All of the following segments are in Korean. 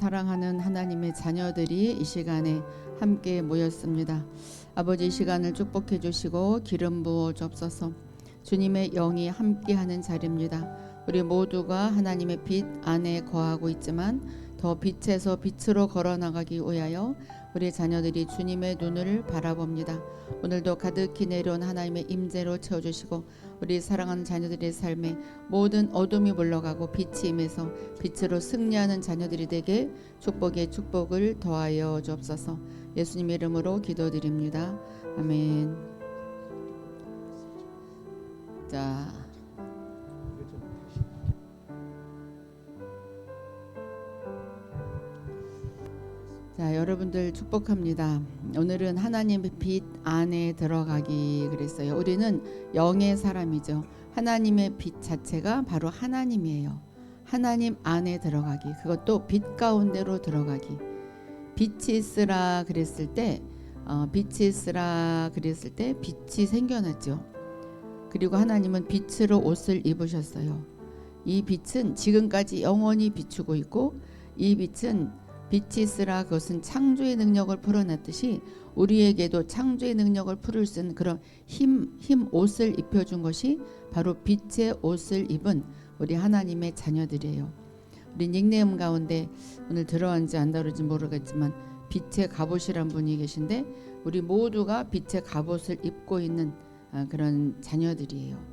사랑하는 하나님의 자녀들이 이 시간에 함께 모였습니다. 아버지, 이 시간을 축복해 주시고 기름 부어 주옵소서. 주님의 영이 함께하는 자리입니다. 우리 모두가 하나님의 빛 안에 거하고 있지만 더 빛에서 빛으로 걸어나가기 위하여 우리 자녀들이 주님의 눈을 바라봅니다. 오늘도 가득히 내려온 하나님의 임재로 채워주시고 우리 사랑하는 자녀들의 삶에 모든 어둠이 물러가고 빛이 임해서 빛으로 승리하는 자녀들이 되게 축복에 축복을 더하여 주옵소서. 예수님 이름으로 기도드립니다. 아멘. 자, 여러분들 축복합니다. 오늘은 하나님의 빛 안에 들어가기 그랬어요. 우리는 영의 사람이죠. 하나님의 빛 자체가 바로 하나님이에요. 하나님 안에 들어가기, 그것도 빛 가운데로 들어가기. 빛이 있으라 그랬을 때 빛이 생겨났죠. 그리고 하나님은 빛으로 옷을 입으셨어요. 이 빛은 지금까지 영원히 비추고 있고, 이 빛은 빛이 있으라, 그것은 창조의 능력을 풀어놨듯이 우리에게도 창조의 능력을 풀을 수 있는 그런 힘 옷을 입혀준 것이 바로 빛의 옷을 입은 우리 하나님의 자녀들이에요. 우리 닉네임 가운데 오늘 들어왔는지 안 들어온지 모르겠지만 빛의 갑옷이란 분이 계신데, 우리 모두가 빛의 갑옷을 입고 있는 그런 자녀들이에요.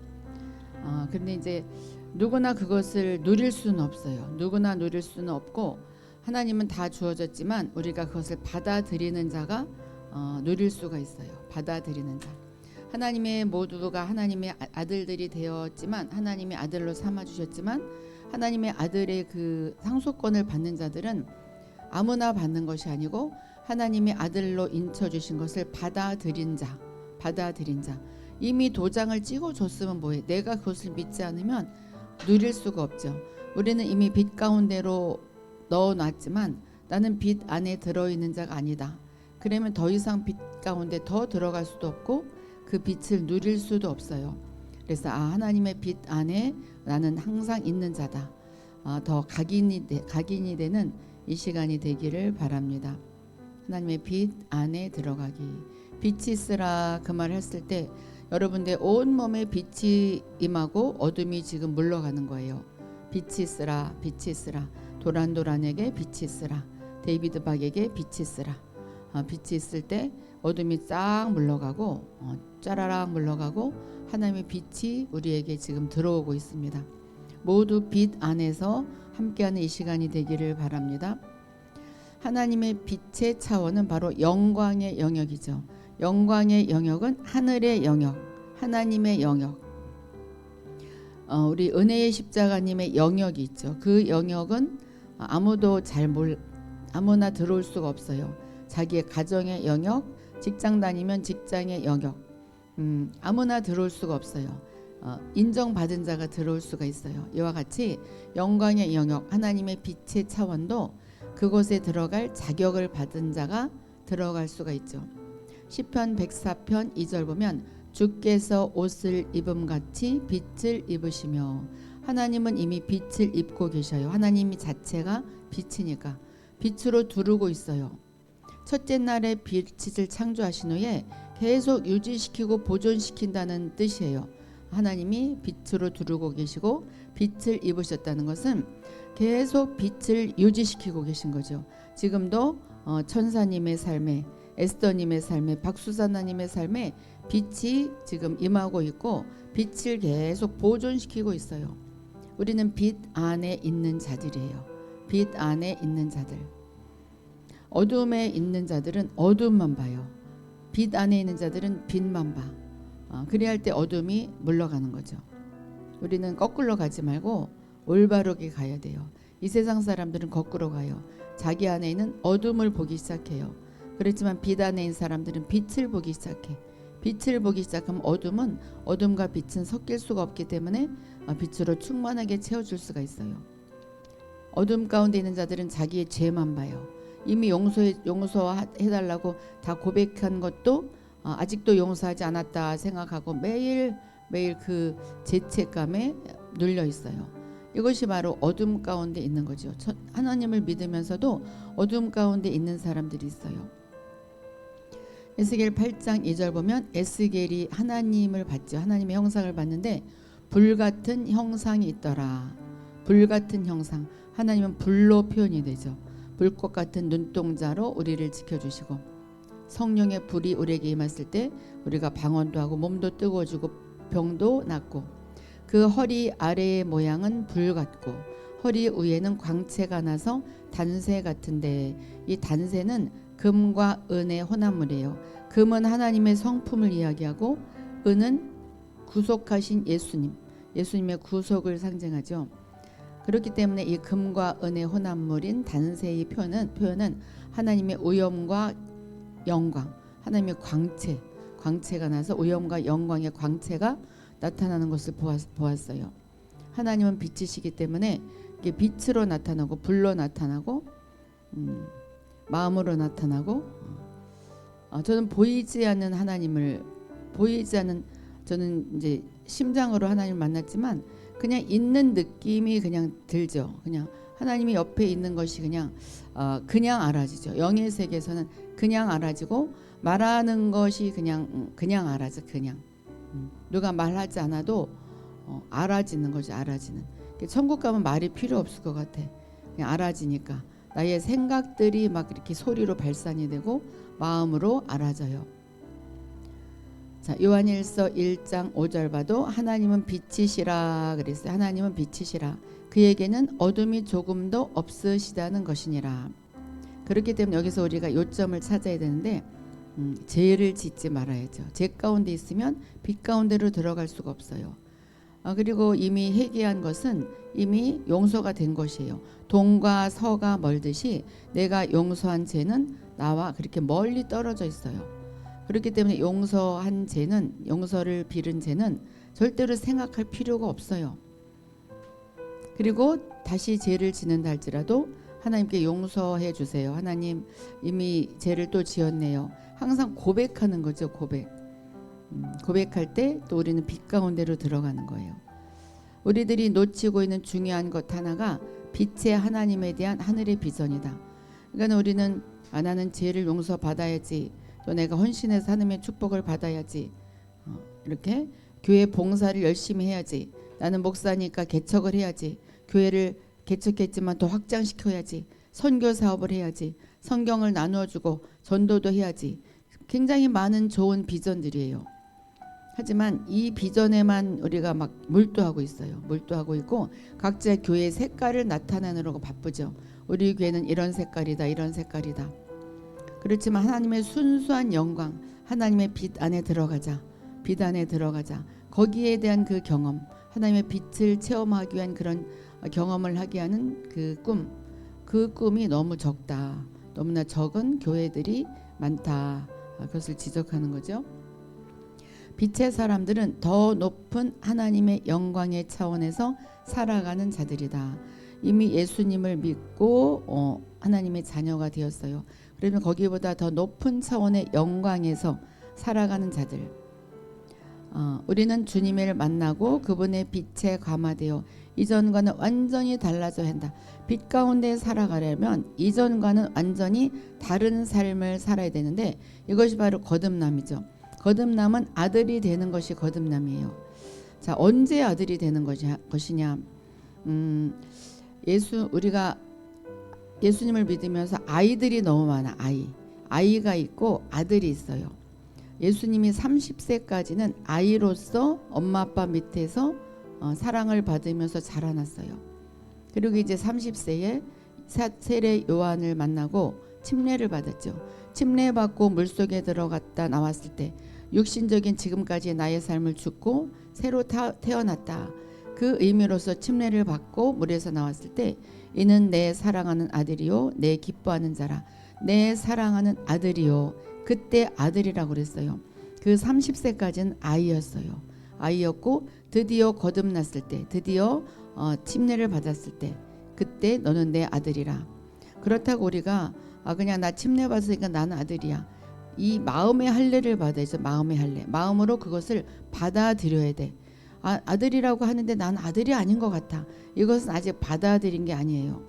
그런데 이제 누구나 그것을 누릴 수는 없어요. 누구나 누릴 수는 없고, 하나님은 다 주어졌지만 우리가 그것을 받아들이는 자가 누릴 수가 있어요. 받아들이는 자. 하나님의 모두가 하나님의 아들들이 되었지만, 하나님의 아들로 삼아주셨지만, 하나님의 아들의 그 상속권을 받는 자들은 아무나 받는 것이 아니고 하나님의 아들로 인쳐주신 것을 받아들인 자. 이미 도장을 찍어줬으면 뭐해. 내가 그것을 믿지 않으면 누릴 수가 없죠. 우리는 이미 빛 가운데로 넣어놨지만 나는 빛 안에 들어있는 자가 아니다. 그러면 더 이상 빛 가운데 더 들어갈 수도 없고 그 빛을 누릴 수도 없어요. 그래서 하나님의 빛 안에 나는 항상 있는 자다. 더 각인이 되는 이 시간이 되기를 바랍니다. 하나님의 빛 안에 들어가기. 빛이 있으라 그 말을 했을 때 여러분들 온몸에 빛이 임하고 어둠이 지금 물러가는 거예요. 빛이 있으라, 빛이 있으라. 도란도란에게 빛이 있으라. 데이비드 박에게 빛이 있으라. 빛이 있을 때 어둠이 싹 물러가고 짜라락 물러가고 하나님의 빛이 우리에게 지금 들어오고 있습니다. 모두 빛 안에서 함께하는 이 시간이 되기를 바랍니다. 하나님의 빛의 차원은 바로 영광의 영역이죠. 영광의 영역은 하늘의 영역, 하나님의 영역. 우리 은혜의 십자가님의 영역이 있죠. 그 영역은 아무나 들어올 수가 없어요. 자기의 가정의 영역, 직장 다니면 직장의 영역, 아무나 들어올 수가 없어요. 인정받은 자가 들어올 수가 있어요. 이와 같이 영광의 영역, 하나님의 빛의 차원도 그곳에 들어갈 자격을 받은 자가 들어갈 수가 있죠. 시편 104편 2절 보면 주께서 옷을 입음같이 빛을 입으시며, 하나님은 이미 빛을 입고 계셔요. 하나님이 자체가 빛이니까 빛으로 두르고 있어요. 첫째 날에 빛을 창조하신 후에 계속 유지시키고 보존시킨다는 뜻이에요. 하나님이 빛으로 두르고 계시고 빛을 입으셨다는 것은 계속 빛을 유지시키고 계신 거죠. 지금도 천사님의 삶에, 에스더님의 삶에, 박수사나님의 삶에 빛이 지금 임하고 있고 빛을 계속 보존시키고 있어요. 우리는 빛 안에 있는 자들이에요. 빛 안에 있는 자들. 어둠에 있는 자들은 어둠만 봐요. 빛 안에 있는 자들은 빛만 봐. 그래야 할 때 어둠이 물러가는 거죠. 우리는 거꾸로 가지 말고 올바르게 가야 돼요. 이 세상 사람들은 거꾸로 가요. 자기 안에 있는 어둠을 보기 시작해요. 그렇지만 빛 안에 있는 사람들은 빛을 보기 시작해. 빛을 보기 시작하면 어둠과 빛은 섞일 수가 없기 때문에 빛으로 충만하게 채워줄 수가 있어요. 어둠 가운데 있는 자들은 자기의 죄만 봐요. 이미 용서해달라고 다 고백한 것도 아직도 용서하지 않았다 생각하고 매일 그 죄책감에 눌려 있어요. 이것이 바로 어둠 가운데 있는 거죠. 하나님을 믿으면서도 어둠 가운데 있는 사람들이 있어요. 에스겔 8장 2절 보면 에스겔이 하나님을 봤죠. 하나님의 형상을 봤는데 불같은 형상이 있더라. 불같은 형상. 하나님은 불로 표현이 되죠. 불꽃 같은 눈동자로 우리를 지켜주시고 성령의 불이 우리에게 임했을 때 우리가 방언도 하고 몸도 뜨거워지고 병도 낫고 그 허리 아래의 모양은 불 같고 허리 위에는 광채가 나서 단새 같은데 이 단새는 금과 은의 혼합물이에요. 금은 하나님의 성품을 이야기하고 은은 구속하신 예수님의 구속을 상징하죠. 그렇기 때문에 이 금과 은의 혼합물인 단새의 표현은 하나님의 오염과 영광, 하나님의 광채가 나서 오염과 영광의 광채가 나타나는 것을 보았어요. 하나님은 빛이시기 때문에 이게 빛으로 나타나고 불로 나타나고 마음으로 나타나고 저는 보이지 않는 하나님을 저는 이제 심장으로 하나님을 만났지만 그냥 있는 느낌이 그냥 들죠. 그냥 하나님이 옆에 있는 것이 그냥 알아지죠. 영의 세계에서는 그냥 알아지고 말하는 것이 그냥 알아져. 누가 말하지 않아도 알아지는 거지. 알아지는. 천국 가면 말이 필요 없을 것 같아. 그냥 알아지니까 나의 생각들이 막 이렇게 소리로 발산이 되고 마음으로 알아져요. 자, 요한일서 1장 5절 봐도 하나님은 빛이시라 그랬어요. 하나님은 빛이시라. 그에게는 어둠이 조금도 없으시다는 것이니라. 그렇기 때문에 여기서 우리가 요점을 찾아야 되는데 죄를 짓지 말아야죠. 죄 가운데 있으면 빛 가운데로 들어갈 수가 없어요. 그리고 이미 회개한 것은 이미 용서가 된 것이에요. 동과 서가 멀듯이 내가 용서한 죄는 나와 그렇게 멀리 떨어져 있어요. 그렇기 때문에 용서를 빌은 죄는 절대로 생각할 필요가 없어요. 그리고 다시 죄를 짓는다 할지라도 하나님께 용서해 주세요. 하나님 이미 죄를 또 지었네요. 항상 고백하는 거죠. 고백할 때 또 우리는 빛 가운데로 들어가는 거예요. 우리들이 놓치고 있는 중요한 것 하나가 빛의 하나님에 대한 하늘의 비전이다. 그러니까 우리는 나는 죄를 용서받아야지, 또 내가 헌신해서 하나님의 축복을 받아야지, 이렇게 교회 봉사를 열심히 해야지, 나는 목사니까 개척을 해야지, 교회를 개척했지만 더 확장시켜야지, 선교 사업을 해야지, 성경을 나누어주고 전도도 해야지. 굉장히 많은 좋은 비전들이에요. 하지만 이 비전에만 우리가 막 몰두하고 있어요. 몰두하고 있고 각자 교회의 색깔을 나타내느라고 바쁘죠. 우리 교회는 이런 색깔이다, 이런 색깔이다. 그렇지만 하나님의 순수한 영광, 하나님의 빛 안에 들어가자. 빛 안에 들어가자. 거기에 대한 그 경험, 하나님의 빛을 체험하기 위한 그런 경험을 하게 하는 그 꿈이 너무 적다. 너무나 적은 교회들이 많다. 그것을 지적하는 거죠. 빛의 사람들은 더 높은 하나님의 영광의 차원에서 살아가는 자들이다. 이미 예수님을 믿고 하나님의 자녀가 되었어요. 그러면 거기보다 더 높은 차원의 영광에서 살아가는 자들. 우리는 주님을 만나고 그분의 빛에 감화되어 이전과는 완전히 달라져야 한다. 빛 가운데 살아가려면 이전과는 완전히 다른 삶을 살아야 되는데 이것이 바로 거듭남이죠. 거듭남은 아들이 되는 것이 거듭남이에요. 자, 언제 아들이 되는 것이냐? 우리가 예수님을 믿으면서 아이들이 너무 많아. 아이가 있고 아들이 있어요. 예수님이 30세까지는 아이로서 엄마 아빠 밑에서 사랑을 받으면서 자라났어요. 그리고 이제 30세에 세례 요한을 만나고 침례를 받았죠. 침례받고 물속에 들어갔다 나왔을 때 육신적인 지금까지의 나의 삶을 죽고 새로 태어났다. 그 의미로서 침례를 받고 물에서 나왔을 때 이는 내 사랑하는 아들이요 내 기뻐하는 자라. 내 사랑하는 아들이요. 그때 아들이라고 그랬어요. 그 30세까지는 아이였고 드디어 거듭났을 때, 드디어 침례를 받았을 때 그때 너는 내 아들이라. 그렇다고 우리가 그냥 나 침례 받았으니까 나는 아들이야. 이 마음의 할례를 받아야죠. 마음의 할례. 마음으로 그것을 받아들여야 돼. 아들이라고 하는데 난 아들이 아닌 것 같아. 이것은 아직 받아들인 게 아니에요.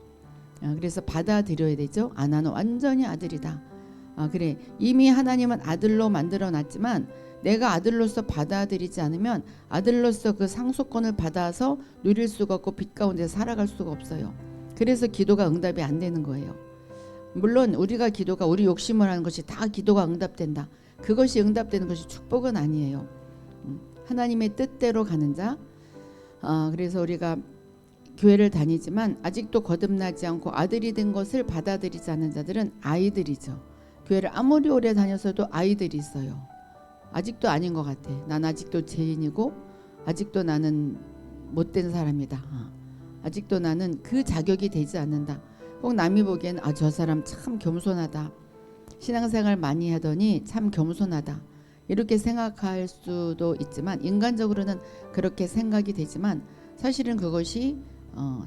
그래서 받아들여야 되죠. 나는 완전히 아들이다. 그래, 이미 하나님은 아들로 만들어 놨지만 내가 아들로서 받아들이지 않으면 아들로서 그 상속권을 받아서 누릴 수가 없고 빛 가운데 살아갈 수가 없어요. 그래서 기도가 응답이 안 되는 거예요. 물론 우리가 기도가 우리 욕심을 하는 것이 다 기도가 응답된다. 그것이 응답되는 것이 축복은 아니에요. 하나님의 뜻대로 가는 자. 그래서 우리가 교회를 다니지만 아직도 거듭나지 않고 아들이 된 것을 받아들이지 않는 자들은 아이들이죠. 교회를 아무리 오래 다녔어도 아이들이 있어요. 아직도 아닌 것 같아. 난 아직도 죄인이고 아직도 나는 못된 사람이다. 아직도 나는 그 자격이 되지 않는다. 꼭 남이 보기엔 저 사람 참 겸손하다. 신앙생활 많이 하더니 참 겸손하다. 이렇게 생각할 수도 있지만 인간적으로는 그렇게 생각이 되지만 사실은 그것이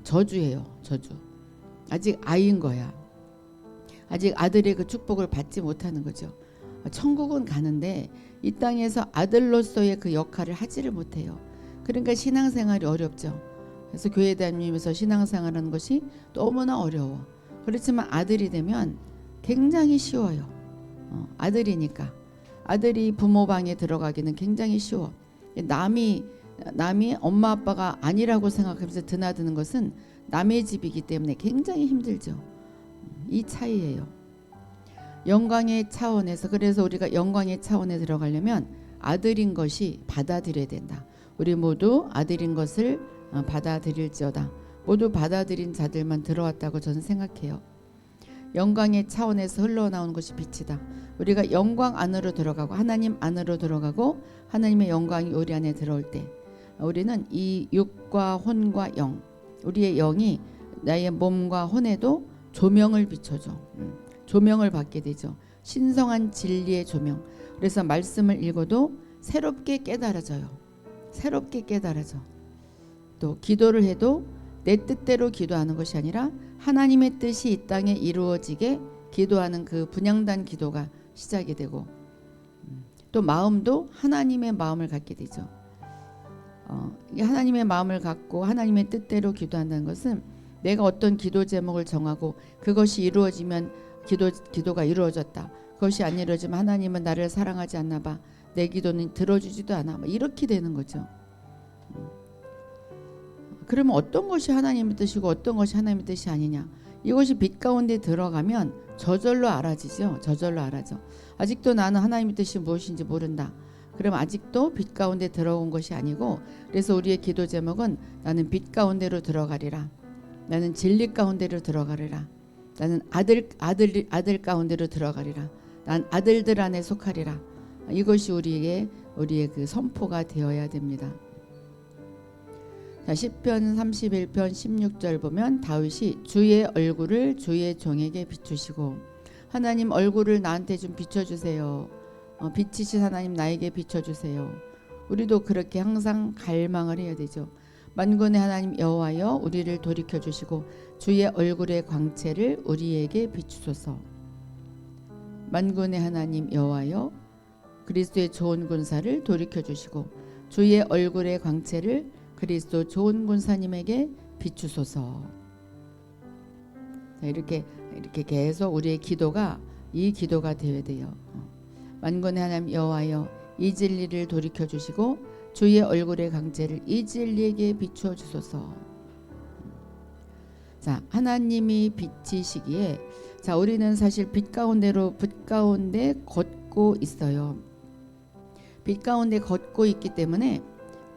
저주예요. 저주. 아직 아이인 거야. 아직 아들의 그 축복을 받지 못하는 거죠. 천국은 가는데 이 땅에서 아들로서의 그 역할을 하지를 못해요. 그러니까 신앙생활이 어렵죠. 그래서 교회 다니면서 신앙생활하는 것이 너무나 어려워. 그렇지만 아들이 되면 굉장히 쉬워요. 아들이니까. 아들이 부모 방에 들어가기는 굉장히 쉬워. 남이 엄마 아빠가 아니라고 생각하면서 드나드는 것은 남의 집이기 때문에 굉장히 힘들죠. 이 차이예요. 영광의 차원에서. 그래서 우리가 영광의 차원에 들어가려면 아들인 것이 받아들여야 된다. 우리 모두 아들인 것을 받아들일지어다. 모두 받아들인 자들만 들어왔다고 저는 생각해요. 영광의 차원에서 흘러나오는 것이 빛이다. 우리가 영광 안으로 들어가고 하나님 안으로 들어가고 하나님의 영광이 우리 안에 들어올 때 우리는 이 육과 혼과 영, 우리의 영이 나의 몸과 혼에도 조명을 비춰줘. 조명을 받게 되죠. 신성한 진리의 조명. 그래서 말씀을 읽어도 새롭게 깨달아져요. 새롭게 깨달아져. 또 기도를 해도 내 뜻대로 기도하는 것이 아니라 하나님의 뜻이 이 땅에 이루어지게 기도하는 그 분향단 기도가 시작이 되고 또 마음도 하나님의 마음을 갖게 되죠. 하나님의 마음을 갖고 하나님의 뜻대로 기도한다는 것은 내가 어떤 기도 제목을 정하고 그것이 이루어지면 기도가 이루어졌다. 그것이 안 이루어지면 하나님은 나를 사랑하지 않나 봐. 내 기도는 들어주지도 않아. 이렇게 되는 거죠. 그러면 어떤 것이 하나님의 뜻이고 어떤 것이 하나님의 뜻이 아니냐. 이것이 빛 가운데 들어가면 저절로 알아지죠. 저절로 알아져. 아직도 나는 하나님의 뜻이 무엇인지 모른다. 그럼 아직도 빛 가운데 들어온 것이 아니고 그래서 우리의 기도 제목은 나는 빛 가운데로 들어가리라. 나는 진리 가운데로 들어가리라. 나는 아들 가운데로 들어가리라. 난 아들들 안에 속하리라. 이것이 우리의 그 선포가 되어야 됩니다. 자, 시편 31편 16절 보면 다윗이 주의 얼굴을 주의 종에게 비추시고 하나님 얼굴을 나한테 좀 비춰주세요. 빛이신 하나님 나에게 비춰주세요. 우리도 그렇게 항상 갈망을 해야 되죠. 만군의 하나님 여호와여 우리를 돌이켜주시고 주의 얼굴의 광채를 우리에게 비추소서. 만군의 하나님 여호와여 그리스도의 좋은 군사를 돌이켜주시고 주의 얼굴의 광채를 그리스도 좋은 군사님에게 비추소서. 자, 이렇게 계속 우리의 기도가 이 기도가 되어야 돼요. 만군의 하나님 여호와여 이 진리를 돌이켜주시고 주의 얼굴의 광채를 이 진리에게 비추어 주소서. 자, 하나님이 빛이시기에 자 우리는 사실 빛 가운데 걷고 있어요. 빛 가운데 걷고 있기 때문에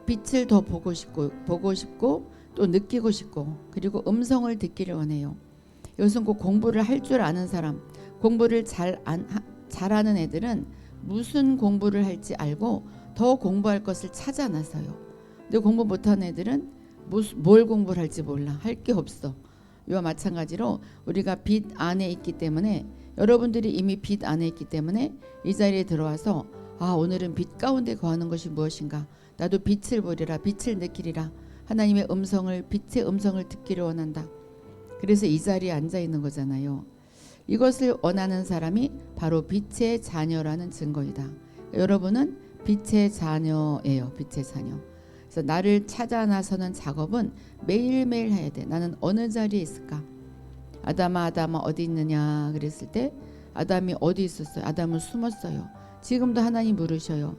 빛을 더 보고 싶고 또 느끼고 싶고 그리고 음성을 듣기를 원해요. 이것은 꼭 공부를 할 줄 아는 사람, 공부를 잘하는 애들은 무슨 공부를 할지 알고 더 공부할 것을 찾아 나서요. 근데 공부 못하는 애들은 뭘 공부를 할지 몰라. 할 게 없어. 이와 마찬가지로 우리가 빛 안에 있기 때문에 여러분들이 이미 빛 안에 있기 때문에 이 자리에 들어와서 오늘은 빛 가운데 거하는 것이 무엇인가. 나도 빛을 보리라. 빛을 느끼리라. 하나님의 음성을 빛의 음성을 듣기를 원한다. 그래서 이 자리에 앉아 있는 거잖아요. 이것을 원하는 사람이 바로 빛의 자녀라는 증거이다. 여러분은 빛의 자녀예요. 빛의 자녀. 그래서 나를 찾아 나서는 작업은 매일매일 해야 돼. 나는 어느 자리에 있을까? 아담아 아담아 어디 있느냐 그랬을 때 아담이 어디 있었어요? 아담은 숨었어요. 지금도 하나님 물으셔요.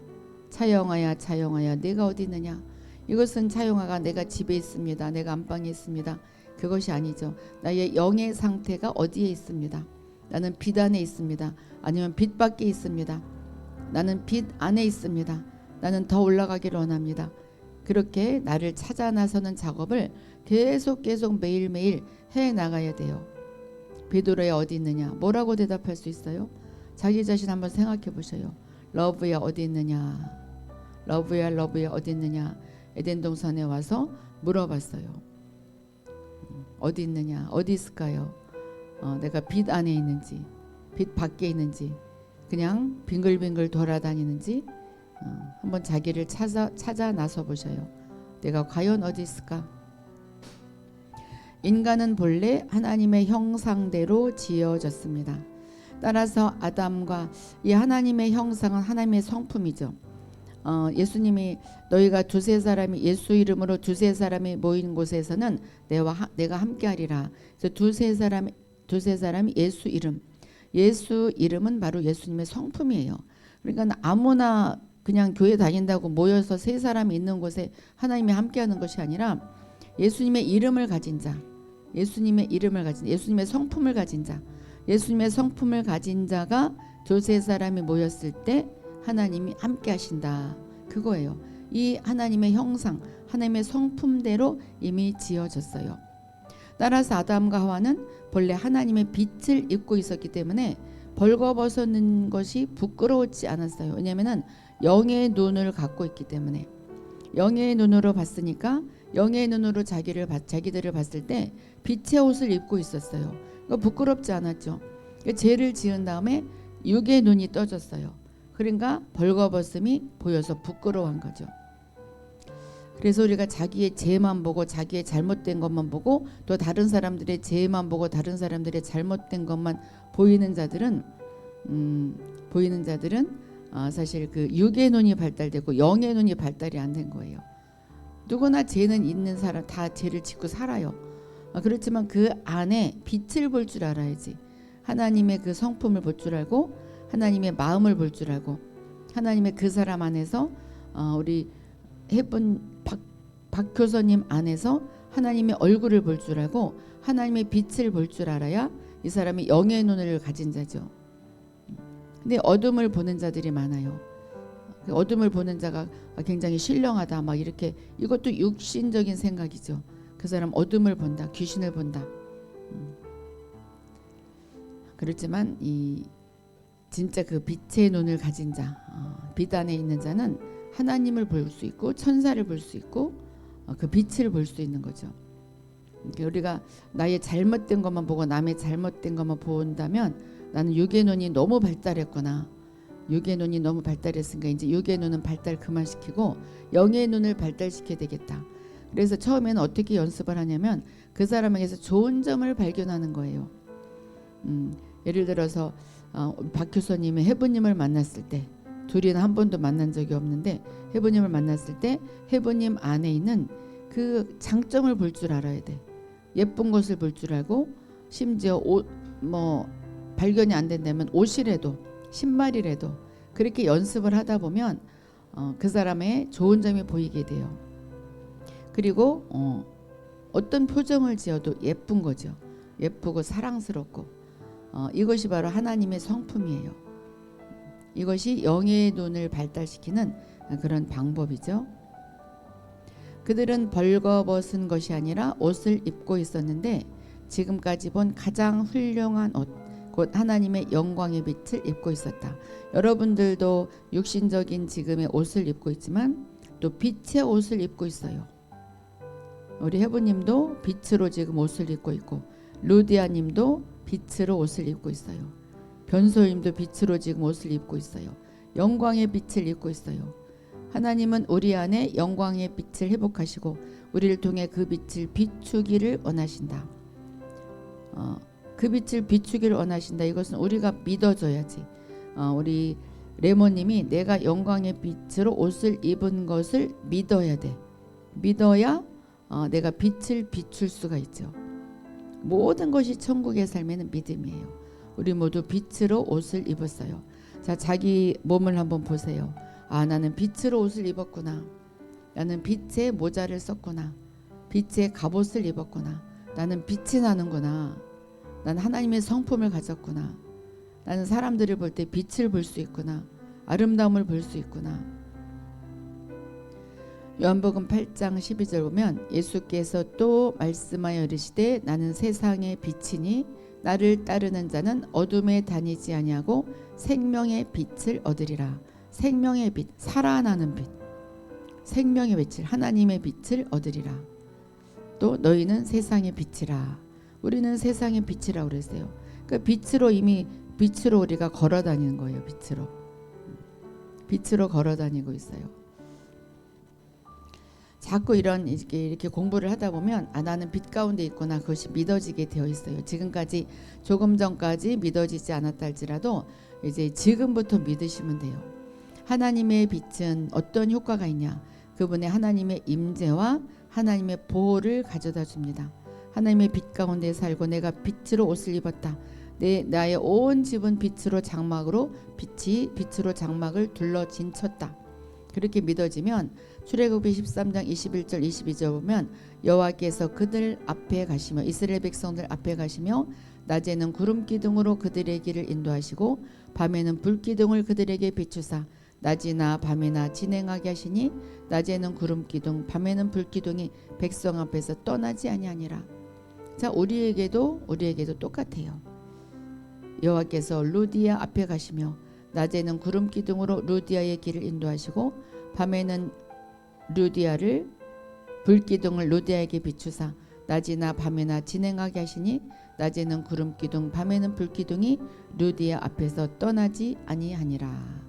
차영아야 차영아야 내가 어디 있느냐? 이것은 차영아가 내가 집에 있습니다. 내가 안방에 있습니다. 그것이 아니죠. 나의 영의 상태가 어디에 있습니다. 나는 빛 안에 있습니다. 아니면 빛 밖에 있습니다. 나는 빛 안에 있습니다. 나는 더 올라가기를 원합니다. 그렇게 나를 찾아 나서는 작업을 계속 매일매일 해 나가야 돼요. 베드로야 어디 있느냐? 뭐라고 대답할 수 있어요? 자기 자신 한번 생각해 보셔요. 러브야 어디 있느냐? 러브야 어디 있느냐? 에덴 동산에 와서 물어봤어요. 어디 있느냐? 어디 있을까요? 내가 빛 안에 있는지 빛 밖에 있는지 그냥 빙글빙글 돌아다니는지 한번 자기를 찾아 나서 보셔요. 내가 과연 어디 있을까? 인간은 본래 하나님의 형상대로 지어졌습니다. 따라서 아담과 이 하나님의 형상은 하나님의 성품이죠. 예수님이 너희가 두세 사람이 예수 이름으로 두세 사람이 모인 곳에서는 내가 함께하리라. 그래서 두세 사람이 예수 이름은 바로 예수님의 성품이에요. 그러니까 아무나 그냥 교회 다닌다고 모여서 세 사람이 있는 곳에 하나님이 함께하는 것이 아니라 예수님의 이름을 가진 자, 예수님의 성품을 가진 자, 예수님의 성품을 가진 자가 두세 사람이 모였을 때 하나님이 함께 하신다. 그거예요. 이 하나님의 형상, 하나님의 성품대로 이미 지어졌어요. 따라서 아담과 하와는 본래 하나님의 빛을 입고 있었기 때문에 벌거벗는 것이 부끄러웠지 않았어요. 왜냐하면 영의 눈을 갖고 있기 때문에 영의 눈으로 봤으니까 영의 눈으로 자기들을 봤을 때 빛의 옷을 입고 있었어요. 부끄럽지 않았죠. 죄를 지은 다음에 육의 눈이 떠졌어요. 그러니까 벌거벗음이 보여서 부끄러워한 거죠. 그래서 우리가 자기의 죄만 보고 자기의 잘못된 것만 보고 또 다른 사람들의 죄만 보고 다른 사람들의 잘못된 것만 보이는 자들은 사실 그 육의 눈이 발달되고 영의 눈이 발달이 안 된 거예요. 누구나 죄는 있는 사람 다 죄를 짓고 살아요. 그렇지만 그 안에 빛을 볼 줄 알아야지. 하나님의 그 성품을 볼 줄 알고 하나님의 마음을 볼 줄 알고 하나님의 그 사람 안에서 우리 해본 박교서님 안에서 하나님의 얼굴을 볼 줄 알고 하나님의 빛을 볼 줄 알아야 이 사람이 영의 눈을 가진 자죠. 근데 어둠을 보는 자들이 많아요. 어둠을 보는 자가 굉장히 신령하다 막 이렇게 이것도 육신적인 생각이죠. 그 사람 어둠을 본다, 귀신을 본다. 그렇지만 이 진짜 그 빛의 눈을 가진 자, 빛 안에 있는 자는 하나님을 볼 수 있고 천사를 볼 수 있고 그 빛을 볼 수 있는 거죠. 우리가 나의 잘못된 것만 보고 남의 잘못된 것만 본다면 나는 육의 눈이 너무 발달했구나. 육의 눈이 너무 발달했으니까 이제 육의 눈은 발달 그만시키고 영의 눈을 발달시켜야 되겠다. 그래서 처음에는 어떻게 연습을 하냐면 그 사람에게서 좋은 점을 발견하는 거예요. 예를 들어서 박효서님이 해부님을 만났을 때 둘이는 한 번도 만난 적이 없는데 해부님을 만났을 때 해부님 안에 있는 그 장점을 볼 줄 알아야 돼. 예쁜 것을 볼 줄 알고 심지어 옷 발견이 안 된다면 옷이라도 신발이라도 그렇게 연습을 하다 보면 그 사람의 좋은 점이 보이게 돼요. 그리고 어떤 표정을 지어도 예쁜 거죠. 예쁘고 사랑스럽고 이것이 바로 하나님의 성품이에요. 이것이 영의 눈을 발달시키는 그런 방법이죠. 그들은 벌거벗은 것이 아니라 옷을 입고 있었는데 지금까지 본 가장 훌륭한 옷, 곧 하나님의 영광의 빛을 입고 있었다. 여러분들도 육신적인 지금의 옷을 입고 있지만 또 빛의 옷을 입고 있어요. 우리 해부님도 빛으로 지금 옷을 입고 있고 루디아님도 빛으로 옷을 입고 있어요. 변소님도 빛으로 지금 옷을 입고 있어요. 영광의 빛을 입고 있어요. 하나님은 우리 안에 영광의 빛을 회복하시고 우리를 통해 그 빛을 비추기를 원하신다. 그 빛을 비추기를 원하신다. 이것은 우리가 믿어줘야지. 우리 레모님이 내가 영광의 빛으로 옷을 입은 것을 믿어야 돼. 믿어야 내가 빛을 비출 수가 있죠. 모든 것이 천국의 삶에는 믿음이에요. 우리 모두 빛으로 옷을 입었어요. 자, 자기 몸을 한번 보세요. 아, 나는 빛으로 옷을 입었구나. 나는 빛의 모자를 썼구나. 빛의 갑옷을 입었구나. 나는 빛이 나는구나. 나는 하나님의 성품을 가졌구나. 나는 사람들을 볼 때 빛을 볼 수 있구나. 아름다움을 볼 수 있구나. 요한복음 8장 12절 보면 예수께서 또 말씀하여 이르시되 나는 세상의 빛이니 나를 따르는 자는 어둠에 다니지 아니하고 생명의 빛을 얻으리라. 생명의 빛, 살아나는 빛, 생명의 빛을, 하나님의 빛을 얻으리라. 또 너희는 세상의 빛이라. 우리는 세상의 빛이라고 그랬어요. 그 빛으로 이미 빛으로 우리가 걸어 다니는 거예요. 빛으로 걸어 다니고 있어요. 자꾸 이렇게 공부를 하다 보면 아, 나는 빛 가운데 있구나. 그것이 믿어지게 되어 있어요. 지금까지 조금 전까지 믿어지지 않았다 할지라도 이제 지금부터 믿으시면 돼요. 하나님의 빛은 어떤 효과가 있냐? 그분의 하나님의 임재와 하나님의 보호를 가져다 줍니다. 하나님의 빛 가운데 살고 내가 빛으로 옷을 입었다. 나의 온 집은 빛으로 장막을 둘러 진쳤다. 그렇게 믿어지면 출애굽기 13장 21절 22절 보면 여호와께서 그들 앞에 가시며 이스라엘 백성들 앞에 가시며 낮에는 구름 기둥으로 그들의 길을 인도하시고 밤에는 불 기둥을 그들에게 비추사 낮이나 밤이나 진행하게 하시니 낮에는 구름 기둥 밤에는 불 기둥이 백성 앞에서 떠나지 아니하니라. 자, 우리에게도 똑같아요. 여호와께서 루디아 앞에 가시며 낮에는 구름 기둥으로 루디아의 길을 인도하시고 밤에는 불 기둥을 루디아에게 비추사 낮이나 밤이나 진행하게 하시니 낮에는 구름 기둥 밤에는 불 기둥이 루디아 앞에서 떠나지 아니하니라.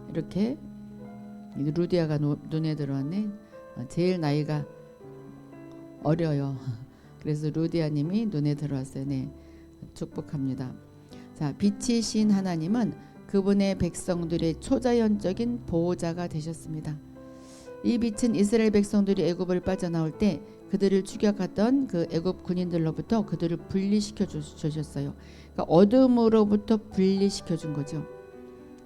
이렇게 루디아가 눈에 들어왔네. 제일 나이가 어려요. 그래서 루디아님이 눈에 들어왔어요. 네, 축복합니다. 자, 빛이신 하나님은 그분의 백성들의 초자연적인 보호자가 되셨습니다. 이 빛은 이스라엘 백성들이 애굽을 빠져나올 때 그들을 추격하던 그 애굽 군인들로부터 그들을 분리시켜 주셨어요. 그러니까 어둠으로부터 분리시켜 준 거죠.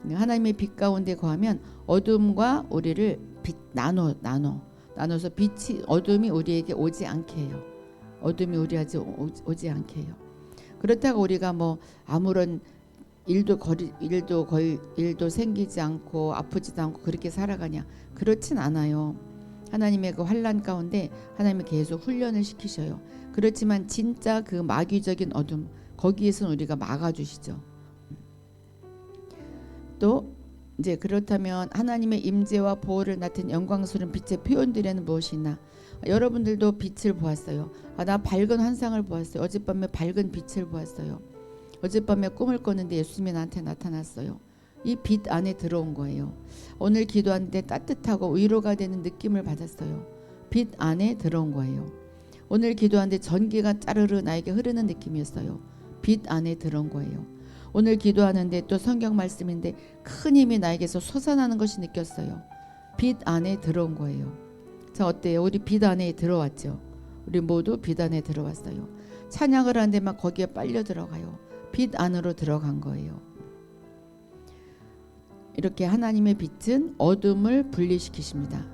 하나님의 빛 가운데 거하면 어둠과 우리를 빛 나눠서 빛이 어둠이 우리에게 오지 않게 해요. 어둠이 우리한테 오지 않게 해요. 그렇다고 우리가 뭐 아무런 일도 생기지 않고 아프지도 않고 그렇게 살아가냐? 그렇진 않아요. 하나님의 그 환난 가운데 하나님이 계속 훈련을 시키셔요. 그렇지만 진짜 그 마귀적인 어둠 거기에서는 우리가 막아주시죠. 또 이제 그렇다면 하나님의 임재와 보호를 나타낸 영광스러운 빛의 표현들에는 무엇이 있나? 여러분들도 빛을 보았어요. 나 밝은 환상을 보았어요. 어젯밤에 밝은 빛을 보았어요. 어젯밤에 꿈을 꿨는데 예수님이 나한테 나타났어요. 이 빛 안에 들어온 거예요. 오늘 기도하는데 따뜻하고 위로가 되는 느낌을 받았어요. 빛 안에 들어온 거예요. 오늘 기도하는데 전기가 짜르르 나에게 흐르는 느낌이었어요. 빛 안에 들어온 거예요. 오늘 기도하는데 또 성경 말씀인데 큰 힘이 나에게서 솟아나는 것이 느꼈어요. 빛 안에 들어온 거예요. 자, 어때요? 우리 빛 안에 들어왔죠. 우리 모두 빛 안에 들어왔어요. 찬양을 하는데 막 거기에 빨려 들어가요. 빛 안으로 들어간 거예요. 이렇게 하나님의 빛은 어둠을 분리시키십니다.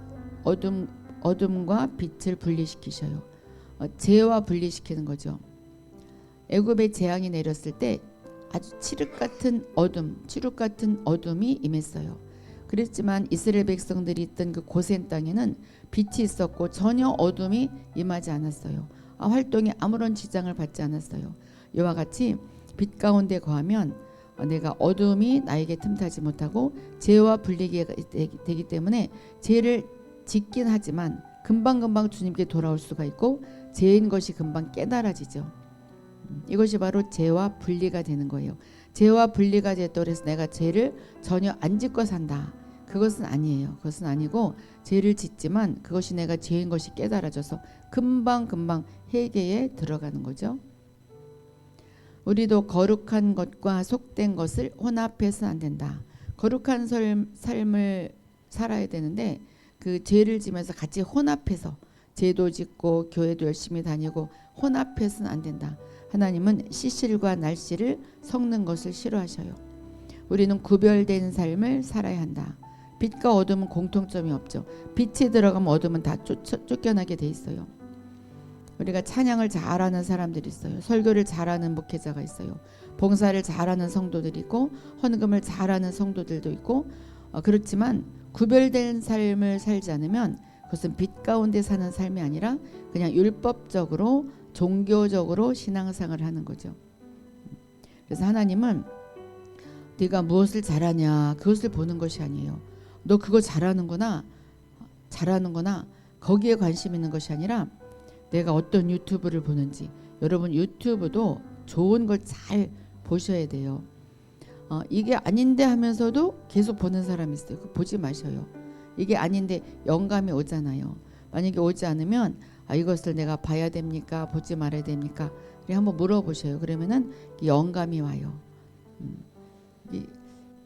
어둠과 빛을 분리시키셔요. 재와 분리시키는 거죠. 애굽에 재앙이 내렸을 때 아주 칠흑 같은 어둠이 임했어요. 그랬지만 이스라엘 백성들이 있던 그 고센 땅에는 빛이 있었고 전혀 어둠이 임하지 않았어요. 활동에 아무런 지장을 받지 않았어요. 이와 같이 빛 가운데 거하면 내가 어둠이 나에게 틈타지 못하고 죄와 분리가 되기 때문에 죄를 짓긴 하지만 금방금방 주님께 돌아올 수가 있고 죄인 것이 금방 깨달아지죠. 이것이 바로 죄와 분리가 되는 거예요. 죄와 분리가 됐다고 해서 내가 죄를 전혀 안 짓고 산다. 그것은 아니에요. 그것은 아니고 죄를 짓지만 그것이 내가 죄인 것이 깨달아져서 금방금방 회개에 들어가는 거죠. 우리도 거룩한 것과 속된 것을 혼합해서는 안 된다. 거룩한 삶을 살아야 되는데 그 죄를 지면서 같이 혼합해서 죄도 짓고 교회도 열심히 다니고 혼합해서는 안 된다. 하나님은 씨실과 날씨를 섞는 것을 싫어하셔요. 우리는 구별된 삶을 살아야 한다. 빛과 어둠은 공통점이 없죠. 빛이 들어가면 어둠은 다 쫓겨나게 돼 있어요. 우리가 찬양을 잘하는 사람들이 있어요. 설교를 잘하는 목회자가 있어요. 봉사를 잘하는 성도들이 있고 헌금을 잘하는 성도들도 있고 그렇지만 구별된 삶을 살지 않으면 그것은 빛 가운데 사는 삶이 아니라 그냥 율법적으로 종교적으로 신앙생활을 하는 거죠. 그래서 하나님은 네가 무엇을 잘하냐 그것을 보는 것이 아니에요. 너 그거 잘하는구나 거기에 관심 있는 것이 아니라 내가 어떤 유튜브를 보는지. 여러분 유튜브도 좋은 걸 잘 보셔야 돼요. 이게 아닌데 하면서도 계속 보는 사람이 있어요. 그거 보지 마셔요. 이게 아닌데 영감이 오잖아요. 만약에 오지 않으면 이것을 내가 봐야 됩니까? 보지 말아야 됩니까? 한번 물어보셔요. 그러면은 영감이 와요.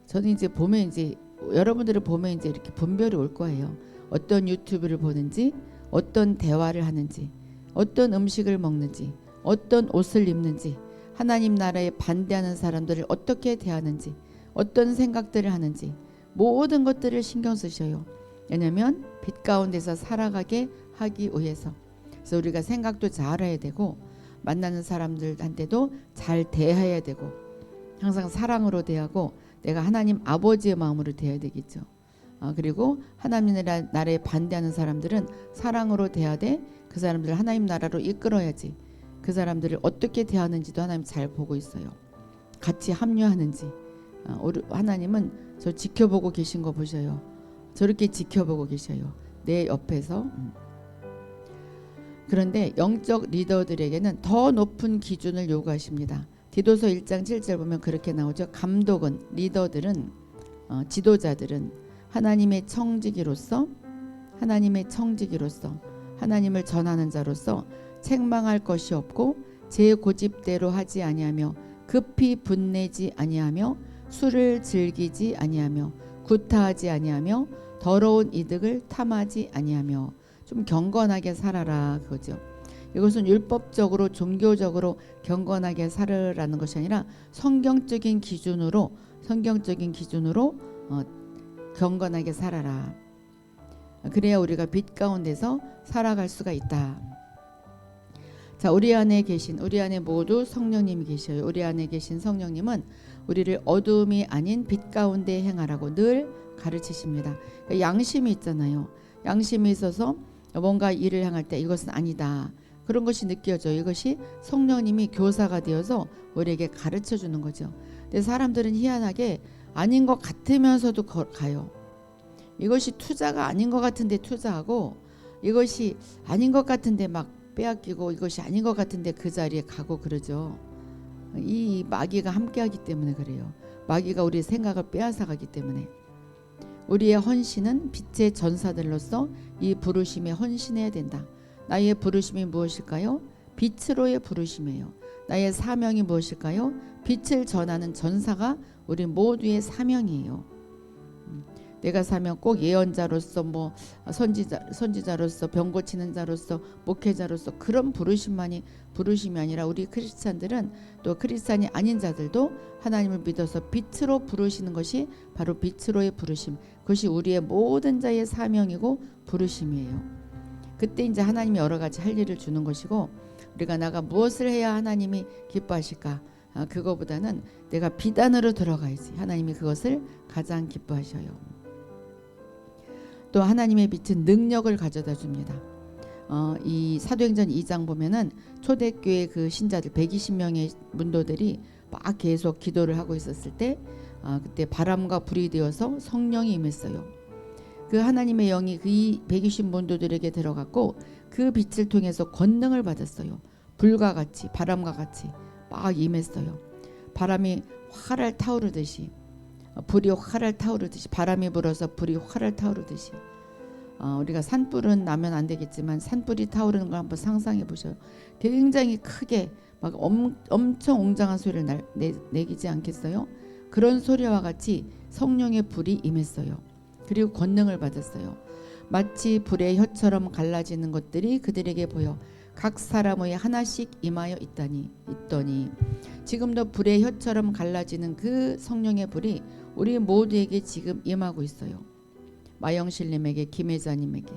저는 이제 보면 이제 여러분들을 보면 이제 이렇게 분별이 올 거예요. 어떤 유튜브를 보는지, 어떤 대화를 하는지, 어떤 음식을 먹는지, 어떤 옷을 입는지, 하나님 나라에 반대하는 사람들을 어떻게 대하는지, 어떤 생각들을 하는지 모든 것들을 신경 쓰셔요. 왜냐하면 빛 가운데서 살아가게 하기 위해서. 그래서 우리가 생각도 잘해야 되고 만나는 사람들한테도 잘 대해야 되고 항상 사랑으로 대하고 내가 하나님 아버지의 마음으로 대해야 되겠죠. 그리고 하나님 나라에 반대하는 사람들은 사랑으로 대하되 그 사람들을 하나님 나라로 이끌어야지. 그 사람들을 어떻게 대하는지도 하나님 잘 보고 있어요. 같이 합류하는지. 하나님은 저 지켜보고 계신 거 보셔요. 저렇게 지켜보고 계셔요. 내 옆에서. 그런데 영적 리더들에게는 더 높은 기준을 요구하십니다. 디도서 1장 7절 보면 그렇게 나오죠. 감독은, 리더들은, 지도자들은 하나님의 청지기로서 하나님을 전하는 자로서 책망할 것이 없고 제 고집대로 하지 아니하며 급히 분내지 아니하며 술을 즐기지 아니하며 구타하지 아니하며 더러운 이득을 탐하지 아니하며 좀 경건하게 살아라 그거죠. 이것은 율법적으로 종교적으로 경건하게 살으라는 것이 아니라 성경적인 기준으로 경건하게 살아라. 그래야 우리가 빛 가운데서 살아갈 수가 있다. 자, 우리 안에 모두 성령님이 계셔요. 우리 안에 계신 성령님은 우리를 어둠이 아닌 빛 가운데 행하라고 늘 가르치십니다. 그러니까 양심이 있잖아요. 양심이 있어서 뭔가 일을 행할 때 이것은 아니다. 그런 것이 느껴져요. 이것이 성령님이 교사가 되어서 우리에게 가르쳐 주는 거죠. 근데 사람들은 희한하게 아닌 것 같으면서도 가요. 이것이 투자가 아닌 것 같은데 투자하고 이것이 아닌 것 같은데 막 빼앗기고 이것이 아닌 것 같은데 그 자리에 가고 그러죠. 이 마귀가 함께하기 때문에 그래요. 마귀가 우리의 생각을 빼앗아가기 때문에. 우리의 헌신은 빛의 전사들로서 이 부르심에 헌신해야 된다. 나의 부르심이 무엇일까요? 빛으로의 부르심이에요. 나의 사명이 무엇일까요? 빛을 전하는 전사가 우리 모두의 사명이에요. 내가 사명 꼭 예언자로서 선지자로서 병 고치는 자로서 목회자로서 그런 부르심이 아니라 우리 크리스찬들은 또 크리스찬이 아닌 자들도 하나님을 믿어서 빛으로 부르시는 것이 바로 빛으로의 부르심. 그것이 우리의 모든 자의 사명이고 부르심이에요. 그때 이제 하나님이 여러 가지 할 일을 주는 것이고 우리가 나가 무엇을 해야 하나님이 기뻐하실까? 그거보다는 내가 비단으로 들어가야지. 하나님이 그것을 가장 기뻐하셔요. 또 하나님의 빛은 능력을 가져다 줍니다. 이 사도행전 2장 보면은 초대교회 그 신자들 120명의 문도들이 막 계속 기도를 하고 있었을 때 그때 바람과 불이 되어서 성령이 임했어요. 그 하나님의 영이 그 120 문도들에게 들어갔고 그 빛을 통해서 권능을 받았어요. 불과 같이 바람과 같이 막 임했어요. 바람이 활활 타오르듯이 불이 활활 타오르듯이 바람이 불어서 불이 활활 타오르듯이 우리가 산불은 나면 안 되겠지만 산불이 타오르는 걸 한번 상상해 보셔요. 굉장히 크게 막 엄청 웅장한 소리를 내기지 않겠어요? 그런 소리와 같이 성령의 불이 임했어요. 그리고 권능을 받았어요. 마치 불의 혀처럼 갈라지는 것들이 그들에게 보여 각 사람의 하나씩 임하여 있더니 지금도 불의 혀처럼 갈라지는 그 성령의 불이 우리 모두에게 지금 임하고 있어요. 마영실님에게, 김혜자님에게,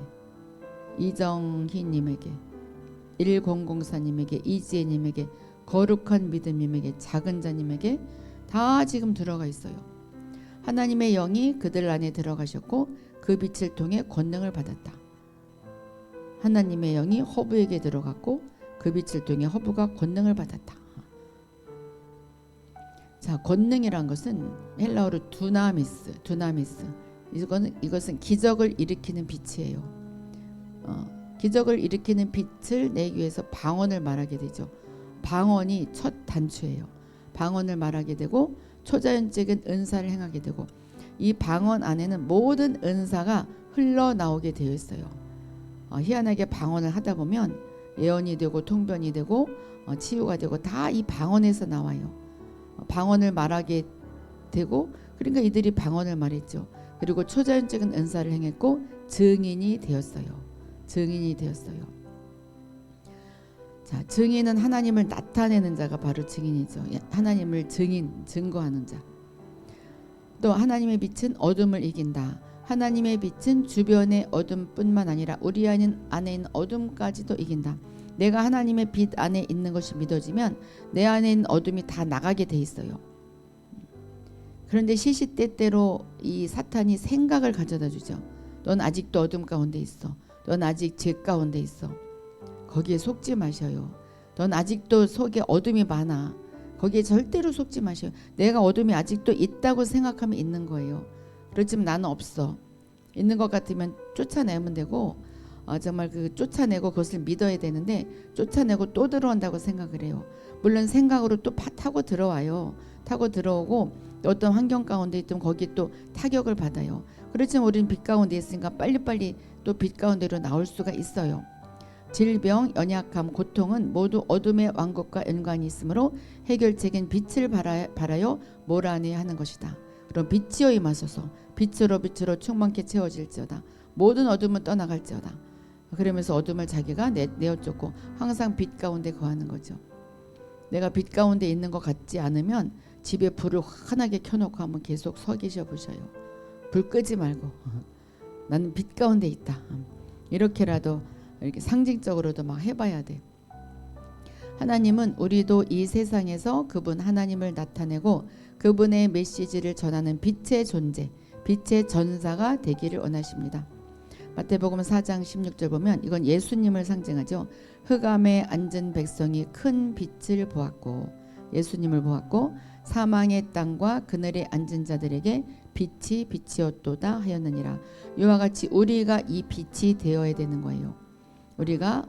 이정희님에게, 1004님에게, 이지혜님에게, 거룩한 믿음님에게, 작은자님에게 다 지금 들어가 있어요. 하나님의 영이 그들 안에 들어가셨고 그 빛을 통해 권능을 받았다. 하나님의 영이 허브에게 들어갔고 그 빛을 통해 허브가 권능을 받았다. 자, 권능이란 것은 헬라어로 두나미스. 이것은 기적을 일으키는 빛이에요. 기적을 일으키는 빛을 내기 위해서 방언을 말하게 되죠. 방언이 첫 단추예요. 방언을 말하게 되고 초자연적인 은사를 행하게 되고 이 방언 안에는 모든 은사가 흘러나오게 되어 있어요. 희한하게 방언을 하다 보면 예언이 되고 통변이 되고 치유가 되고 다 이 방언에서 나와요. 방언을 말하게 되고 그러니까 이들이 방언을 말했죠. 그리고 초자연적인 은사를 행했고 증인이 되었어요. 자, 증인은 하나님을 나타내는 자가 바로 증인이죠. 하나님을 증거하는 자. 또 하나님의 빛은 어둠을 이긴다. 하나님의 빛은 주변의 어둠뿐만 아니라 우리 안에 있는 어둠까지도 이긴다. 내가 하나님의 빛 안에 있는 것이 믿어지면 내 안에 있는 어둠이 다 나가게 돼 있어요. 그런데 시시때때로 이 사탄이 생각을 가져다 주죠. 넌 아직도 어둠 가운데 있어. 넌 아직 죄 가운데 있어. 거기에 속지 마셔요. 넌 아직도 속에 어둠이 많아. 거기에 절대로 속지 마셔요. 내가 어둠이 아직도 있다고 생각하면 있는 거예요. 그렇지만 나는 없어. 있는 것 같으면 쫓아내면 되고 정말 그 쫓아내고 그것을 믿어야 되는데 쫓아내고 또 들어온다고 생각을 해요. 물론 생각으로 또 타고 들어와요. 타고 들어오고 어떤 환경 가운데 있으면 거기에 또 타격을 받아요. 그렇지만 우리는 빛 가운데 있으니까 빨리빨리 또 빛 가운데로 나올 수가 있어요. 질병, 연약함, 고통은 모두 어둠의 왕국과 연관이 있으므로 해결책은 빛을 발하여 몰아내야 하는 것이다. 그럼 빛이여 임하소서. 빛으로 충만케 채워질지어다. 모든 어둠은 떠나갈지어다. 그러면서 어둠을 자기가 내어쫓고 항상 빛 가운데 거하는 거죠. 내가 빛 가운데 있는 것 같지 않으면 집에 불을 환하게 켜놓고 한번 계속 서 계셔 보셔요. 불 끄지 말고 나는 빛 가운데 있다. 이렇게라도 이렇게 상징적으로도 막 해봐야 돼. 하나님은 우리도 이 세상에서 그분 하나님을 나타내고 그분의 메시지를 전하는 빛의 존재, 빛의 전사가 되기를 원하십니다. 마태복음 4장 16절 보면 이건 예수님을 상징하죠. 흑암에 앉은 백성이 큰 빛을 보았고, 예수님을 보았고 사망의 땅과 그늘에 앉은 자들에게 빛이 빛이었도다 하였느니라. 이와 같이 우리가 이 빛이 되어야 되는 거예요. 우리가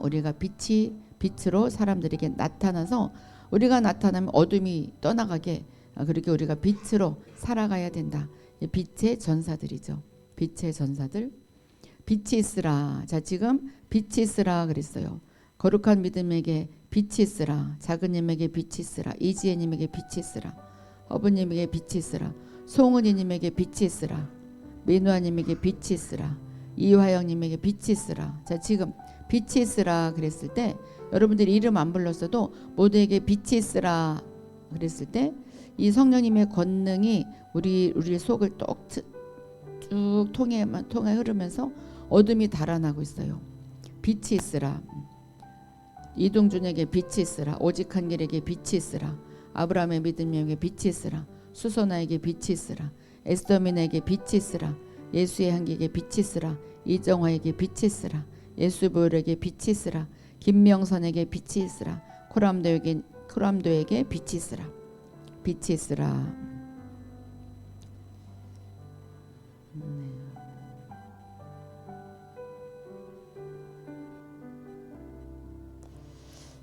빛으로 사람들에게 나타나서 우리가 나타나면 어둠이 떠나가게 그렇게 우리가 빛으로 살아가야 된다. 빛의 전사들이죠. 빛의 전사들. 빛이 있으라. 자, 지금 빛이 있으라 그랬어요. 거룩한 믿음에게 빛이 있으라. 작은님에게 빛이 있으라. 이지혜님에게 빛이 있으라. 어부님에게 빛이 있으라. 송은이님에게 빛이 있으라. 민우아님에게 빛이 있으라. 이화영님에게 빛이 있으라. 자, 지금 빛이 있으라 그랬을 때 여러분들이 이름 안 불렀어도 모두에게 빛이 있으라 그랬을 때 이 성령님의 권능이 우리 속을 쭉 통해 흐르면서 어둠이 달아나고 있어요. 빛이 있으라. 이동준에게 빛이 있으라. 오직 한 길에게 빛이 있으라. 아브라함의 믿음에게 빛이 있으라. 수선아에게 빛이 있으라. 에스더민에게 빛이 있으라. 예수의 향기에게 빛이 있으라. 이정화에게 빛이 있으라. 예수보혈에게 빛이 있으라. 김명선에게 빛이 있으라. 코람도에게 빛이 있으라. 빛이 있으라.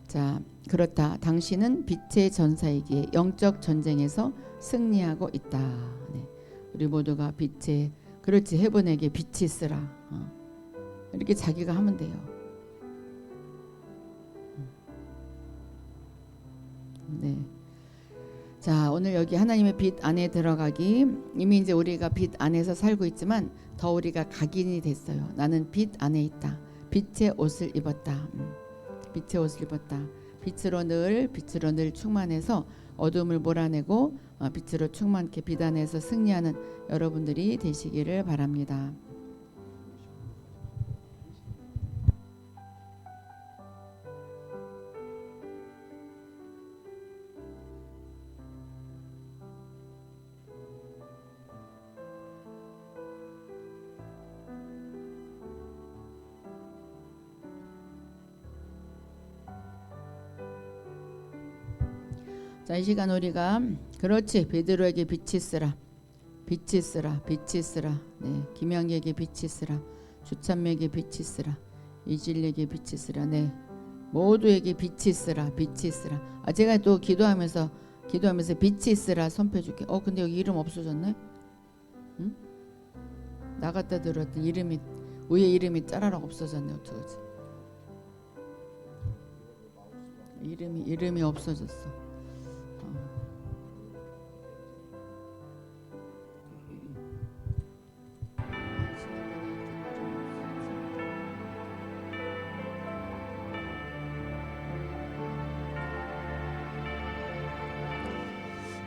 자, 그렇다. 당신은 빛의 전사이기에 영적 전쟁에서 승리하고 있다. 네. 우리 모두가 빛의 그렇지 해본에게 빛이 있으라. 이렇게 자기가 하면 돼요. 네. 자, 오늘 여기 하나님의 빛 안에 들어가기. 이미 이제 우리가 빛 안에서 살고 있지만 더 우리가 각인이 됐어요. 나는 빛 안에 있다. 빛의 옷을 입었다. 빛의 옷을 입었다. 빛으로 늘 충만해서 어둠을 몰아내고 빛으로 충만케 빛 안에서 승리하는 여러분들이 되시기를 바랍니다. 자, 이 시간 우리가 그렇지, 베드로에게 빛이 쓰라, 빛이 쓰라, 빛이 쓰라. 네, 김영희에게 빛이 쓰라, 주찬미에게 빛이 쓰라, 이질에게 빛이 쓰라. 네, 모두에게 빛이 쓰라, 빛이 쓰라. 제가 또 기도하면서 빛이 쓰라 선포해줄게. 근데 여기 이름 없어졌네. 응? 나갔다 들었더니 이름이 위에 이름이 짜라락 없어졌네. 어떡하지? 이름이 없어졌어.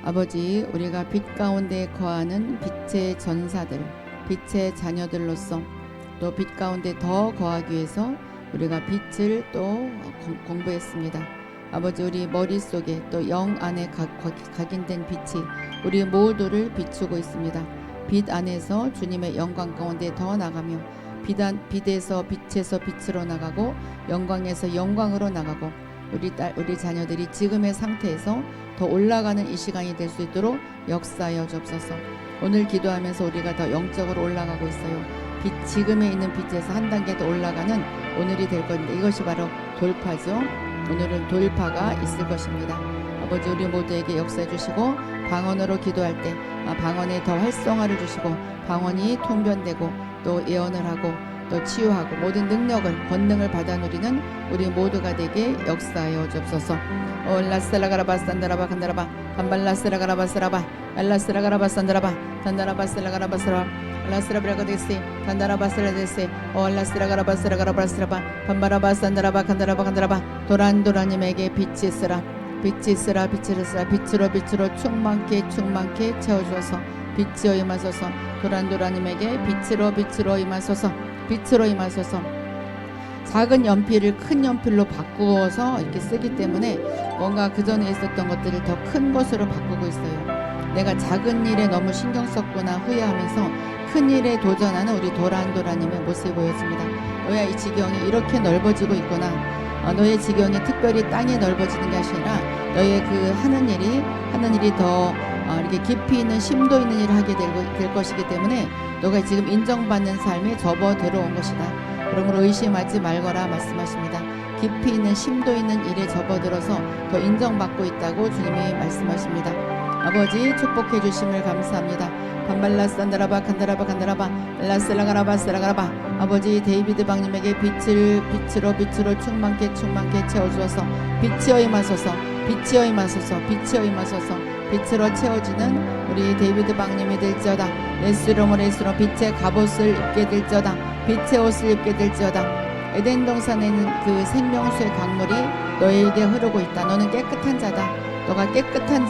아버지, 우리가 빛 가운데 거하는 빛의 전사들, 빛의 자녀들로서 또 빛 가운데 더 거하기 위해서 우리가 빛을 또 공부했습니다. 아버지, 우리 머릿속에 또 영 안에 각인된 빛이 우리 모두를 비추고 있습니다. 빛 안에서 주님의 영광 가운데 더 나가며 빛에서 빛에서 빛으로 나가고 영광에서 영광으로 나가고 우리 자녀들이 지금의 상태에서 더 올라가는 이 시간이 될 수 있도록 역사하여 주옵소서. 오늘 기도하면서 우리가 더 영적으로 올라가고 있어요. 지금에 있는 빛에서 한 단계 더 올라가는 오늘이 될 건데 이것이 바로 돌파죠. 오늘은 돌파가 있을 것입니다. 아버지, 우리 모두에게 역사해 주시고 방언으로 기도할 때 방언에 더 활성화를 주시고 방언이 통변되고 또 예언을 하고 또 치유하고 모든 능력을 권능을 받아 누리는 우리 모두가 되게 역사하여 주옵소서. 라스라가라바산다라바 간다라바 반발라스라가라바스라바 알라스라가라바산다라바 단다라바스라가라바스라바 라스라브라가데세 단다라바스라데세 라스라가라바스라가라바스라바 반바라바산다라바 간다라바 간다라바 도란도라님에게 빛이 쓰라, 빛이 쓰라, 빛을 쓰라. 빛으로 충만케 채워주어서 빛이여 임하소서. 도란도라님에게 빛으로 임하소서. 빛으로 임하소서. 작은 연필을 큰 연필로 바꾸어서 이렇게 쓰기 때문에 뭔가 그전에 있었던 것들을 더 큰 것으로 바꾸고 있어요. 내가 작은 일에 너무 신경 썼구나 후회하면서 큰 일에 도전하는 우리 도란도라님의 모습이 보였습니다. 너야, 이 지경이 이렇게 넓어지고 있구나. 너의 지경이 특별히 땅이 넓어지는 것이 아니라 너의 그 하는 일이 더 이렇게 깊이 있는 심도 있는 일을 하게 될 것이기 때문에 너가 지금 인정받는 삶에 접어 들어온 것이다. 그러므로 의심하지 말거라 말씀하십니다. 깊이 있는 심도 있는 일에 접어들어서 더 인정받고 있다고 주님이 말씀하십니다. 아버지, 축복해 주심을 감사합니다. 반발라산다라바 간다라바 간다라바 라스라가라바 아버지, 데이비드 박님에게 빛으로 충만케 채워주어서 빛이여 임하소서. 빛으로 채워지는 우리 데이비드 박님이 될지어다. 예수로 빛의 갑옷을 입게 될지어다. 빛의 옷을 입게 될지어다. 에덴 동산에는 그 생명수의 강물이 너에게 흐르고 있다. 너는 깨끗한 자다. 너가 깨끗한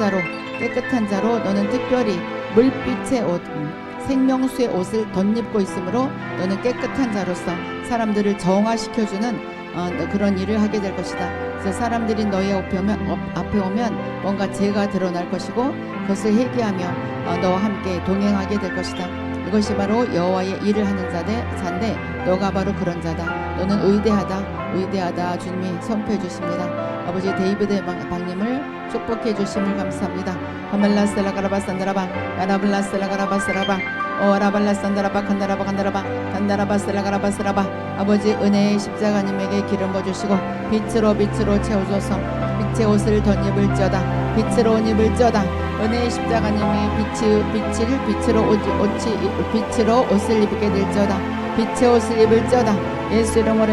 자로 너는 특별히 물빛의 옷, 생명수의 옷을 덧입고 있으므로 너는 깨끗한 자로서 사람들을 정화시켜주는 그런 일을 하게 될 것이다. 그래서 사람들이 너의 앞에 오면 뭔가 죄가 드러날 것이고 그것을 회개하며 너와 함께 동행하게 될 것이다. 이것이 바로 여호와의 일을 하는 자인데 너가 바로 그런 자다. 너는 위대하다 주님이 선포해 주십니다. 아버지, 데이비드 박님을 축복해 주심을 감사합니다. 하멜라스라가라바산다라바 야라블라스라가라바스라바 오라발라산다라바 간다라바 단다라바스라가라바스라바 아버지, 은혜의 십자가님에게 기름 부어주시고 빛으로 채워줘서 빛의 옷을 덧입을지어다. 빛으로 옷 입을지어다. 은혜의 십자가님이 빛으로 옷을 입게 될지어다. 빛의 옷을 입을지어다. 예수 이름으로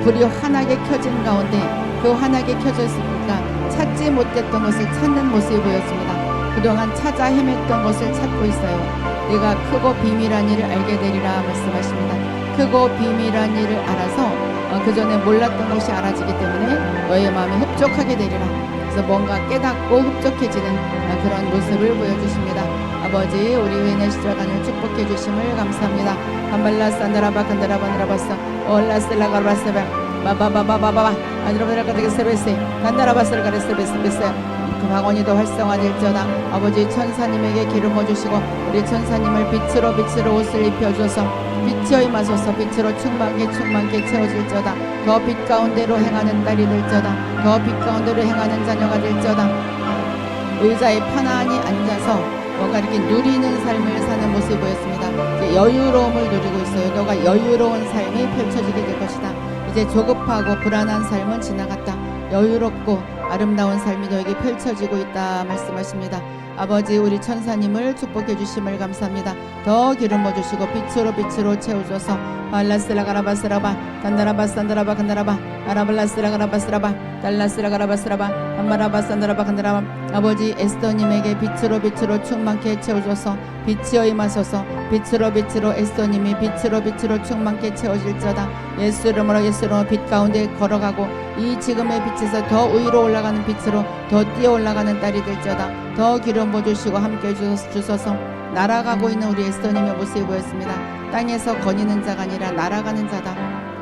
불이 환하게 켜진 가운데 그 환하게 켜져 있으니까 찾지 못했던 것을 찾는 모습이 보였습니다. 그동안 찾아 헤맸던 것을 찾고 있어요. 내가 크고 비밀한 일을 알게 되리라 말씀하십니다. 크고 비밀한 일을 알아서 그 전에 몰랐던 것이 알아지기 때문에 너의 마음이 흡족하게 되리라. 그래서 뭔가 깨닫고 흡족해지는 그런 모습을 보여주십니다. 아버지, 우리 의인의 시절간을 축복해 주심을 감사합니다. 감발라 산다라바 간다라바 나라바사 올라슬라가라바사바 바바바바바바 아드라바라가데게세베세 간다라바슬가레세베세베세 그 방언이도 활성화될지어다. 아버지, 천사님에게 기름 부어주시고 우리 천사님을 빛으로 옷을 입혀주어서 빛이 임하소서. 빛으로 충만케 채워질지어다. 더 빛 가운데로 행하는 딸이 될지어다. 더 빛 가운데로 행하는 자녀가 될지어다. 의자에 편안히 앉아서 뭔가 이렇게 누리는 삶을 사는 모습이 보였습니다. 이제 여유로움을 누리고 있어요. 너가 여유로운 삶이 펼쳐지게 될 것이다. 이제 조급하고 불안한 삶은 지나갔다. 여유롭고 아름다운 삶이 너에게 펼쳐지고 있다 말씀하십니다. 아버지, 우리 천사님을 축복해 주심을 감사합니다. 더 기름 부어주시고 빛으로 채워줘서 발라스라가라바스라바 간다라바산다라바 간다라바 아라발라스라가라바스라바 달라스라가라바스라바 안마라바산다라바 간다라바 아버지, 에스더님에게 빛으로 충만케 채워줘서 빛이 임하소서. 빛으로 에스더님이 빛으로 충만케 채워질지어다. 예수 이름으로 빛 가운데 걸어가고 이 지금의 빛에서 더 위로 올라가는 빛으로 더 뛰어 올라가는 딸이 될지어다. 더 기름 부어주시고 함께 주소서. 날아가고 있는 우리 에스더님의 모습이 보였습니다. 땅에서 거니는 자가 아니라 날아가는 자다.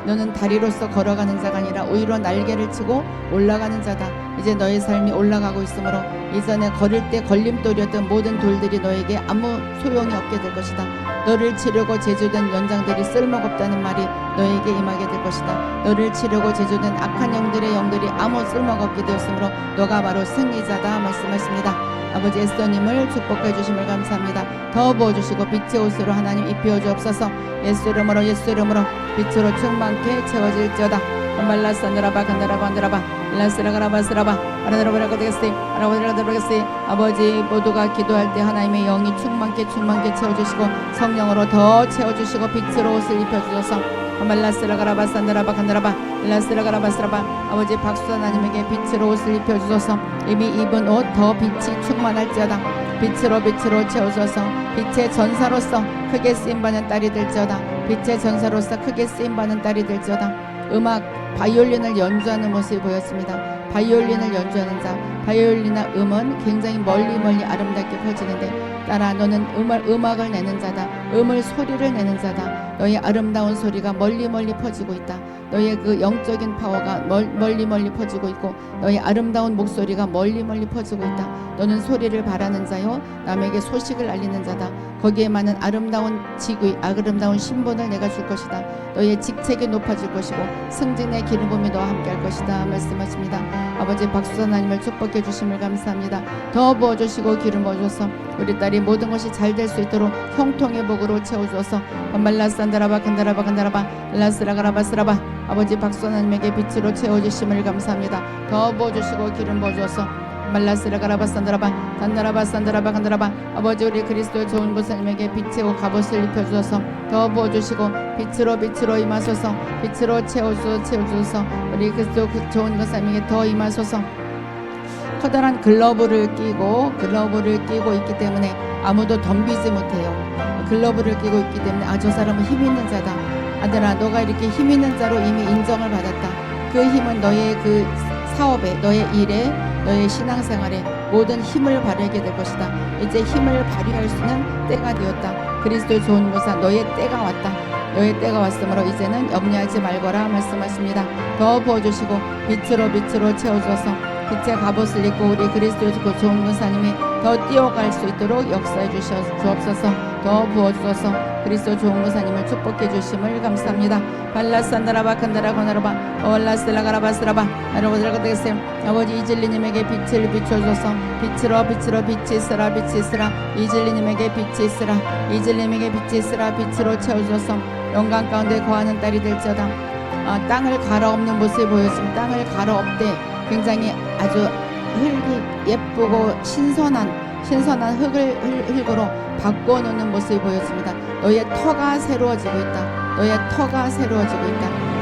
너는 다리로서 걸어가는 자가 아니라 위로 날개를 치고 올라가는 자다. 이제 너의 삶이 올라가고 있으므로 이전에 걸을 때 걸림돌이었던 모든 돌들이 너에게 아무 소용이 없게 될 것이다. 너를 치려고 제조된 연장들이 쓸모가 없다는 말이 너에게 임하게 될 것이다. 너를 치려고 제조된 악한 영들이 아무 쓸모가 없게 되었으므로 너가 바로 승리자다 말씀하십니다. 아버지, 에스더님을 축복해 주심을 감사합니다. 더 부어주시고 빛의 옷으로 하나님 입혀 주옵소서. 예수 이름으로 빛으로 충만케 채워질지어다. 말라산드라바 간다라바 안드라바 라스라가라바스라바 아라드라바라가데게세 아라바드라바라게세 아버지, 모두가 기도할 때 하나님의 영이 충만케 채워주시고 성령으로 더 채워주시고 빛으로 옷을 입혀주셔서 말라스라가라바산드라바 간다라바 라스라가라바스라바 아버지, 박수산 하나님에게 빛으로 옷을 입혀주셔서 이미 입은 옷 더 빛이 충만할지어다. 빛으로 채워줘서 빛의 전사로서 크게 쓰임받는 딸이 될지어다. 빛의 전사로서 크게 쓰임받는 딸이 될지어다. 음악 바이올린을 연주하는 모습이 보였습니다. 바이올린을 연주하는 자, 바이올린이나 음은 굉장히 멀리 아름답게 펼치는데 따라 너는 음악을 내는 자다. 소리를 내는 자다. 너의 아름다운 소리가 멀리 퍼지고 있다. 너의 그 영적인 파워가 멀리 퍼지고 있고 너의 아름다운 목소리가 멀리 퍼지고 있다. 너는 소리를 바라는 자요, 남에게 소식을 알리는 자다. 거기에 많은 아름다운 직위, 아름다운 신분을 내가 줄 것이다. 너의 직책이 높아질 것이고 승진의 기름 부음이 너와 함께 할 것이다 말씀하십니다. 아버지, 박수산 하나님을 축복해 주심을 감사합니다. 더 부어주시고 기름 부어줘서 우리 딸이 모든 것이 잘 될 수 있도록 형통의 복으로 채워주어서 말라산다라바 간다라바 라스라가라바스라바 아버지, 박수산 하나님에게 빛으로 채워주심을 감사합니다. 더 부어주시고 기름 부어줘서 말라스라가라바산다라바 간다라바산다라바 간다라바 아버지, 우리 그리스도의 좋은 보살님에게 빛의 갑옷을 입혀주셔서 더 부어주시고 빛으로 임하소서. 빛으로 채워주셔서 우리 그리스도 그 좋은 보살님에게 더 임하소서. 커다란 글러브를 끼고 있기 때문에 아무도 덤비지 못해요. 글러브를 끼고 있기 때문에 저 사람은 힘 있는 자다. 아들아, 너가 이렇게 힘 있는 자로 이미 인정을 받았다. 그 힘은 너의 그 사업에, 너의 일에, 너의 신앙생활에 모든 힘을 발휘하게 될 것이다. 이제 힘을 발휘할 수 있는 때가 되었다. 그리스도의 좋은 보사, 너의 때가 왔다. 너의 때가 왔으므로 이제는 염려하지 말거라 말씀하십니다. 더 부어주시고 빛으로 채워주어서 빛의 갑옷을 입고 우리 그리스도의 그 좋은 권사님이 더 뛰어갈 수 있도록 역사해 주옵소서. 더 부어주셔서 그리스도 좋은 권사님을 축복해 주심을 감사합니다. 발라산다라바 칸다라바나라바 올라슬라가라바스라바 아로바드라가데게세 아버지, 이진리님에게 빛을 비춰줘서 빛으로 빛이 있으라 이진리님에게 빛이 있으라 빛으로 채워줘서 영광 가운데 거하는 딸이 될지어다. 땅을 갈아엎는 모습을 보였습니다. 땅을 갈아엎되 굉장히 아주 흙이 예쁘고 신선한 흙으로 바꿔놓는 모습이 보였습니다. 너의 터가 새로워지고 있다.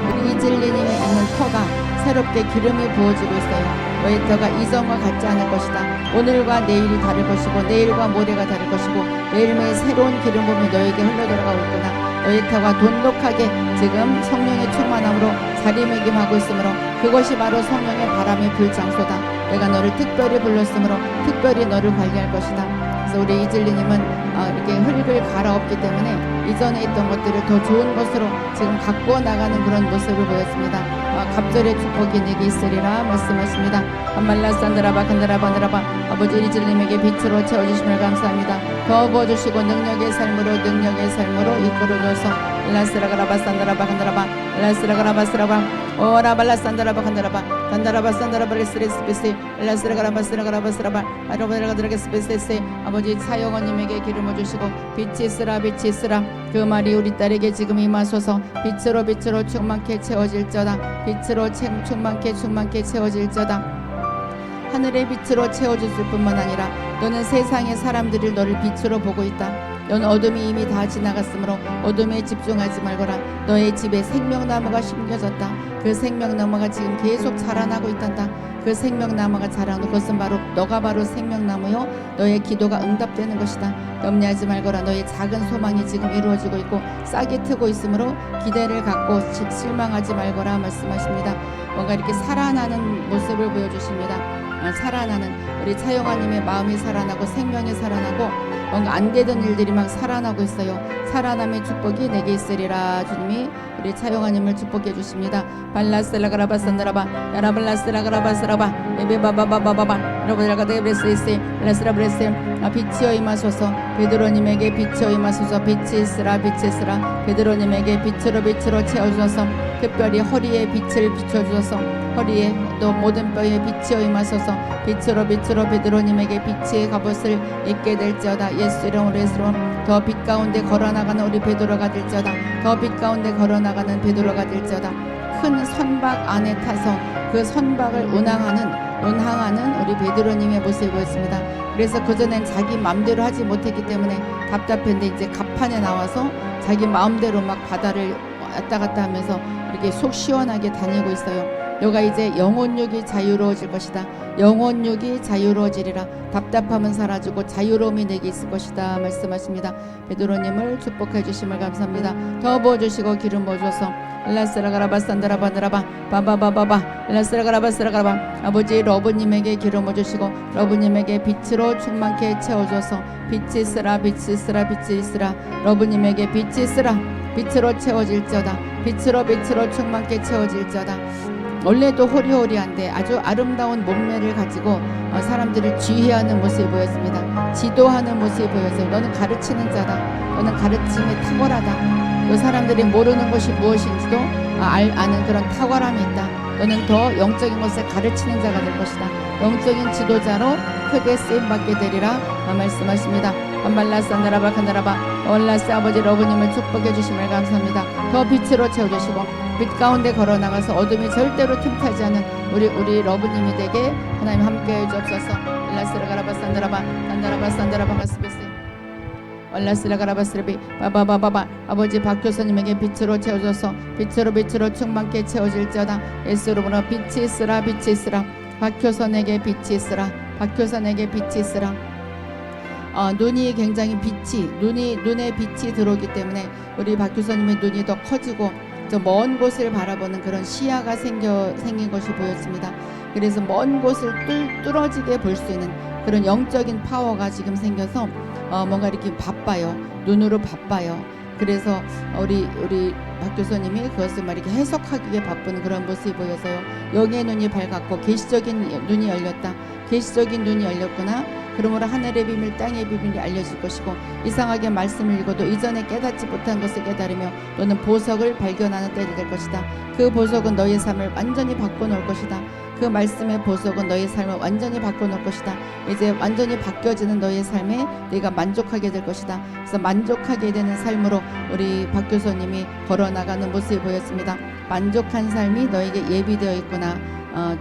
우리 이질리님에 있는 터가 새롭게 기름이 부어지고 있어요. 너의 터가 이전과 같지 않을 것이다. 오늘과 내일이 다를 것이고 내일과 모레가 다를 것이고 매일매일 새로운 기름 부음이 너에게 흘러들어가고 있구나. 너의 터가 돈독하게 지금 성령의 충만함으로 자리매김하고 있으므로 그것이 바로 성령의 바람이 불 장소다. 내가 너를 특별히 불렀으므로 특별히 너를 관리할 것이다. 그래서 우리 이질리님은 이렇게 흙을 갈아엎기 때문에 이전에 있던 것들을 더 좋은 것으로 지금 갖고 나가는 그런 모습을 보였습니다. 갑절의 축복이 내게 있으리라 말씀하십니다. 말라산드라바 간드라바드라바 아버지 이질님에게 빛으로 채워주심을 감사합니다. 더 부어주시고 능력의 삶으로 이끌어줘서 라스라가라바산드라바 간드라바 라스라가라바스라바 오라발라산드라바 간다라바 리스리스비스 라스라가라바스라가라바스라바 아로바라가드라게스비스 아버지 차영원님에게 기름을 주시고 빛이 있으라 그 말이 우리 딸에게 지금 임하소서. 빛으로 충만케 채워질저다. 빛으로 충만케 채워질저다. 하늘의 빛으로 채워주실 뿐만 아니라 너는 세상의 사람들이 너를 빛으로 보고 있다. 넌 어둠이 이미 다 지나갔으므로 어둠에 집중하지 말거라. 너의 집에 생명나무가 심겨졌다. 그 생명나무가 지금 계속 자라나고 있단다. 그 생명나무가 자라는 것은 바로 너가 바로 생명나무요 너의 기도가 응답되는 것이다. 염려하지 말거라. 너의 작은 소망이 지금 이루어지고 있고 싹이 트고 있으므로 기대를 갖고 실망하지 말거라 말씀하십니다. 뭔가 이렇게 살아나는 모습을 보여주십니다. 살아나는 우리 차영아님의 마음이 살아나고 생명이 살아나고 뭔가 안 되던 일들이 막 살아나고 있어요. 살아남의 축복이 내게 있으리라. 주님이 우리 차영아님을 축복해 주십니다. 발라스라가라바산드라바 야라발라스라가라바스라바 에베바바바바바 여러분들가데브레스이스 라스라브레스 빛이여 임하소서. 베드로님에게 빛이여 임하소서. 빛이 있으라 베드로님에게 빛으로 채워주셔서 특별히 허리에 빛을 비춰주셔서 허리에 또 모든 뼈에 빛이여 임하소서. 빛으로 베드로님에게 빛의 갑옷을 입게 될지어다. 예수 이름으로 더 빛 가운데 걸어나가는 우리 베드로가 될지어다. 더 빛 가운데 걸어나가는 베드로가 될지어다. 큰 선박 안에 타서 그 선박을 운항하는 우리 베드로님의 모습이 보였습니다. 그래서 그전엔 자기 마음대로 하지 못했기 때문에 답답했는데 이제 갑판에 나와서 자기 마음대로 막 바다를 왔다 갔다 하면서 이렇게 속 시원하게 다니고 있어요. 너가 이제 영혼육이 자유로워질 것이다. 영혼육이 자유로워지리라. 답답함은 사라지고 자유로움이 내게 있을 것이다 말씀하십니다. 베드로님을 축복해 주심을 감사합니다. 더 부어주시고 기름 부어줘서 라스라가라바산드라바드라바 바바바바바 라스라가라바스라가라바 아버지 러브님에게 기름 부어주시고 러브님에게 빛으로 충만케 채워줘서 빛이 있으라 러브님에게 빛이 있으라 빛으로 채워질지어다. 빛으로 충만케 채워질지어다. 원래도 호리호리한데 아주 아름다운 몸매를 가지고 사람들을 지휘하는 모습이 보였습니다. 지도하는 모습이 보였어요. 너는 가르치는 자다. 너는 가르침에 탁월하다. 또 사람들이 모르는 것이 무엇인지도 아는 그런 탁월함이 있다. 너는 더 영적인 것을 가르치는 자가 될 것이다. 영적인 지도자로 크게 쓰임받게 되리라 말씀하십니다. 발라산드라바 간다라바 올라스 아버지 러브님을 축복해 주심을 감사합니다. 더 빛으로 채워주시고 빛 가운데 걸어나가서 어둠이 절대로 틈타지 않은 우리 러브님이 되게 하나님 함께해 주옵소서. 라스라가라바산드라바 간다라바산드라바 마스베스 올라스라가라바스르비 바바바바바 아버지 박교사님에게 빛으로 채워줘서 빛으로 충만케 채워질지어다. 예수로부터 빛이 있으라 박효선에게 빛이 있으라. 눈이 굉장히 눈에 빛이 들어오기 때문에 우리 박교사님의 눈이 더 커지고 저 먼 곳을 바라보는 그런 시야가 생긴 것이 보였습니다. 그래서 먼 곳을 뚫어지게 볼 수 있는 그런 영적인 파워가 지금 생겨서 뭔가 이렇게 바빠요. 눈으로 바빠요. 그래서 우리 박교사님이 그것을 막 이렇게 해석하기에 바쁜 그런 모습이 보여서요. 영의 눈이 밝았고 계시적인 눈이 열렸구나. 그러므로 하늘의 비밀 땅의 비밀이 알려질 것이고 이상하게 말씀을 읽어도 이전에 깨닫지 못한 것을 깨달으며 너는 보석을 발견하는 때가 될 것이다. 그 보석은 너의 삶을 완전히 바꿔놓을 것이다. 그 말씀의 보석은 너의 삶을 완전히 바꿔놓을 것이다. 이제 완전히 바뀌어지는 너의 삶에 네가 만족하게 될 것이다. 그래서 만족하게 되는 삶으로 우리 박교수님이 걸어나가는 모습이 보였습니다. 만족한 삶이 너에게 예비되어 있구나.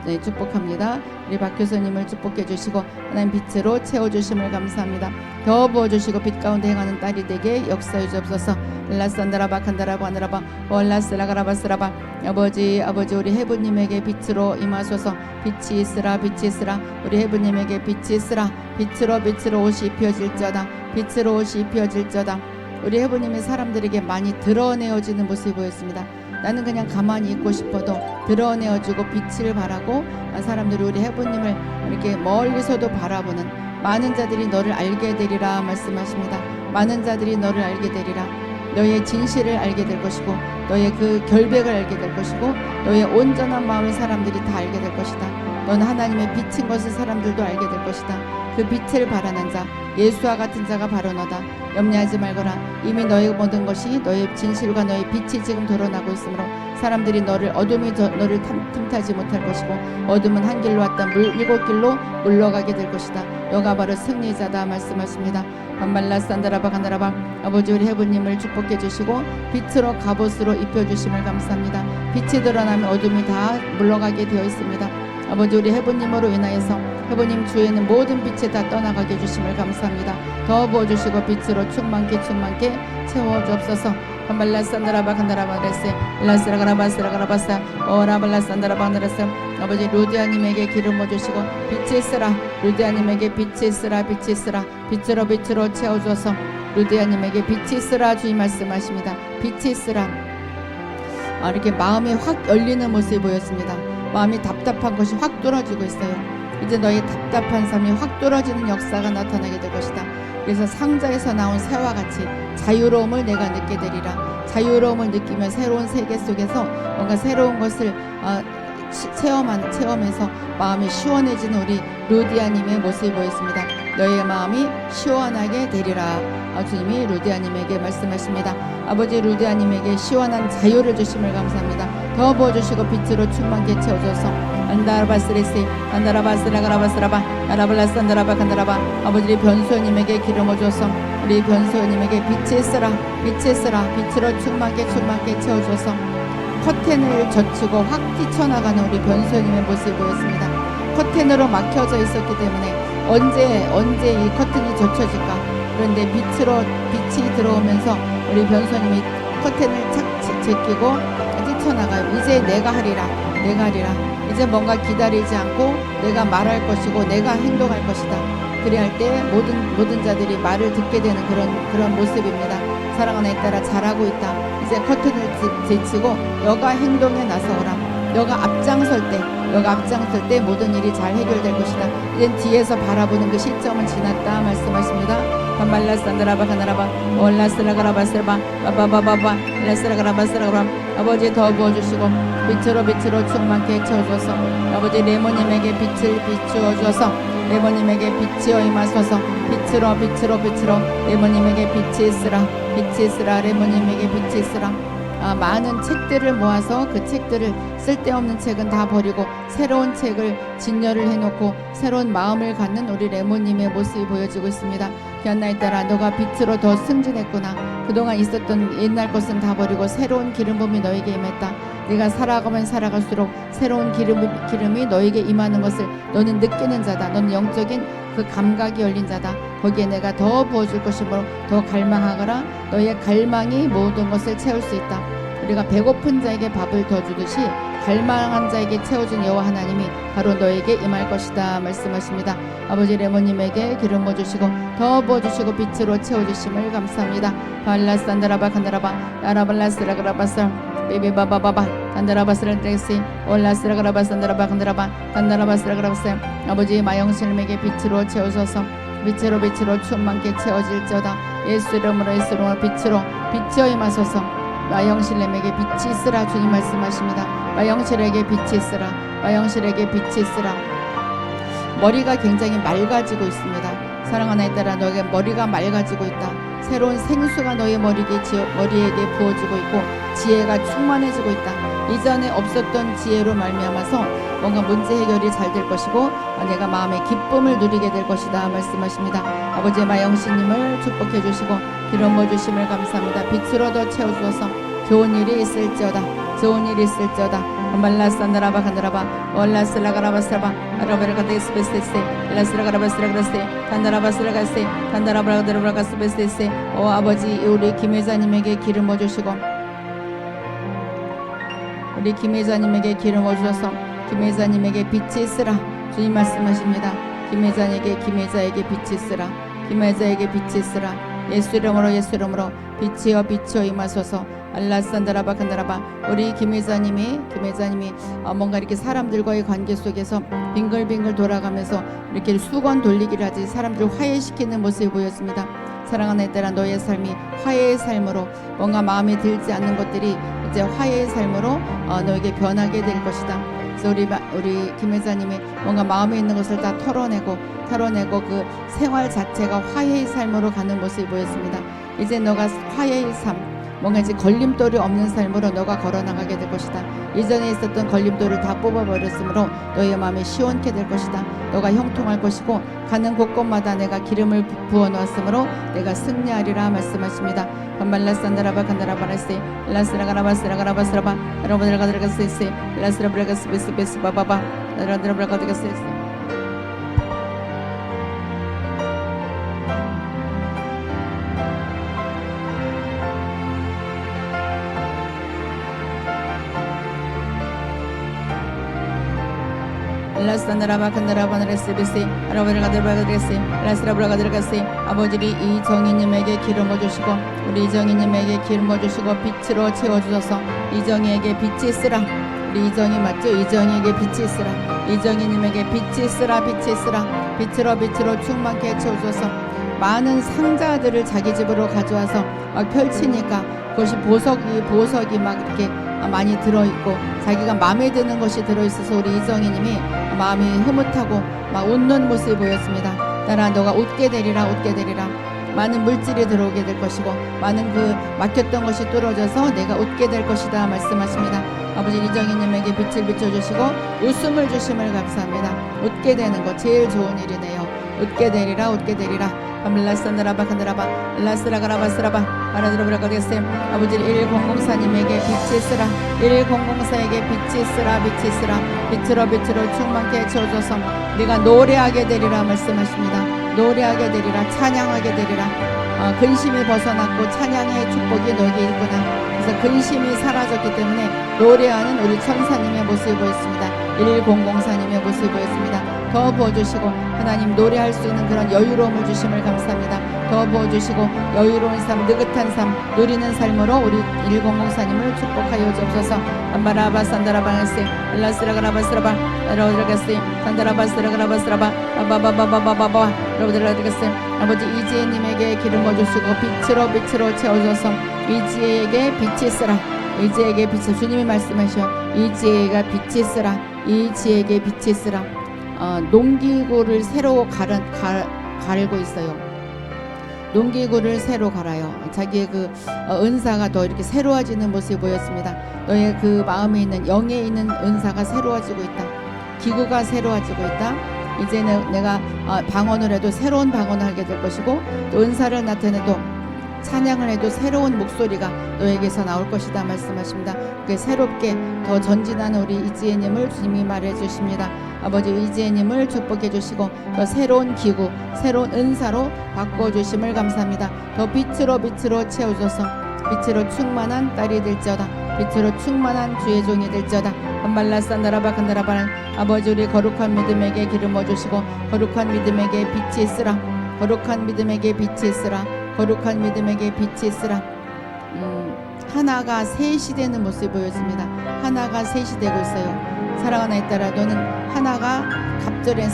네, 축복합니다. 우리 박 교수님을 축복해 주시고 하나님 빛으로 채워주심을 감사합니다. 더 부어주시고 빛 가운데 행하는 딸이 되게 역사해 주옵소서. 라산다라바 칸다라바 하느라바 월라스라가라바스라바 아버지 우리 해부님에게 빛으로 임하소서. 빛이 있으라 빛이 있으라 우리 해부님에게 빛이 있으라. 빛으로 옷이 입혀질저다. 빛으로 옷이 입혀질저다. 우리 해부님이 사람들에게 많이 드러내어지는 모습이 보였습니다. 나는 그냥 가만히 있고 싶어도 드러내어주고 빛을 발하고 사람들이 우리 해부님을 이렇게 멀리서도 바라보는 많은 자들이 너를 알게 되리라 말씀하십니다. 많은 자들이 너를 알게 되리라. 너의 진실을 알게 될 것이고 너의 그 결백을 알게 될 것이고 너의 온전한 마음을 사람들이 다 알게 될 것이다. 너는 하나님의 빛인 것을 사람들도 알게 될 것이다. 그 빛을 바라는 자 예수와 같은 자가 바로 너다. 염려하지 말거라. 이미 너의 모든 것이 너의 진실과 너의 빛이 지금 드러나고 있으므로 사람들이 어둠이 너를 틈타지 못할 것이고 어둠은 한 길로 왔다 일곱 길로 물러가게 될 것이다. 너가 바로 승리자다 말씀하십니다. 반발라 산다라바 간다라바 아버지 우리 해부님을 축복해 주시고 빛으로 갑옷으로 입혀주심을 감사합니다. 빛이 드러나면 어둠이 다 물러가게 되어 있습니다. 아버지 우리 해부님으로 인하여서 해부님 주에는 모든 빛이 다 떠나가게 해주심을 감사합니다. 더 부어주시고 빛으로 충만케 채워주옵소서. 반발라산다라바 간다라바 그랬어요. 라스라가라바스라가라바사 오라발라산다라바 간다라사 아버지 루디아님에게 기름 부어주시고 빛이 있으라. 루디아님에게 빛이 있으라. 빛으로 채워주어서 루디아님에게 빛이 있으라 주님 말씀하십니다. 빛이 있으라. 이렇게 마음이 확 열리는 모습이 보였습니다. 마음이 답답한 것이 확 뚫어지고 있어요. 이제 너의 답답한 삶이 확 뚫어지는 역사가 나타나게 될 것이다. 그래서 상자에서 나온 새와 같이 자유로움을 내가 느끼게 되리라. 자유로움을 느끼며 새로운 세계 속에서 뭔가 새로운 것을 체험해서 마음이 시원해지는 우리 루디아님의 모습이 보였습니다. 너의 마음이 시원하게 되리라. 주님이 루디아님에게 말씀하십니다. 아버지 루디아님에게 시원한 자유를 주심을 감사합니다. 더 부어주시고 빛으로 충만케 채워줘서 안다라바스레시 안다라바스라가라바스라바 아라블라산다라바 간다라바 아버지 변소님에게 기름을 줘서 우리 변소님에게 빛이 있으라. 빛으로 충만케 채워줘서 커튼을 젖히고 확 뛰쳐나가는 우리 변소님의 모습이 보였습니다. 커튼으로 막혀져 있었기 때문에 언제 이 커튼이 젖혀질까. 그런데 빛이 들어오면서 우리 변소님이 커튼을 착 제끼고 뛰쳐나가요. 이제 내가 하리라. 이제 뭔가 기다리지 않고 내가 말할 것이고 내가 행동할 것이다. 그리할 때 모든 자들이 말을 듣게 되는 그런 모습입니다. 사랑하는 애 따라 잘하고 있다. 이제 커튼을 제치고 너가 행동에 나서오라. 너가 앞장설 때 모든 일이 잘 해결될 것이다. 이젠 뒤에서 바라보는 그 시점은 지났다 말씀하십니다. 반발라산드라바 가나라바 올라스라가라바스라바 바바바바바 라스라가라바스라가라 아버지 더 부어주시고 빛으로 충만케 채워줘서 아버지 레모님에게 빛을 비추어줘서 레모님에게 빛이여 임하소서. 빛으로 레모님에게 빛이 있으라. 레모님에게 빛이 있으라. 많은 책들을 모아서 그 책들을 쓸데없는 책은 다 버리고 새로운 책을 진열을 해놓고 새로운 마음을 갖는 우리 레모님의 모습이 보여지고 있습니다. 귀한 나에 따라 너가 빛으로 더 승진했구나. 그동안 있었던 옛날 것은 다 버리고 새로운 기름 부음이 너에게 임했다. 네가 살아가면 살아갈수록 새로운 기름이 너에게 임하는 것을 너는 느끼는 자다. 너는 영적인 그 감각이 열린 자다. 거기에 내가 더 부어줄 것이므로 더 갈망하거라. 너의 갈망이 모든 것을 채울 수 있다. 우리가 배고픈 자에게 밥을 더 주듯이 갈망한 자에게 채워준 여호와 하나님이 바로 너에게 임할 것이다 말씀하십니다. 아버지 레모님에게 기름 부어주시고 더 부어주시고 빛으로 채워주심을 감사합니다. 발라산다라바 간다라바 야라발라스라그라바사 베베바바바바 단다라바스라드레시 올라스라그라바산다라바 간다라바 단다라바스라그라바사 아버지 마영신님에게 빛으로 채우소서. 빛으로 충만케 채워질지어다. 예수 이름으로 빛이여 임하소서. 마영신님에게 빛이 있으라 주님 말씀하십니다. 마영실에게 빛이 있으라. 머리가 굉장히 맑아지고 있습니다. 사랑하는 애 따라 너에게 머리가 맑아지고 있다. 새로운 생수가 너의 머리에게 부어지고 있고 지혜가 충만해지고 있다. 이전에 없었던 지혜로 말미암아서 뭔가 문제 해결이 잘 될 것이고 내가 마음의 기쁨을 누리게 될 것이다 말씀하십니다. 아버지 마영신님을 축복해 주시고 기름 부어주심을 감사합니다. 빛으로 더 채워주어서 좋은 일이 있을지어다. 말라산다라바 간다라바 올라슬라가라바스라바 아라베르가데스베스세 라스라가라바스라그라세 단다라바스라가세 단다라바라가스베스세 오 아버지 우리 김혜자님에게 기름 부어주시고 우리 김혜자님에게 기름 부어주셔서 김혜자님에게 빛이 있으라 주님 말씀하십니다. 김혜자에게 빛이 있으라 김혜자에게 빛이 있으라 예수 이름으로 빛이여 임하소서 알라산다라바 간다라바 우리 김혜자님이 뭔가 이렇게 사람들과의 관계 속에서 빙글빙글 돌아가면서 이렇게 수건 돌리기를 하지 사람들을 화해시키는 모습이 보였습니다. 사랑하는 딸아 너의 삶이 화해의 삶으로 뭔가 마음에 들지 않는 것들이 이제 화해의 삶으로 너에게 변하게 될 것이다. 그래서 우리 김혜자님이 뭔가 마음에 있는 것을 다 털어내고 그 생활 자체가 화해의 삶으로 가는 모습이 보였습니다. 이제 너가 화해의 삶 뭔가 이제 걸림돌이 없는 삶으로 너가 걸어나가게 될 것이다. 이전에 있었던 걸림돌을 다 뽑아버렸으므로 너의 마음이 시원케 될 것이다. 너가 형통할 것이고 가는 곳곳마다 내가 기름을 부어놓았으므로 내가 승리하리라 말씀하십니다. 말라산다라바 간다라바라세 라스라가라바스라가라바스라바 여러분들가들가세세 라스라브라가스베스베스바바바 여러분들가들가세세 라스탄다라바칸다라바나레스베세 아라바르가드르바가드레세 라스라브라가드르가세 아버지 이정희님에게 기름 부어주시고 우리 이정희님에게 기름 부어주시고 빛으로 채워주셔서 이정희에게 빛이 있으라 우리 이정희 맞죠? 이정희에게 빛이 있으라 이정희님에게 빛이 있으라 빛으로 충만케 채워주셔서 많은 상자들을 자기 집으로 가져와서 막 펼치니까 그것이 보석이 막 이렇게 많이 들어있고 자기가 마음에 드는 것이 들어있어서 우리 이정희님이 마음이 흐뭇하고 막 웃는 모습이 보였습니다. 따라 너가 웃게 되리라 많은 물질이 들어오게 될 것이고 많은 그 막혔던 것이 뚫어져서 내가 웃게 될 것이다 말씀하십니다. 아버지 이정희님에게 빛을 비춰주시고 웃음을 주심을 감사합니다. 웃게 되는 것 제일 좋은 일이네요. 웃게 되리라 라산다라바 간다라바 라스라가라바스라바 아라드로브라가데셈 아버지 1004님에게 빛이 있으라 1004에게 빛이 있으라 빛으로 충만케 채워줘서 네가 노래하게 되리라 말씀하십니다. 노래하게 되리라 찬양하게 되리라 근심이 벗어났고 찬양의 축복이 너에게 있구나. 그래서 근심이 사라졌기 때문에 노래하는 우리 천사님의 모습이 보였습니다. 1004님의 모습이 보였습니다. 더 부어주시고 하나님 노래할 수 있는 그런 여유로움을 주심을 감사합니다. 더 부어주시고 여유로운 삶 느긋한 삶 누리는 삶으로 우리 1004님을 축복하여 주옵소서. 안바라바산다라바나세 라스라가라바스라바 라오드라가세 산다라바스라가라바스라바 바바바바바바바 라오드라가세 아버지 이지혜님에게 기름 부어주시고 빛으로 채워줘서 이지혜에게 빛이 있으라 이지혜에게 빛이 주님이 말씀하셔 이지혜가 빛이 있으라 이지혜에게 빛이 있으라 농기구를 새로 갈고 있어요. 농기구를 새로 갈아요. 자기의 그 은사가 더 이렇게 새로워지는 모습이 보였습니다. 너의 그 마음에 있는 영에 있는 은사가 새로워지고 있다. 기구가 새로워지고 있다. 이제는 내가 방언을 해도 새로운 방언을 하게 될 것이고 또 은사를 나타내도 찬양을 해도 새로운 목소리가 너에게서 나올 것이다 말씀하십니다. 그게 새롭게 더 전진하는 우리 이지혜님을 주님이 말해 주십니다. 아버지 이지혜님을 축복해 주시고 더 새로운 기구 새로운 은사로 바꿔주심을 감사합니다. 더 빛으로 채워줘서 빛으로 충만한 딸이 될지어다 빛으로 충만한 주의 종이 될지어다. 말라산다라바 간다라바는 아버지 우리 거룩한 믿음에게 기름 부어주시고 거룩한 믿음에게 빛이 있으라 거룩한 믿음에게 빛이 있으라 하나가 셋이 되는 모습이 보여집니다. 하나가 셋이 되고 있어요. 사랑하는 딸아 너는 하나가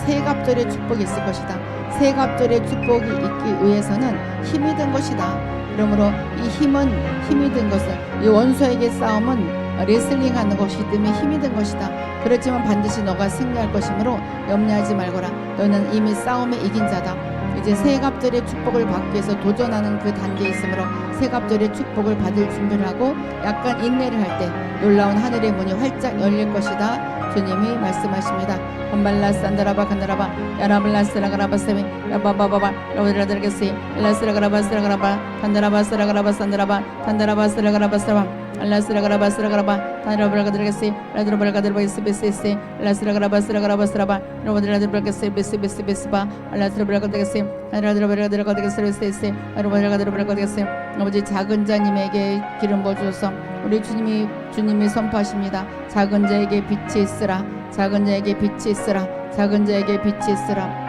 세 갑절의 축복이 있을 것이다. 세 갑절의 축복이 있기 위해서는 힘이 든 것이다. 그러므로 이 힘이 든 것은 이 원수에게 싸움은 레슬링하는 것이기 때문에 힘이 든 것이다. 그렇지만 반드시 너가 승리할 것이므로 염려하지 말거라. 너는 이미 싸움에 이긴 자다. 이제 세 갑절의 축복을 받기 위해서 도전하는 그 단계에 있으므로 세 갑절의 축복을 받을 준비를 하고 약간 인내를 할 때 놀라운 하늘의 문이 활짝 열릴 것이다. 주님이 말씀하십니다. 한발라산다라바 간다라바 야라블라스라가라바세미 야바바바바 라오드라드르게세 라스라가라바스라가라바 단다라바스라가라바산다라바 단다라바스라가라바스라바 알라스라가라바스라가라바 다라브라가드르게세 라드라브라가드르바이스베세세 알라스라가라바스라가라바스라바 라바드라드르바게세베세베세베스바 알라스라브라가드르게세 라드라브라가드르바게세베세세 라바드라가드르바게세 아버지 작은 자님에게 기름 부어주셔서 우리 주님이 선포하십니다. 작은 자에게 빛이 있으라. 작은 자에게 빛이 있으라. 작은 자에게 빛이 있으라.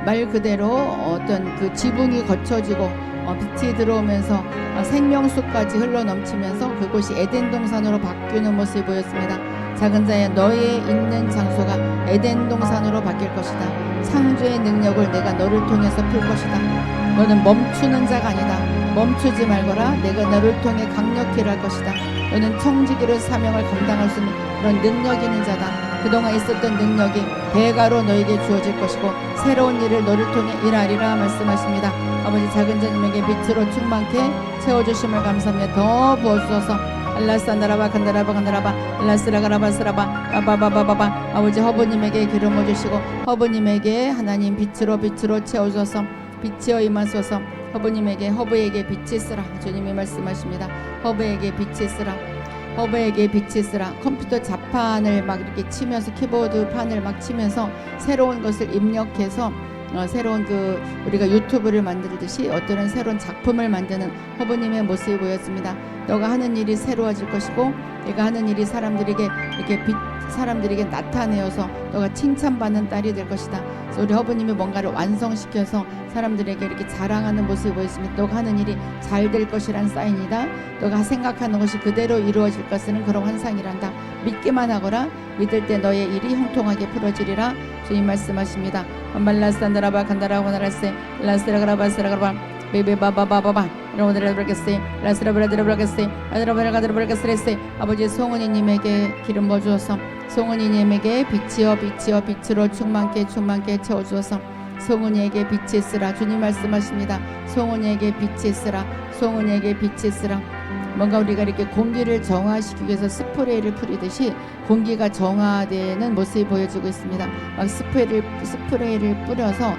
말 그대로 어떤 그 지붕이 거쳐지고 빛이 들어오면서 생명수까지 흘러넘치면서 그곳이 에덴 동산으로 바뀌는 모습이 보였습니다. 작은 자야 너의 있는 장소가 에덴 동산으로 바뀔 것이다. 창조의 능력을 내가 너를 통해서 풀 것이다. 너는 멈추는 자가 아니다. 멈추지 말거라. 내가 너를 통해 강력히 일할 것이다. 너는 청지기를 사명을 감당할 수 있는 그런 능력 있는 자다. 그동안 있었던 능력이 대가로 너에게 주어질 것이고 새로운 일을 너를 통해 일하리라 말씀하십니다. 아버지 작은 자님에게 빛으로 충만케 채워주심을 감사하며 더 부어주셔서 알라산다라바 간다라바 간다라바 알라스라가라바스라바 바바바바바바 아버지 허부님에게 기름을 주시고 허부님에게 하나님 빛으로 채워주셔서 빛이여 임하소서. 허부에게 빛이 있으라. 주님이 말씀하십니다. 허부에게 빛이 있으라. 허브에게 빛이 있으라. 컴퓨터 자판을 막 이렇게 치면서 키보드 판을 막 치면서 새로운 것을 입력해서 새로운 우리가 유튜브를 만들듯이 어떤 새로운 작품을 만드는 허브님의 모습이 보였습니다. 너가 하는 일이 새로워질 것이고 네가 하는 일이 사람들에게 나타내어서 너가 칭찬받는 딸이 될 것이다. 그래서 우리 허브님이 뭔가를 완성시켜서 사람들에게 이렇게 자랑하는 모습이 보였습니다. 너가 하는 일이 잘 될 것이란 사인이다. 너가 생각하는 것이 그대로 이루어질 것은 그런 환상이란다. 믿기만 하거라. 믿을 때 너의 일이 형통하게 풀어지리라. 주님 말씀하십니다. 말라스탄다라바 간다라고나라세 라스라가라바스라가라바 베베바바바바바 라스라브라게세 라스라브라드라브라게세 아드라브라가드라브라게세 아버지 송은이님에게 기름 부어주어서 송은이님에게 빛으로 충만케 채워주어서 송은이에게 빛이 있으라. 주님 말씀하십니다. 송은이에게 빛이 있으라. 송은이에게 빛이 있으라. 뭔가 우리가 이렇게 공기를 정화시키기 위해서 스프레이를 뿌리듯이 공기가 정화되는 모습이 보여지고 있습니다. 막 스프레이를 뿌려서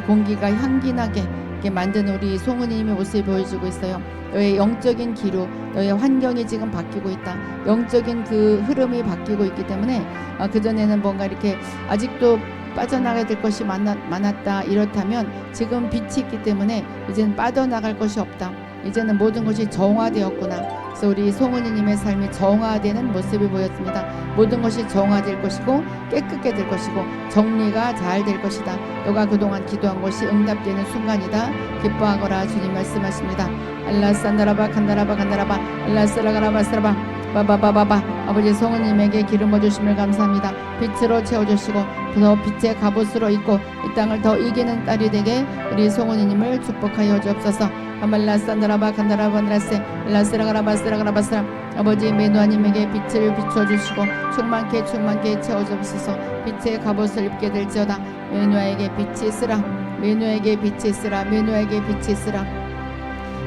공기가 향기나게 만드는 우리 송은이님의 모습이 보여지고 있어요. 너의 영적인 기류, 너의 환경이 지금 바뀌고 있다. 영적인 그 흐름이 바뀌고 있기 때문에 그전에는 뭔가 이렇게 아직도 빠져나가야 될 것이 많았다. 이렇다면 지금 빛이 있기 때문에 이제는 빠져나갈 것이 없다. 이제는 모든 것이 정화되었구나. 그래서 우리 송은이님의 삶이 정화되는 모습이 보였습니다. 모든 것이 정화될 것이고 깨끗게 될 것이고 정리가 잘 될 것이다. 너가 그동안 기도한 것이 응답되는 순간이다. 기뻐하거라. 주님 말씀하십니다. 알라산다라바 간다라바 간다라바 알라스라가라바스라바 바바바바바 아버지 송은님에게 기름 부어주심을 감사합니다. 빛으로 채워주시고 더 빛의 갑옷으로 입고 이 땅을 더 이기는 딸이 되게 우리 송은이님을 축복하여 주옵소서. 아말라산다라바 간다라바라세 라스라가라바스라가라바스라 아버지 메누아님에게 빛을 비춰주시고 충만케 채워주옵소서. 빛의 갑옷을 입게 될지어다. 메누아에게 빛이 있으라. 메누아에게 빛이 있으라. 메누아에게 빛이 있으라.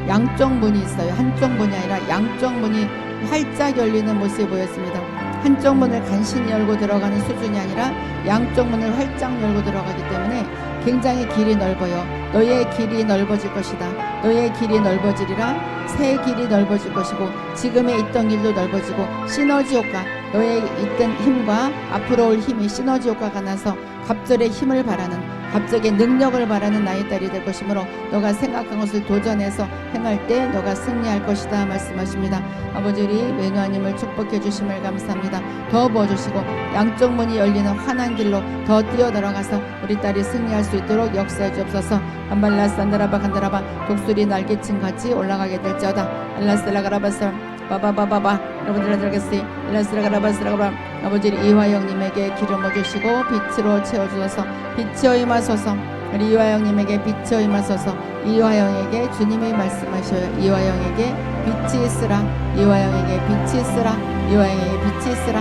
양쪽 문이 있어요. 한쪽 문이 아니라 양쪽 문이 활짝 열리는 모습이 보였습니다. 한쪽 문을 간신히 열고 들어가는 수준이 아니라 양쪽 문을 활짝 열고 들어가기 때문에 굉장히 길이 넓어요. 너의 길이 넓어질 것이다. 너의 길이 넓어지리라. 새 길이 넓어질 것이고 지금에 있던 길도 넓어지고 시너지 효과, 너의 있던 힘과 앞으로 올 힘이 시너지 효과가 나서 갑절의 힘을 바라는, 갑절의 능력을 바라는 나의 딸이 될 것이므로 너가 생각한 것을 도전해서 행할 때 너가 승리할 것이다 말씀하십니다. 아버지 우리 메누아님을 축복해 주심을 감사합니다. 더 부어주시고 양쪽 문이 열리는 환한 길로 더 뛰어들어가서 우리 딸이 승리할 수 있도록 역사해 주옵소서. 안발라산다라바 간다라바 독수리 날개층 같이 올라가게 될지어다. 알라스라가라바스 바바바바바 여러분들 들겠으니 일라스라가라바스라가바 아버지 이화영님에게 기름을 주시고 빛으로 채워주셔서 빛이여 임하소서. 우리 이화영님에게 빛이여 임하소서. 이화영에게 주님이 말씀하셔요. 이화영에게 빛이 있으라. 이화영에게 빛이 있으라. 이화영에게 빛이 있으라.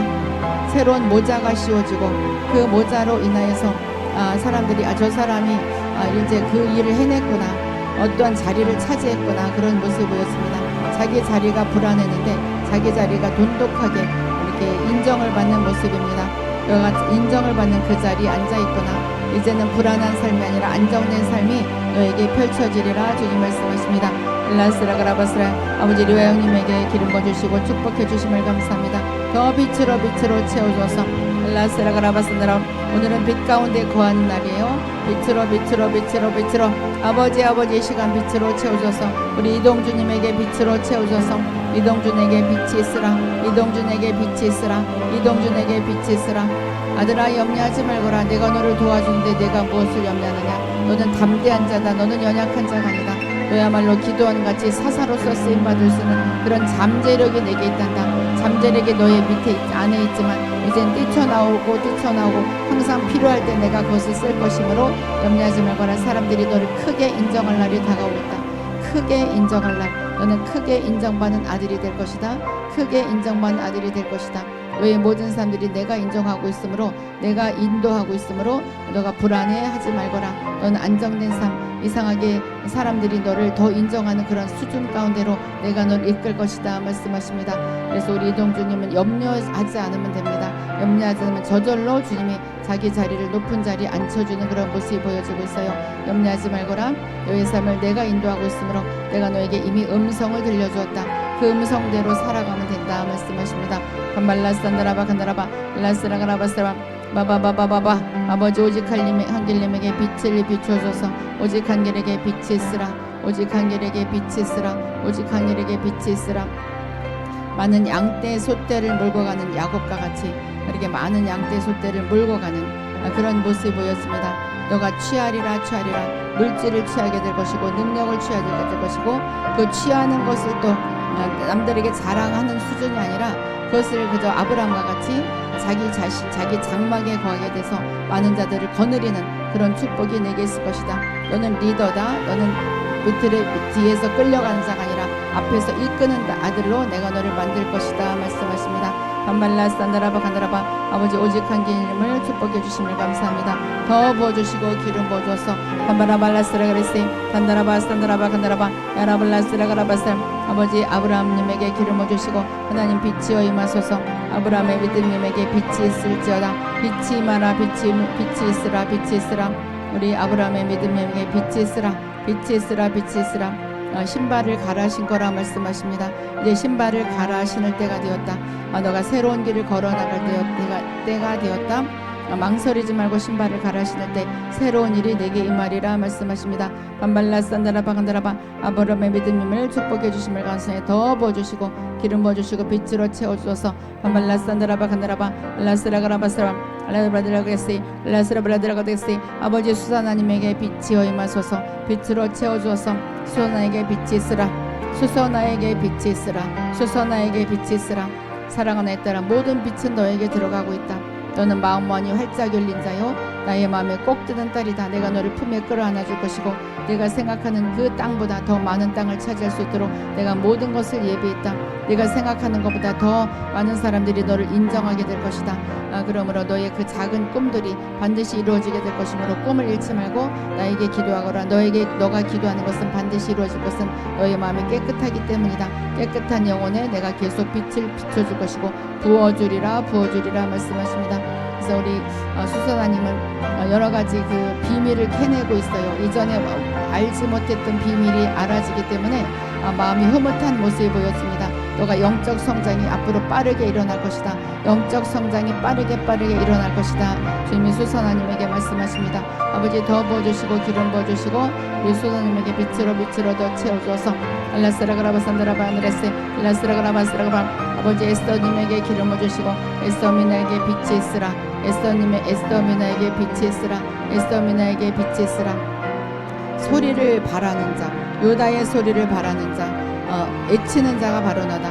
새로운 모자가 씌워지고 그 모자로 인하여서 사람들이 저 사람이 이제 그 일을 해냈구나, 어떠한 자리를 차지했구나, 그런 모습이 보였습니다. 자기 자리가 불안했는데 자기 자리가 돈독하게 이렇게 인정을 받는 모습입니다. 너가 인정을 받는 그 자리에 앉아있구나. 이제는 불안한 삶이 아니라 안정된 삶이 너에게 펼쳐지리라. 주님 말씀하십니다. 라스라가라바스라. 아버지 리와 형님에게 기름 부어주시고 축복해 주심을 감사합니다. 더 빛으로 채워줘서 라스라가라바스라. 오늘은 빛 가운데 거하는 날이에요. 빛으로 아버지 이 시간 빛으로 채워줘서 우리 이동주님에게 빛으로 채워줘서 이동준에게 빛이 있으라. 이동준에게 빛이 있으라. 이동준에게 빛이 있으라. 아들아 염려하지 말거라. 내가 너를 도와주는데 내가 무엇을 염려하느냐. 너는 담대한 자다. 너는 연약한 자가 아니다. 너야말로 기도원 같이 사사로서 쓰임받을 수 있는 그런 잠재력이 내게 있단다. 잠재력이 너의 밑에 안에 있지만 이젠 뛰쳐나오고 항상 필요할 때 내가 그것을 쓸 것이므로 염려하지 말거라. 사람들이 너를 크게 인정할 날이 다가오겠다. 크게 인정할 날. 너는 크게 인정받는 아들이 될 것이다. 크게 인정받는 아들이 될 것이다. 너의 모든 사람들이 내가 인정하고 있으므로 내가 인도하고 있으므로 너가 불안해하지 말거라. 너는 안정된 삶. 이상하게 사람들이 너를 더 인정하는 그런 수준 가운데로 내가 널 이끌 것이다 말씀하십니다. 그래서 우리 이동주님은 염려하지 않으면 됩니다. 염려하지 않으면 저절로 주님이 자기 자리를 높은 자리에 앉혀주는 그런 모습이 보여지고 있어요. 염려하지 말거라. 너의 삶을 내가 인도하고 있으므로 내가 너에게 이미 음성을 들려주었다. 그 음성대로 살아가면 된다 말씀하십니다. 간발라스단다라바 간다라바 라스라가라바스라 바바바바바바. 아버지 오직 한길님에게 빛을 비춰줘서 오직 한길에게 빛이 있으라. 오직 한길에게 빛이 있으라. 오직 한길에게 빛이 있으라. 많은 양떼 소떼를 몰고 가는 야곱과 같이 이렇게 많은 양떼 소떼를 몰고 가는 그런 모습이 보였습니다. 너가 취하리라 물질을 취하게 될 것이고 능력을 취하게 될 것이고 그 취하는 것을 또 남들에게 자랑하는 수준이 아니라 그것을 그저 아브라함과 같이 자기 자신, 자기 장막에 거하게 돼서 많은 자들을 거느리는 그런 축복이 내게 있을 것이다. 너는 리더다. 너는 뒤에서 끌려가는 자가 아니라 앞에서 이끄는 아들로 내가 너를 만들 것이다 말씀하십니다. 반발라스 단다라바 간다라바. 아버지 오직 한 기름을 축복해 주심을 감사합니다. 더 부어주시고 기름 부어줘서 반바라발라스라 그랬으니 단다라바스 단다라바 간다라바 야라발라스라 가라바스. 아버지 아브라함님에게 기름 부어주시고 하나님 빛이여 임하소서. 아브라함의 믿음님에게 빛이 있을지어다. 빛이 임하라. 빛이 있으라. 우리 아브라함의 믿음님에게 빛이 있으라. 신발을 갈아 신거라 말씀하십니다. 이제 신발을 갈아 신을 때가 되었다. 너가 새로운 길을 걸어 나갈 때가 되었다. 망설이지 말고 신발을 갈아 신을 때 새로운 일이 내게 임하리라 말씀하십니다. 반발라산다라바 간다라바. 아브라함의 믿음님을 축복해 주심을 감사해 더 부어주시고 기름 부어주시고 빛으로 채워주셔서 반발라산다라바 간다라바 라스라가라바스라 라스라브라드라가데시. 아버지 수사나님에게 빛이여 임하소서. 빛으로 채워주어서 수사나에게 빛이 있으라. 수사나에게 빛이 있으라. 사랑하는 딸아 모든 빛은 너에게 들어가고 있다. 너는 마음만이 활짝 열린 자요 나의 마음에 꼭 드는 딸이다. 내가 너를 품에 끌어안아 줄 것이고 내가 생각하는 그 땅보다 더 많은 땅을 차지할 수 있도록 내가 모든 것을 예비했다. 네가 생각하는 것보다 더 많은 사람들이 너를 인정하게 될 것이다. 그러므로 너의 그 작은 꿈들이 반드시 이루어지게 될 것이므로 꿈을 잃지 말고 나에게 기도하거라. 너가 기도하는 것은 반드시 이루어질 것은 너의 마음이 깨끗하기 때문이다. 깨끗한 영혼에 내가 계속 빛을 비춰줄 것이고 부어주리라 말씀하십니다. 그래서 우리 수선아님은 여러 가지 그 비밀을 캐내고 있어요. 이전에 알지 못했던 비밀이 알아지기 때문에 마음이 흐뭇한 모습이 보였습니다. 너가 영적 성장이 앞으로 빠르게 일어날 것이다. 영적 성장이 빠르게 일어날 것이다. 주님이 수선아님에게 말씀하십니다. 아버지 더 부어주시고 기름 부어주시고 우리 수선아님에게 빛으로 더 채워주어서 라스라가라바산다라바 하늘에서 라스라가라바스라가바. 아버지 에스더님에게 기름 부어주시고 에스더미나에게 빛이 있으라. 에스더미나에게 빛이 있으라. 소리를 바라는 자, 요다의 소리를 바라는 자, 애치는 자가 바로 너다.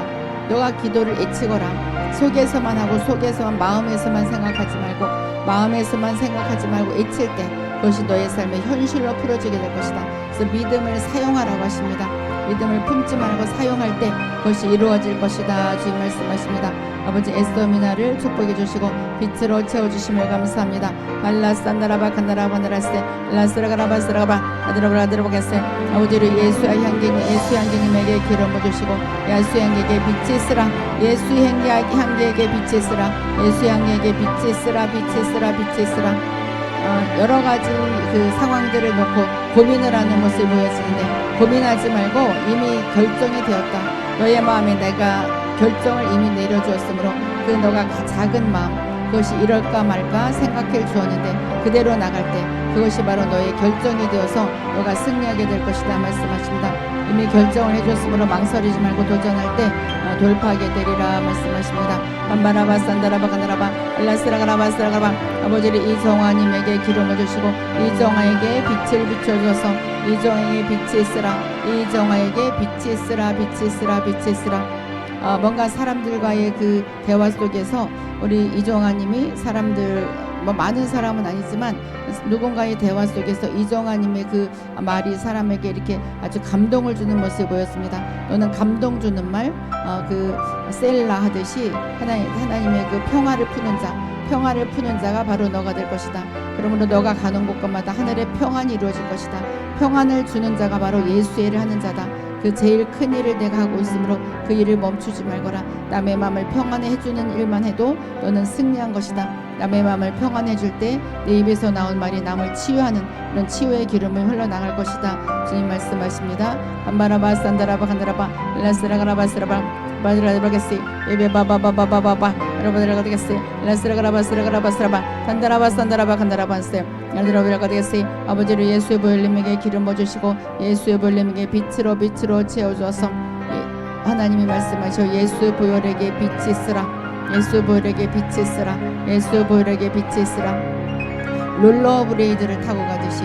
너가 기도를 애치거라. 속에서만 하고 마음에서만 생각하지 말고 애칠 때 그것이 너의 삶의 현실로 풀어지게 될 것이다. 그래서 믿음을 사용하라고 하십니다. 믿음을 품지 말고 사용할 때 그것이 이루어질 것이다. 주님 말씀하십니다. 아버지 에스더미나를 축복해 주시고 빛으로 채워주심을 감사합니다. 발라산다라바 간다라바나라세 라스라가라바스라가바 아드라바라드라바게세. 아버지를 예수 향기님에게 기름 부어주시고 예수 향기에게 빛이 있으라. 예수 향기에게 빛이 있으라. 여러 가지 그 상황들을 놓고 고민을 하는 모습이 보였는데 고민하지 말고 이미 결정이 되었다. 너의 마음에 내가 결정을 이미 내려주었으므로 그 너가 작은 마음 그것이 이럴까 말까 생각해 주었는데 그대로 나갈 때 그것이 바로 너의 결정이 되어서 너가 승리하게 될 것이다 말씀하십니다. 이미 결정을 해줬으므로 망설이지 말고 도전할 때 돌파하게 되리라 말씀하십니다. 반바라바 산다라바 가나라바 엘라스라가라바 스라가라바 아버지를 이정화님에게 기름을 주시고 이정화에게 빛을 비춰줘서 이정화에게 빛이 있으라 이정화에게 빛이 있으라 빛이 있으라 빛이 있으라. 뭔가 사람들과의 그 대화 속에서 우리 이정화님이 사람들 많은 사람은 아니지만 누군가의 대화 속에서 이정화님의 그 말이 사람에게 이렇게 아주 감동을 주는 모습이 보였습니다. 너는 감동 주는 말, 그 셀라 하듯이 하나님의 그 평화를 푸는 자가 바로 너가 될 것이다. 그러므로 너가 가는 곳곳마다 하늘의 평안이 이루어질 것이다. 평안을 주는 자가 바로 예수의 일을 하는 자다. 그 제일 큰 일을 내가 하고 있으므로 그 일을 멈추지 말거라. 남의 마음을 평안해 해주는 일만 해도 너는 승리한 것이다. 남의 마음을 평안해 줄 때 내 입에서 나온 말이 남을 치유하는 그런 치유의 기름을 흘러나갈 것이다. 주님 말씀하십니다. 반바라바 산다라바 간다라바 라스라가라바스라바 바드라바게시 예베바바바바바바 여러분들에게겠어요. 라스라가라바스라가라바스라바 단다라바 산다라바 간다라바세 여러분들에게겠어요. 아버지를 예수의 보혈님에게 기름 부어주시고 예수의 보혈님에게 빛으로 채워주어서 하나님이 말씀하셔 예수의 보혈에게 빛이 있으라 예수의 보혈에게 빛이 있으라 예수의 보혈에게 빛이 있으라. 롤러브레이드를 타고 가듯이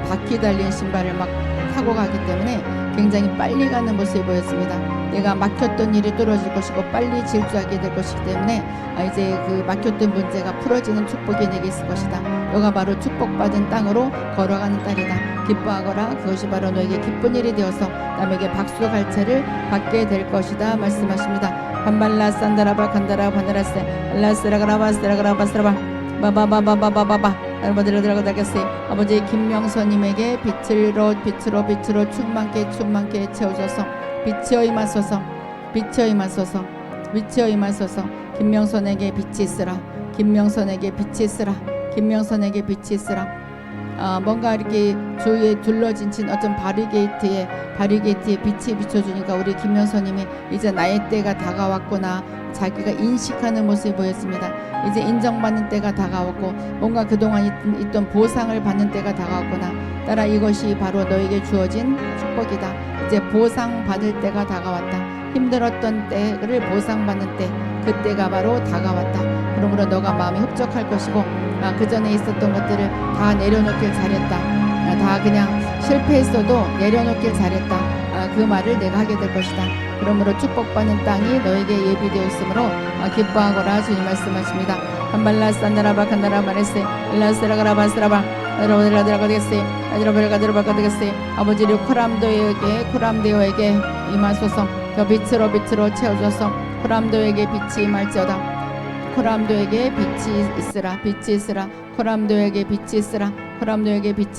바퀴 달린 신발을 막 타고 가기 때문에 굉장히 빨리 가는 모습이 보였습니다. 내가 막혔던 일이 뚫어질 것이고 빨리 질주하게 될 것이기 때문에 이제 그 막혔던 문제가 풀어지는 축복이 내게 있을 것이다. 너가 바로 축복받은 땅으로 걸어가는 딸이다. 기뻐하거라. 그것이 바로 너에게 기쁜 일이 되어서 남에게 박수갈채를 받게 될 것이다 말씀하십니다. 반발라 산다라바 간다라 반다라세 라스라가라바스라가라바스라바 바바바바바바바 여러분들 들어가겠어요. 아버지 김명선님에게 빛으로 충만케 채워줘서 빛이여 임하소서 빛이여 임하소서 빛이여 임하소서. 김명선에게 빛이 있으라 김명선에게 빛이 있으라 김명선에게 빛이 있으라. 뭔가 이렇게 주위에 둘러진 어떤 바리게이트에 빛이 비춰주니까 우리 김명선님이 이제 나의 때가 다가왔구나 자기가 인식하는 모습이 보였습니다. 이제 인정받는 때가 다가왔고 뭔가 그동안 있던 보상을 받는 때가 다가왔구나. 따라 이것이 바로 너에게 주어진 축복이다. 이제 보상받을 때가 다가왔다. 힘들었던 때를 보상받는 때 그때가 바로 다가왔다. 그러므로 너가 마음이 흡족할 것이고 그 전에 있었던 것들을 다 내려놓길 잘했다. 다 그냥 실패했어도 내려놓길 잘했다. 그 말을 내가 하게 될 것이다. 그러므로 축복받는 땅이 너에게 예비되어 있으므로 기뻐하거라. 주님 말씀하십니다. 한발라 산다라바 간다라 마레세 라스라가라바스라바 여러분들에게 아버지를 코람도에게 임하소서. 저 빛으로 채워줘서 코람도에게 빛이 임할지어다. 코람도에게 빛이 있으라 코람도에게 빛이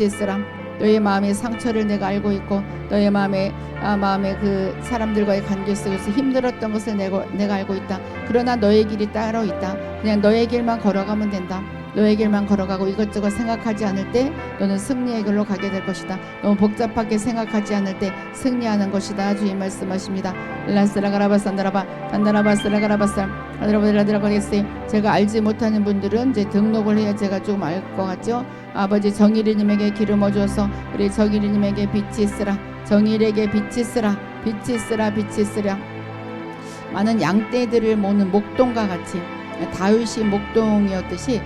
있으라. 너의 마음의 상처를 내가 알고 있고 너의 마음의 그 사람들과의 관계 속에서 힘들었던 것을 내가 알고 있다. 그러나 너의 길이 따로 있다. 그냥 너의 길만 걸어가면 된다. 너의 길만 걸어가고 이것저것 생각하지 않을 때 너는 승리의 길로 가게 될 것이다. 너무 복잡하게 생각하지 않을 때 승리하는 것이다. 주님 말씀하십니다. 라스라가라바산다라바 단다라바스라가라바산 아드라바드라드라거겠어요. 제가 알지 못하는 분들은 이제 등록을 해야 제가 좀 알 것 같죠. 아버지 정일이님에게 기름 어주어서 우리 정일이님에게 빛이 있으라. 정일에게 빛이 있으라. 많은 양떼들을 모는 목동과 같이 다윗이 목동이었듯이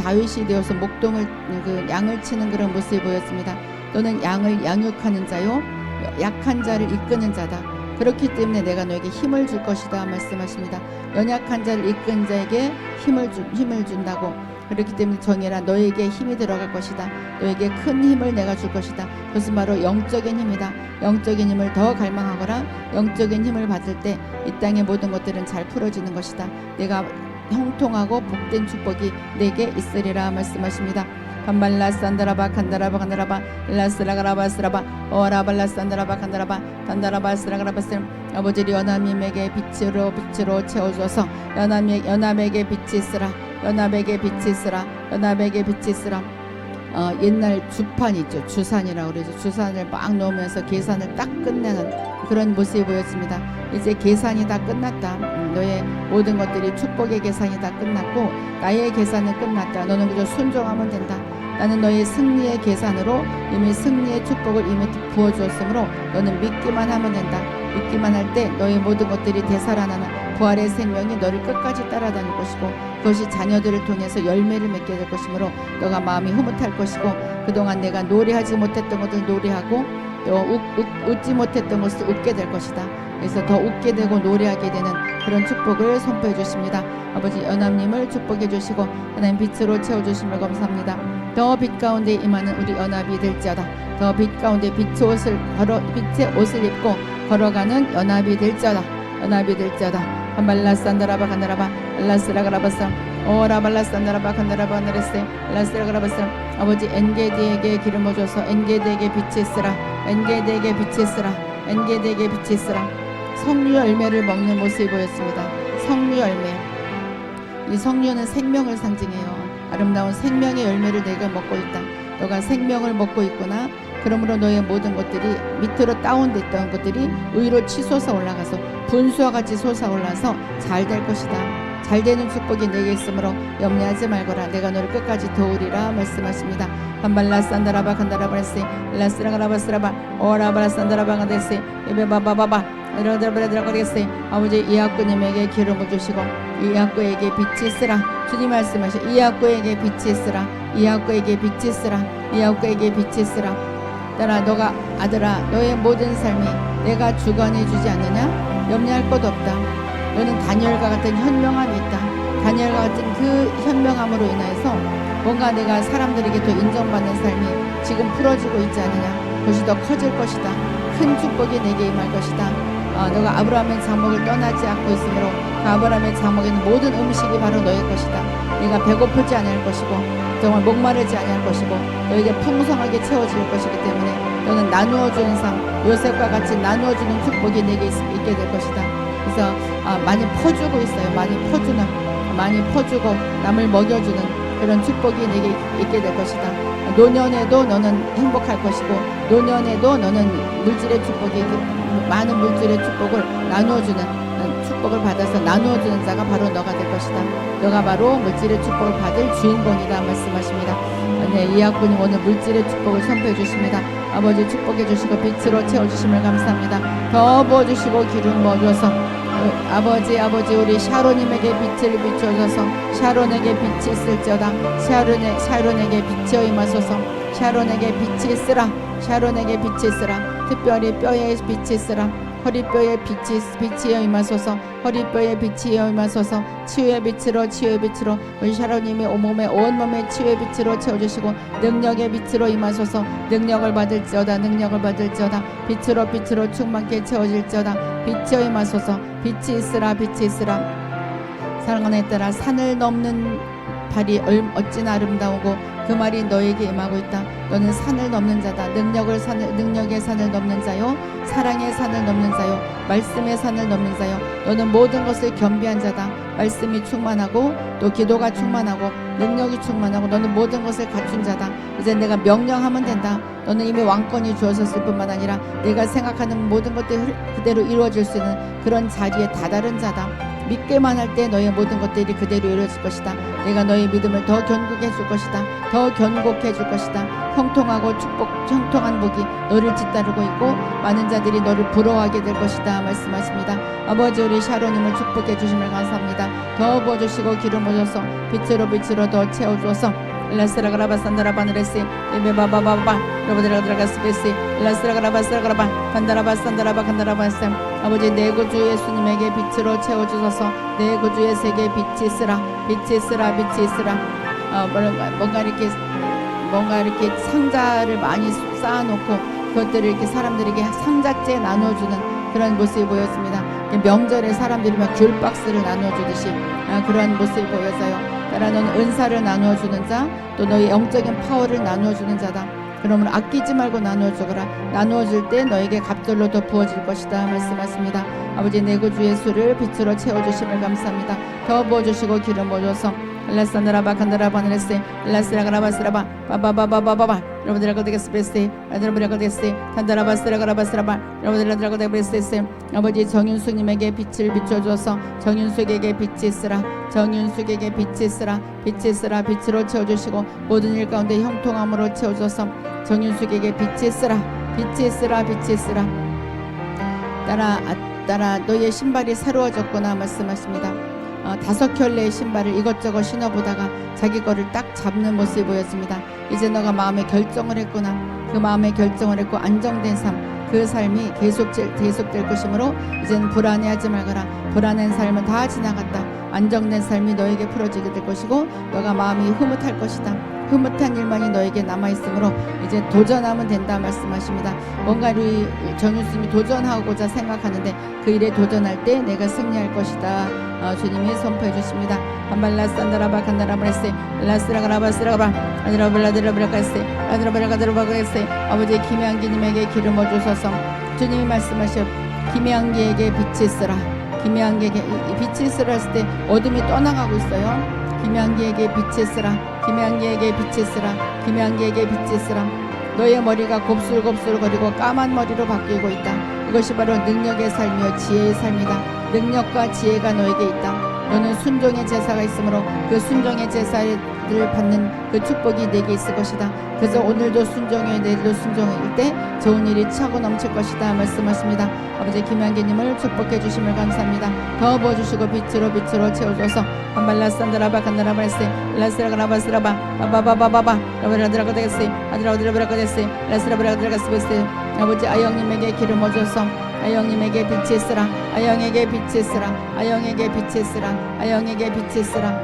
다윗이 되어서 목동을 양을 치는 그런 모습이 보였습니다. 너는 양을 양육하는 자요 약한 자를 이끄는 자다. 그렇기 때문에 내가 너에게 힘을 줄 것이다 말씀하십니다. 연약한 자를 이끄는 자에게 힘을 준다고. 그렇기 때문에 정예라 너에게 힘이 들어갈 것이다. 너에게 큰 힘을 내가 줄 것이다. 그것은 바로 영적인 힘이다. 영적인 힘을 더 갈망하거라. 영적인 힘을 받을 때 이 땅의 모든 것들은 잘 풀어지는 것이다. 내가 형통하고 복된 축복이 내게 있으리라 말씀하십니다. 반발라 산다라바 간다라바 간다라바 라스라가라바스라바 오라발라 산다라바 간다라바 단다라바 스라가라바스 아버지를 연합님에게 빛으로 채워주어서 연합에게 빛이 있으라. 옛날 주판 있죠. 주산이라고 그러죠. 주산을 막 놓으면서 계산을 딱 끝내는 그런 모습이 보였습니다. 이제 계산이 다 끝났다. 너의 모든 것들이 축복의 계산이 다 끝났고 나의 계산은 끝났다. 너는 그저 순종하면 된다. 나는 너의 승리의 계산으로 이미 승리의 축복을 이미 부어주었으므로 너는 믿기만 하면 된다. 믿기만 할 때 너의 모든 것들이 되살아나는 부활의 생명이 너를 끝까지 따라다닐 것이고 그것이 자녀들을 통해서 열매를 맺게 될 것이므로 너가 마음이 흐뭇할 것이고 그동안 내가 노래하지 못했던 것을 노래하고 또 웃지 못했던 것을 웃게 될 것이다. 그래서 더 웃게 되고 노래하게 되는 그런 축복을 선포해 주십니다. 아버지 연합님을 축복해 주시고 하나님 빛으로 채워주심을 감사합니다. 더 빛 가운데 임하는 우리 연합이 될지어다. 더 빛 가운데 빛의 옷을 입고 걸어가는 연합이 될지어다. 연합이 될지어다. 한발라산다라바 간다라바 알라스라가라바쌈 오라발라산다라바 간다라바 하늘에세 알라스라가라바쌈 아버지 엔게디에게 기름을 줘서 엔게디에게 빛이 있으라. 엔게디에게 빛이 있으라. 엔게디에게 빛이 있으라. 석류 열매를 먹는 모습이 보였습니다. 석류 열매. 이 석류는 생명을 상징해요. 아름다운 생명의 열매를 내가 먹고 있다. 너가 생명을 먹고 있구나. 그러므로 너의 모든 것들이 밑으로 다운됐던 것들이 위로 치솟아 올라가서 분수와 같이 솟아올라서 잘 될 것이다. 잘 되는 축복이 내게 있으므로 염려하지 말거라. 내가 너를 끝까지 도우리라 말씀하십니다. 한발라산다라바 간다라바레세 라스라가라바스라바 오라바라산다라바 간데세 예베바바바바 이러더라버리겠어요. 아버지 이학구님에게 기름을 주시고 이학구에게 빛이 있으라. 주님 말씀하셔. 이학구에게 빛이 있으라. 이학구에게 빛이 있으라. 이학구에게 빛이 있으라. 따라 너가 아들아 너의 모든 삶이 내가 주관해 주지 않느냐? 염려할 것 없다. 너는 다니엘과 같은 현명함이 있다. 다니엘과 같은 그 현명함으로 인해서 뭔가 내가 사람들에게 더 인정받는 삶이 지금 풀어지고 있지 않느냐? 그것이 더 커질 것이다. 큰 축복이 내게 임할 것이다. 너가 아브라함의 장막을 떠나지 않고 있으므로 그 아브라함의 장막에는 모든 음식이 바로 너의 것이다. 네가 배고프지 않을 것이고 정말 목마르지 않을 것이고 너에게 풍성하게 채워질 것이기 때문에 너는 나누어주는 삶 요셉과 같이 나누어주는 축복이 내게 있게 될 것이다. 그래서 많이 퍼주고 있어요. 많이 퍼주고 남을 먹여주는 그런 축복이 내게 있게 될 것이다. 노년에도 너는 행복할 것이고 노년에도 너는 물질의 축복이 많은 물질의 축복을 나누어주는 축복을 받아서 나누어주는 자가 바로 너가 될 것이다. 너가 바로 물질의 축복을 받을 주인공이다 말씀하십니다. 네, 이학군님 오늘 물질의 축복을 선포해 주십니다. 아버지 축복해 주시고 빛으로 채워주심을 감사합니다. 더 부어주시고 기름 부어줘서 아버지 우리 샤론님에게 빛을 비춰줘서 샤론에게 빛이 있을지어다. 샤론에게 빛이 임하소서. 샤론에게 빛이 있으라. 샤론에게 빛이 있으라. 특별히 뼈에 빛이 있으라. 허리뼈에 빛이 임하소서. 허리뼈에 빛이 임하소서. 치유의 빛으로 우리 샤론님이 온몸에 온몸에 치유의 빛으로 채워주시고 능력의 빛으로 임하소서. 능력을 받을지어다. 빛으로 충만케 채워질지어다. 빛이 임하소서. 빛이 있으라. 사랑하는 따라 산을 넘는 발이 어찌나 아름다우고 그 말이 너에게 임하고 있다. 너는 산을 넘는 자다. 능력의 산을 넘는 자요. 사랑의 산을 넘는 자요. 말씀의 산을 넘는 자요. 너는 모든 것을 겸비한 자다. 말씀이 충만하고 또 기도가 충만하고 능력이 충만하고 너는 모든 것을 갖춘 자다. 이제 내가 명령하면 된다. 너는 이미 왕권이 주어졌을 뿐만 아니라 내가 생각하는 모든 것들이 그대로 이루어질 수 있는 그런 자리에 다다른 자다. 믿기만 할 때 너의 모든 것들이 그대로 이루어질 것이다. 내가 너의 믿음을 더 견고하게 해줄 것이다. 더 견고하게 해줄 것이다. 형통한 복이 너를 뒤따르고 있고 많은 자들이 너를 부러워하게 될 것이다 말씀하십니다. 아버지 우리 샤론님을 축복해 주심을 감사합니다. 더 부어주시고 기름 부어줘서 빛으로 더 채워주어서 라스라가라바산다라바느레시 에베바바바바 로바드라가드라가스베시 라스라가라바스라가라바 간다라바산다라바간다라바쌈 아버지 내 구주 예수님에게 빛으로 채워주소서. 내 구주 예수에게 빛이 있으라. 뭔가 이렇게 상자를 많이 쌓아놓고 그것들을 이렇게 사람들에게 상자째 나눠주는 그런 모습이 보였습니다. 명절에 사람들이 막 귤박스를 나눠주듯이 그러한 모습이 보여서요. 따라 너는 은사를 나누어주는 자, 또 너의 영적인 파워를 나누어주는 자다. 그러므로 아끼지 말고 나누어주거라. 나누어줄 때 너에게 갑절로 더 부어질 것이다 말씀하십니다. 아버지 내 구주 예수를 빛으로 채워주심을 감사합니다. 더 부어주시고 기름 부어줘서 엘라산드라바 칸다라바 네레세 엘라스라가라바스라바 바바바바바바 여러분들하고 되겠습니다. 여러분들하고 되겠습니다. 탄다라바스라가라바스라바 여러분들하고 되겠습니다. 아버지 정윤숙님에게 빛을 비춰줘서 정윤숙에게 빛이 있으라. 정윤숙에게 빛이 있으라. 빛이 있으라. 빛으로 채워주시고 모든 일 가운데 형통함으로 채워줘서 정윤숙에게 빛이 있으라. 빛이 있으라. 빛이 있으라. 따라 너의 신발이 새로워졌구나 말씀하십니다. 5켤레의 신발을 이것저것 신어보다가 자기 거를 딱 잡는 모습이 보였습니다. 이제 너가 마음에 결정을 했구나. 그 마음에 결정을 했고 안정된 삶, 그 삶이 계속될 것이므로 이제는 불안해하지 말거라. 불안한 삶은 다 지나갔다. 안정된 삶이 너에게 풀어지게 될 것이고 너가 마음이 흐뭇할 것이다. 흐뭇한 일만이 너에게 남아있으므로 이제 도전하면 된다 말씀하십니다. 뭔가 우리 정유스님이 도전하고자 생각하는데 그 일에 도전할 때 내가 승리할 것이다. 주님이 선포해 주십니다. 한발라산다라바 칸다라브레세 라스라가라바스라가 아드라블라드라브라카세 아드라블라가드라바카세 아버지 김양기님에게 기름을 주소서. 주님이 말씀하셔 김양기에게 빛이 있으라. 김양기에게 빛이 있으라 했을 때 어둠이 떠나가고 있어요. 김양기에게 빛이 있으라. 김양기에게 빛이 있으라. 김양기에게 빛이 있으라. 너의 머리가 곱슬곱슬거리고 까만 머리로 바뀌고 있다. 이것이 바로 능력의 삶이요 지혜의 삶이다. 능력과 지혜가 너에게 있다. 너는 순종의 제사가 있으므로 그 순종의 제사를 받는 그 축복이 내게 있을 것이다. 그래서 오늘도 순종해 내일도 순종일 때 좋은 일이 차고 넘칠 것이다 말씀하십니다. 아버지 김양기님을 축복해 주심을 감사합니다. 더 부어주시고 빛으로 채워줘서 한발라산드라바 칸다라바레세 라스라가라바스라바 바바바바바바 라브라드라가 되겠어요. 아드라드라브라가 됐어요. 라스라브라가 들어갔으면 아버지 아영님에게 기름 부어줘서 아영님에게 빛이 있으라. 아영에게 빛이 있으라. 아영에게 빛이 있으라. 아영에게 빛이 있으라.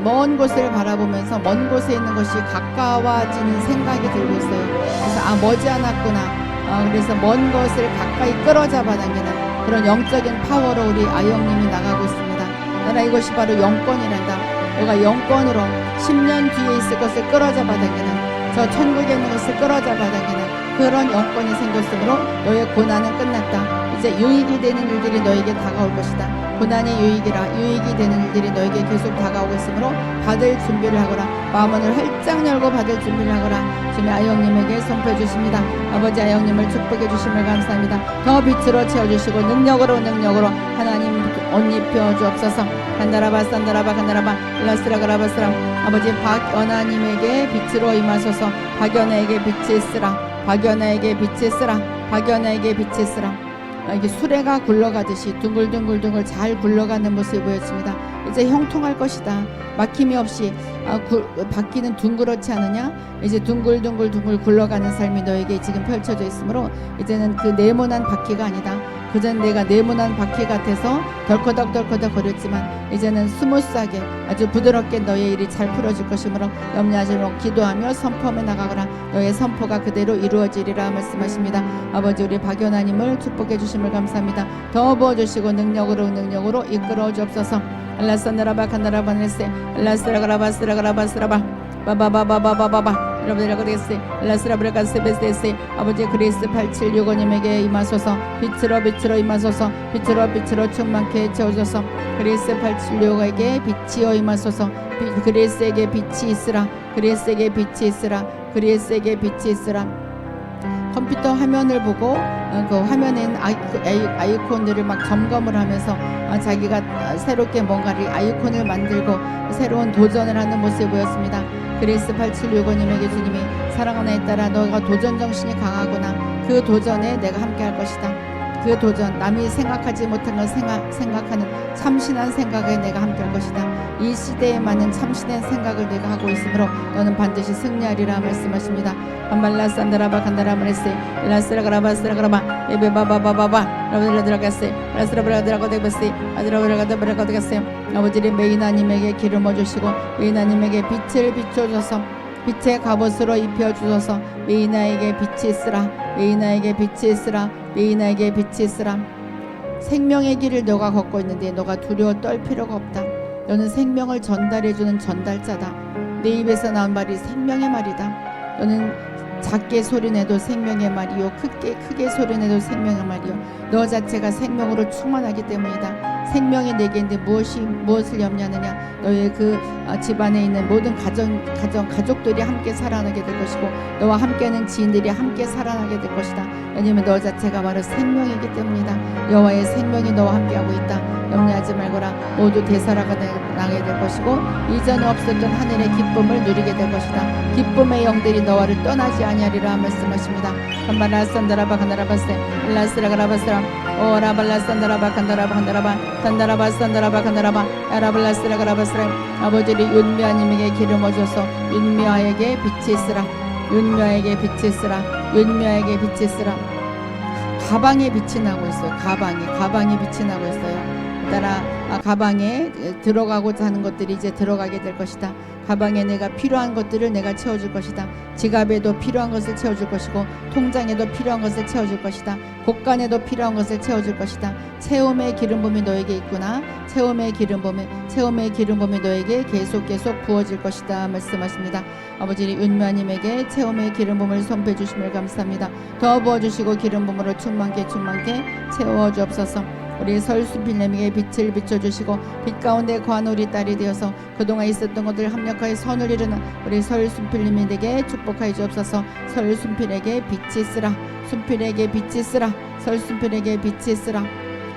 먼 곳을 바라보면서 먼 곳에 있는 것이 가까워지는 생각이 들고 있어요. 그래서 머지않았구나. 그래서 먼 것을 가까이 끌어잡아 당기는 그런 영적인 파워로 우리 아영님이 나가고 있습니다. 나라 이것이 바로 영권이란다. 너가 영권으로 10년 뒤에 있을 것을 끌어잡아 당기는 저 천국에 있는 것을 끌어잡아 당기는 그런 영권이 생겼으므로 너의 고난은 끝났다. 이제 유익이 되는 일들이 너에게 다가올 것이다. 고난이 유익이 되는 일들이 너에게 계속 다가오고 있으므로 받을 준비를 하거라. 마음문을 활짝 열고 받을 준비를 하거라. 주님 아영님에게 선포해 주십니다. 아버지 아영님을 축복해 주심을 감사합니다. 더 빛으로 채워주시고 능력으로 하나님 옷 입혀 주옵소서. 간다라바 산다라바 간다라바 라스라가라바스라 아버지 박연아님에게 빛으로 임하소서. 박연아에게 빛이 있으라. 박연아에게 빛이 있으라. 박연아에게 빛이 있으라. 이게 수레가 굴러가듯이 둥글둥글둥글 잘 굴러가는 모습이 보였습니다. 이제 형통할 것이다. 막힘이 없이 바퀴는 둥그렇지 않으냐? 이제 둥글둥글 굴러가는 삶이 너에게 지금 펼쳐져 있으므로 이제는 그 네모난 바퀴가 아니다. 그전 내가 네모난 바퀴 같아서 덜커덕 거렸지만 이제는 스무스하게 아주 부드럽게 너의 일이 잘 풀어질 것이므로 염려하지 말고 기도하며 선포하며 나가거라. 너의 선포가 그대로 이루어지리라 말씀하십니다. 아버지 우리 박연아님을 축복해 주심을 감사합니다. 더 부어주시고 능력으로 이끌어 주옵소서. 알라산드라바 칸다라바네세 알라스라가라바스라가라바스라바 바바바바바바바 여러분들하고 되겠어요. 라스라브라가스베스데세 아버지 그리스 8765님에게 임하소서. 빛으로 임하소서. 빛으로 충만케 채워줘서 그리스 8765에게 빛이여 임하소서. 그리스에게 빛이 있으라. 그리스에게 빛이 있으라. 컴퓨터 화면을 보고 그 화면에 있는 아이콘들을 막 점검을 하면서 자기가 새롭게 뭔가를 아이콘을 만들고 새로운 도전을 하는 모습이 보였습니다. 그리스 8765님에게 주님이 사랑하는 에 따라 너가 도전 정신이 강하구나. 그 도전에 내가 함께 할 것이다. 그 도전 남이 생각하지 못한 걸 생각하는 참신한 생각에 내가 함께 할 것이다. 이 시대에 맞는 참신한 생각을 내가 하고 있으므로 너는 반드시 승리하리라 말씀하십니다. 한발라산다라바 간다라브레세 라스라가라바스라가라바 에베바바바바바 라브들라드라가세 라스라브라드라고데베세 아드라브라가드브라고데가세 아버지의 메이나님에게 기름 부어주시고 메이나님에게 빛을 비춰줘서 빛의 갑옷으로 입혀주소서. 메이나에게 빛이 있으라. 생명의 길을 너가 걷고 있는데 너가 두려워 떨 필요가 없다. 너는 생명을 전달해주는 전달자다. 내 입에서 나온 말이 생명의 말이다. 너는 작게 소리내도 생명의 말이요 크게 소리내도 생명의 말이요 너 자체가 생명으로 충만하기 때문이다. 생명이 내게 있는데 무엇을 염려하느냐. 너의 그 집안에 있는 모든 가족들이 함께 살아나게 될 것이고 너와 함께하는 지인들이 함께 살아나게 될 것이다. 왜냐하면 너 자체가 바로 생명이기 때문이다. 여호와의 생명이 너와 함께하고 있다. 염려하지 말거라. 모두 되살아가 나게 될 것이고 이전에 없었던 하늘의 기쁨을 누리게 될 것이다. 기쁨의 영들이 너와를 떠나지 아니하리라 말씀하십니다. 한바라산다라바 간다라바세 일라스라가라바스람 오라발라산다라바 간다라바 간다라바 단다라바 산다라바 간다라바 야라발라스라가라바스람 아버지를 윤미아님에게 기름 얻어서 윤미아에게 빛이 있으라. 윤미아에게 빛이 있으라. 윤미아에게 빛이 있으라. 가방에 빛이 나고 있어요. 가방에 빛이 나고 있어요. 따라 가방에 들어가고자 하는 것들이 이제 들어가게 될 것이다. 가방에 내가 필요한 것들을 내가 채워줄 것이다. 지갑에도 필요한 것을 채워줄 것이고 통장에도 필요한 것을 채워줄 것이다. 곳간에도 필요한 것을 채워줄 것이다. 체험의 기름 부음이 너에게 있구나. 체험의 기름 부음이 너에게 계속 부어질 것이다 말씀하십니다. 아버지 윤미아님에게 체험의 기름 부음을 선포해 주심을 감사합니다. 더 부어주시고 기름 부음으로 충만케 채워주옵소서. 우리 설순필님에게 빛을 비춰주시고 빛 가운데 거한 우리 딸이 되어서 그동안 있었던 것들 합력하여 선을 이루는 우리 설순필님에게 축복하여 주옵소서. 설순필에게 빛이 있으라. 순필에게 빛이 있으라. 설순필에게 빛이 있으라.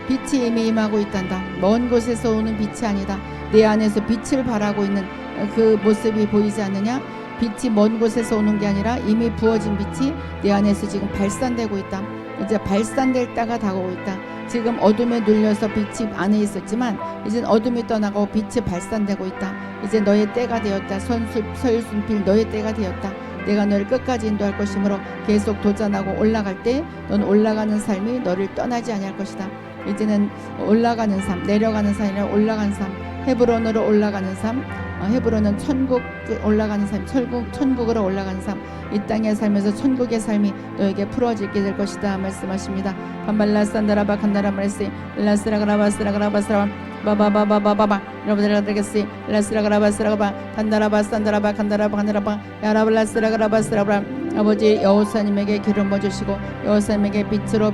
빛이 이미 임하고 있단다. 먼 곳에서 오는 빛이 아니다. 내 안에서 빛을 발하고 있는 그 모습이 보이지 않느냐? 빛이 먼 곳에서 오는 게 아니라 이미 부어진 빛이 내 안에서 지금 발산되고 있다. 이제 발산될 때가 다가오고 있다. 지금 어둠에 눌려서 빛이 안에 있었지만 이제 어둠이 떠나고 빛이 발산되고 있다. 이제 너의 때가 되었다. 설순필 너의 때가 되었다. 내가 너를 끝까지 인도할 것이므로 계속 도전하고 올라갈 때 넌 올라가는 삶이 너를 떠나지 아니할 것이다. 이제는 올라가는 삶, 내려가는 삶이 아니라 올라가는 삶, 헤브론으로 올라가는 삶, 헤브론은 천국 올라가는 삶, 천국으로 올라가는 삶, 이 땅에 살면서 천국의 삶이 너에게 풀어지게 될 것이다 말씀하십니다. 반발라산다라바 간다라마레스 라스라가라바스라가라바스라 바바바바바바바 여러분들에게 라스라가라바스라가바 간다라바산다라바 간다라바 간다라바 야라발라스라가라바스라바 아버지 여호수아님에게 기름 부어주시고 여호수아님에게 빛으로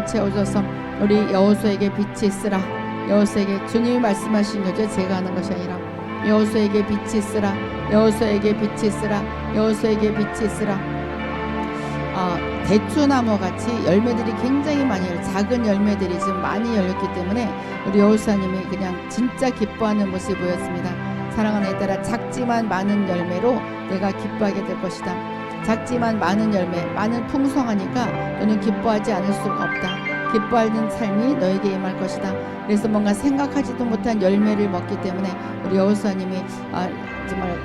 채워줘서 우리 여호수아에게 빛이 있으라. 여호수아에게 주님이 말씀하신 거죠. 제가 하는 것이 아니라 여호수아에게 빛이 있으라. 여호수아에게 빛이 있으라. 여호수아에게 빛이 있으라. 대추나무 같이 열매들이 굉장히 많이 작은 열매들이 지금 많이 열렸기 때문에 우리 여호수아님이 그냥 진짜 기뻐하는 모습이 보였습니다. 사랑하는 에 따라 작지만 많은 열매로 내가 기뻐하게 될 것이다. 작지만 많은 열매, 많은 풍성하니까 너는 기뻐하지 않을 수가 없다. 기뻐하는 삶이 너에게 임할 것이다. 그래서 뭔가 생각하지도 못한 열매를 먹기 때문에 우리 여호수아님이 정말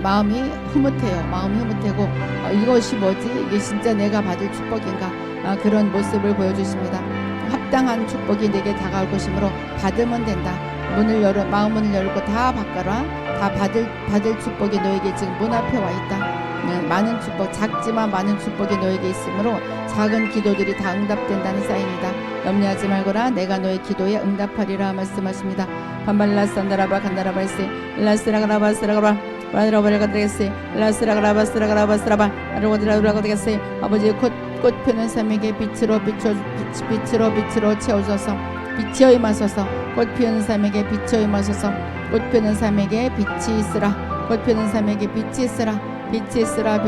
마음이 흐뭇하고 이것이 뭐지? 이게 진짜 내가 받을 축복인가? 그런 모습을 보여주십니다. 합당한 축복이 내게 다가올 것이므로 받으면 된다. 마음문을 열고 다 받거라. 다 받을 축복이 너에게 지금 문 앞에 와 있다. 많은 축복, 작지만 많은 축복이 너에게 있으므로 작은 기도들이 다 응답된다는 사인이다. 염려하지 말거라. 내가 너의 기도에 응답하리라 말씀하십니다. 반발라산다라바 간다라바스 라스라가라바스라가라 바라바라가드레스 라스라가라바스라가라바스라바 아르고드라드라고드레스 아버지 꽃 피는 삶에게 빛으로 채워줘서 빛이 임하소서. 꽃 피우는 삶에게 빛이 임하소서. 꽃 피우는 삶에게 빛이 있으라. 꽃 피우는 삶에게 빛이 있으라. 빛이 있으라.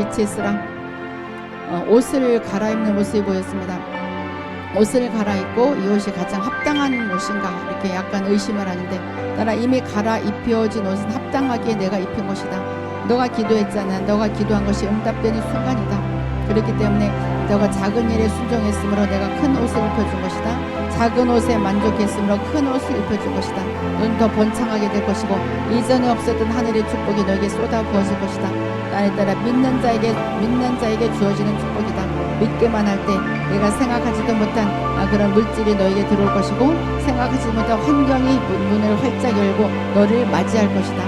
옷을 갈아입는 모습이 보였습니다. 옷을 갈아입고 이 옷이 가장 합당한 옷인가 이렇게 약간 의심을 하는데 따라 이미 갈아입혀진 옷은 합당하게 내가 입힌 것이다. 너가 기도했잖아. 너가 기도한 것이 응답되는 순간이다. 그렇기 때문에 너가 작은 일에 순종했으므로 내가 큰 옷을 입혀준 것이다. 작은 옷에 만족했으므로 큰 옷을 입혀준 것이다. 넌 더 번창하게 될 것이고 이전에 없었던 하늘의 축복이 너에게 쏟아 부어질 것이다. 나에 따라 믿는 자에게 주어지는 축복이다. 믿기만 할 때 내가 생각하지도 못한 그런 물질이 너에게 들어올 것이고 생각하지 못한 환경이 문을 활짝 열고 너를 맞이할 것이다.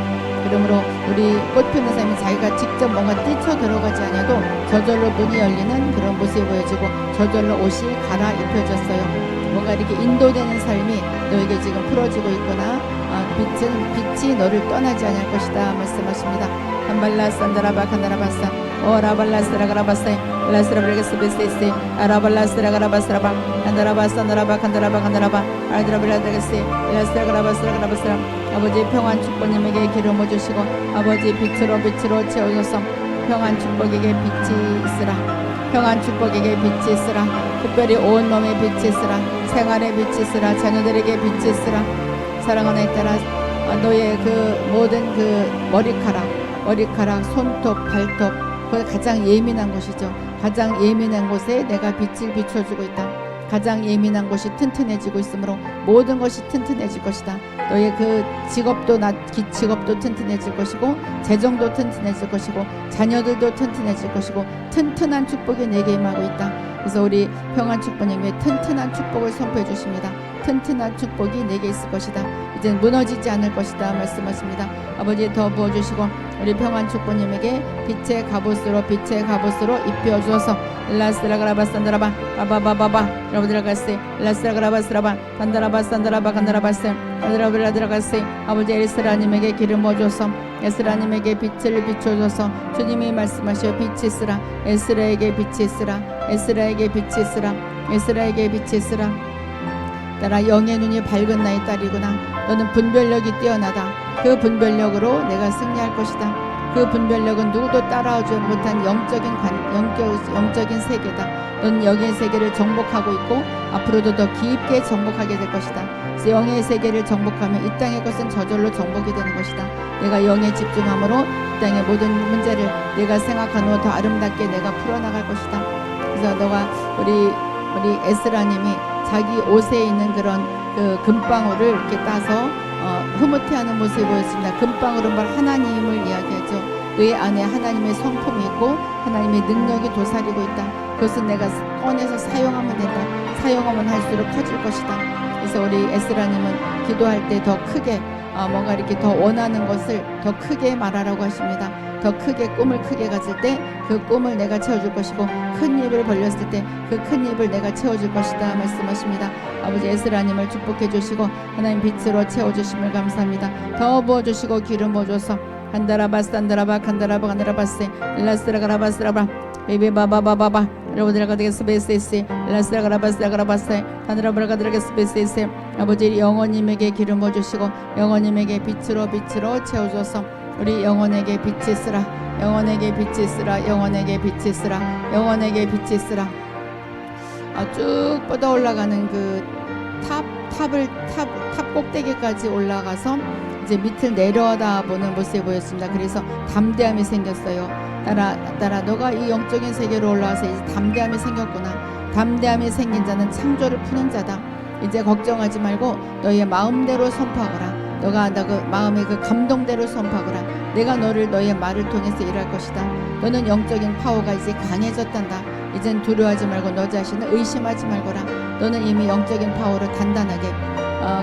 그러므로 우리 꽃 피우는 삶이 자기가 직접 뭔가 뛰쳐 들어가지 않아도 저절로 문이 열리는 그런 모습이 보여지고 저절로 옷이 갈아입혀졌어요. 뭔가 이렇게 인도되는 삶이 너에게 지금 풀어지고 있구나. 빛이 너를 떠나지 않을 것이다 말씀하십니다. 한발라 산다라바 간다라바사 오라발라스라가라바세 라스라브레게스베세세 아라발라스라가라바스라바 간다라바산다라바 간다라바 간다라바 아드라블라데게세 라스라가라바스라가라바스라 아버지 평안 축복님에게 기름 부어주시고 아버지 빛으로 채워줘서 평안 축복에게 빛이 있으라 평안 축복에게 빛이 있으라 특별히 온 몸에 빛이 있으라 생활에 빛이 있으라 자녀들에게 빛이 있으라 사랑하는 따라 너의 그 모든 그 머리카락 손톱 발톱 그 가장 예민한 곳이죠. 가장 예민한 곳에 내가 빛을 비춰주고 있다. 가장 예민한 곳이 튼튼해지고 있으므로 모든 것이 튼튼해질 것이다. 너의 그 직업도 튼튼해질 것이고 재정도 튼튼해질 것이고 자녀들도 튼튼해질 것이고 튼튼한 축복이 내게 임하고 있다. 그래서 우리 평안 축복님의 튼튼한 축복을 선포해 주십니다. 튼튼한 축복이 내게 있을 것이다. 이젠 무너지지 않을 것이다 말씀하십니다. 아버지 더 부어주시고 우리 평안 축복님에게 빛의 갑옷으로 입혀주어서 라스라가라바산다라바 바바바바바 여러분들아가세 라스라가라바스라바 간다라바산다라바 간다라바세 아드라블라드라가세 아버지 에스라님에게 기름 부어줘서 에스라님에게 빛을 비춰줘서 주님이 말씀하셔 빛이 있으라 에스라에게 빛이 있으라 에스라에게 빛이 있으라 에스라에게 빛이 있으라 따라 영의 눈이 밝은 나의 딸이구나. 너는 분별력이 뛰어나다. 그 분별력으로 내가 승리할 것이다. 그 분별력은 누구도 따라오지 못한 영적인 세계다. 너는 영의 세계를 정복하고 있고 앞으로도 더 깊게 정복하게 될 것이다. 그래서 영의 세계를 정복하면 이 땅의 것은 저절로 정복이 되는 것이다. 내가 영에 집중함으로 이 땅의 모든 문제를 내가 생각한 후 더 아름답게 내가 풀어나갈 것이다. 그래서 너가 우리 에스라님이 자기 옷에 있는 그런 그 금방울을 이렇게 따서 흐뭇해하는 모습이 보였습니다. 금방울은 바로 하나님을 이야기하죠. 너의 안에 하나님의 성품이 있고 하나님의 능력이 도사리고 있다. 그것은 내가 꺼내서 사용하면 된다. 사용하면 할수록 커질 것이다. 그래서 우리 에스라님은 기도할 때 더 크게 뭔가 이렇게 더 원하는 것을 더 크게 말하라고 하십니다. 더 크게 꿈을 크게 가질 때 그 꿈을 내가 채워줄 것이고 큰 입을 벌렸을 때 그 큰 입을 내가 채워줄 것이다 말씀하십니다. 아버지 에스라님을 축복해 주시고 하나님 빛으로 채워주심을 감사합니다. 더 부어주시고 기름 부어줘서 간다라바스단다라바 간다라바 간다라바세 라스라가라바스라바 베베바바바바바 여러분들가되겠스베세세 라스라가라바스라가라바세 간다라바가드라겠스베세세 아버지 영원님에게 기름 부어주시고 영원님에게 빛으로 채워줘서 우리 영혼에게 빛이 있으라 영혼에게 빛이 있으라 영혼에게 빛이 있으라 영혼에게 빛이 있으라 쭉 뻗어 올라가는 그 탑 꼭대기까지 올라가서 이제 밑을 내려다보는 모습이 보였습니다. 그래서 담대함이 생겼어요. 따라 너가 이 영적인 세계로 올라와서 이제 담대함이 생겼구나. 담대함이 생긴 자는 창조를 푸는 자다. 이제 걱정하지 말고 너의 마음대로 선포하거라. 너가 그 마음의 그 감동대로 선포하거라. 내가 너의 말을 통해서 일할 것이다. 너는 영적인 파워가 이제 강해졌단다. 이젠 두려워하지 말고 너 자신을 의심하지 말거라. 너는 이미 영적인 파워로 단단하게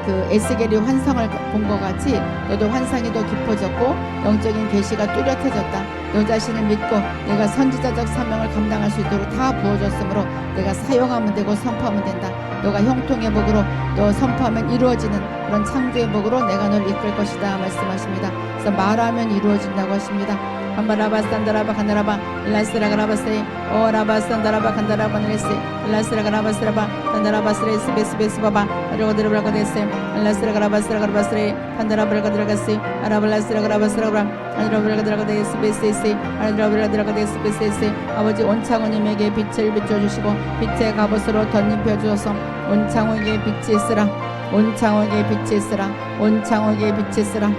그 에스겔이 환상을 본 것 같이 너도 환상이 더 깊어졌고 영적인 계시가 뚜렷해졌다. 너 자신을 믿고 내가 선지자적 사명을 감당할 수 있도록 다 부어줬으므로 내가 사용하면 되고 선포하면 된다. 너가 형통의 복으로 너 선포하면 이루어지는 그런 창조의 복으로 내가 널 이끌 것이다 말씀하십니다. 그래서 말하면 이루어진다고 하십니다. 간바라바산다라바 간다라바 라스라가라바세 오라바산다라바 간다라바 네레세 라스라가라바스라바 간다라바스레스 베스베스바바 아르고드르브라고데세 라스라가라바스라가라바스레 간다라브라고드라가세 아라발라스라가라바스라가 아르고드라고데스 베스세 아르고드라고데스 베스세 아버지 온창호님에게 빛을 비춰주시고 빛의 갑옷으로 덧입혀 주어서 온창호에게 빛이 있으라 온창호에게 빛이 있으라 온창호에게 빛이 있으라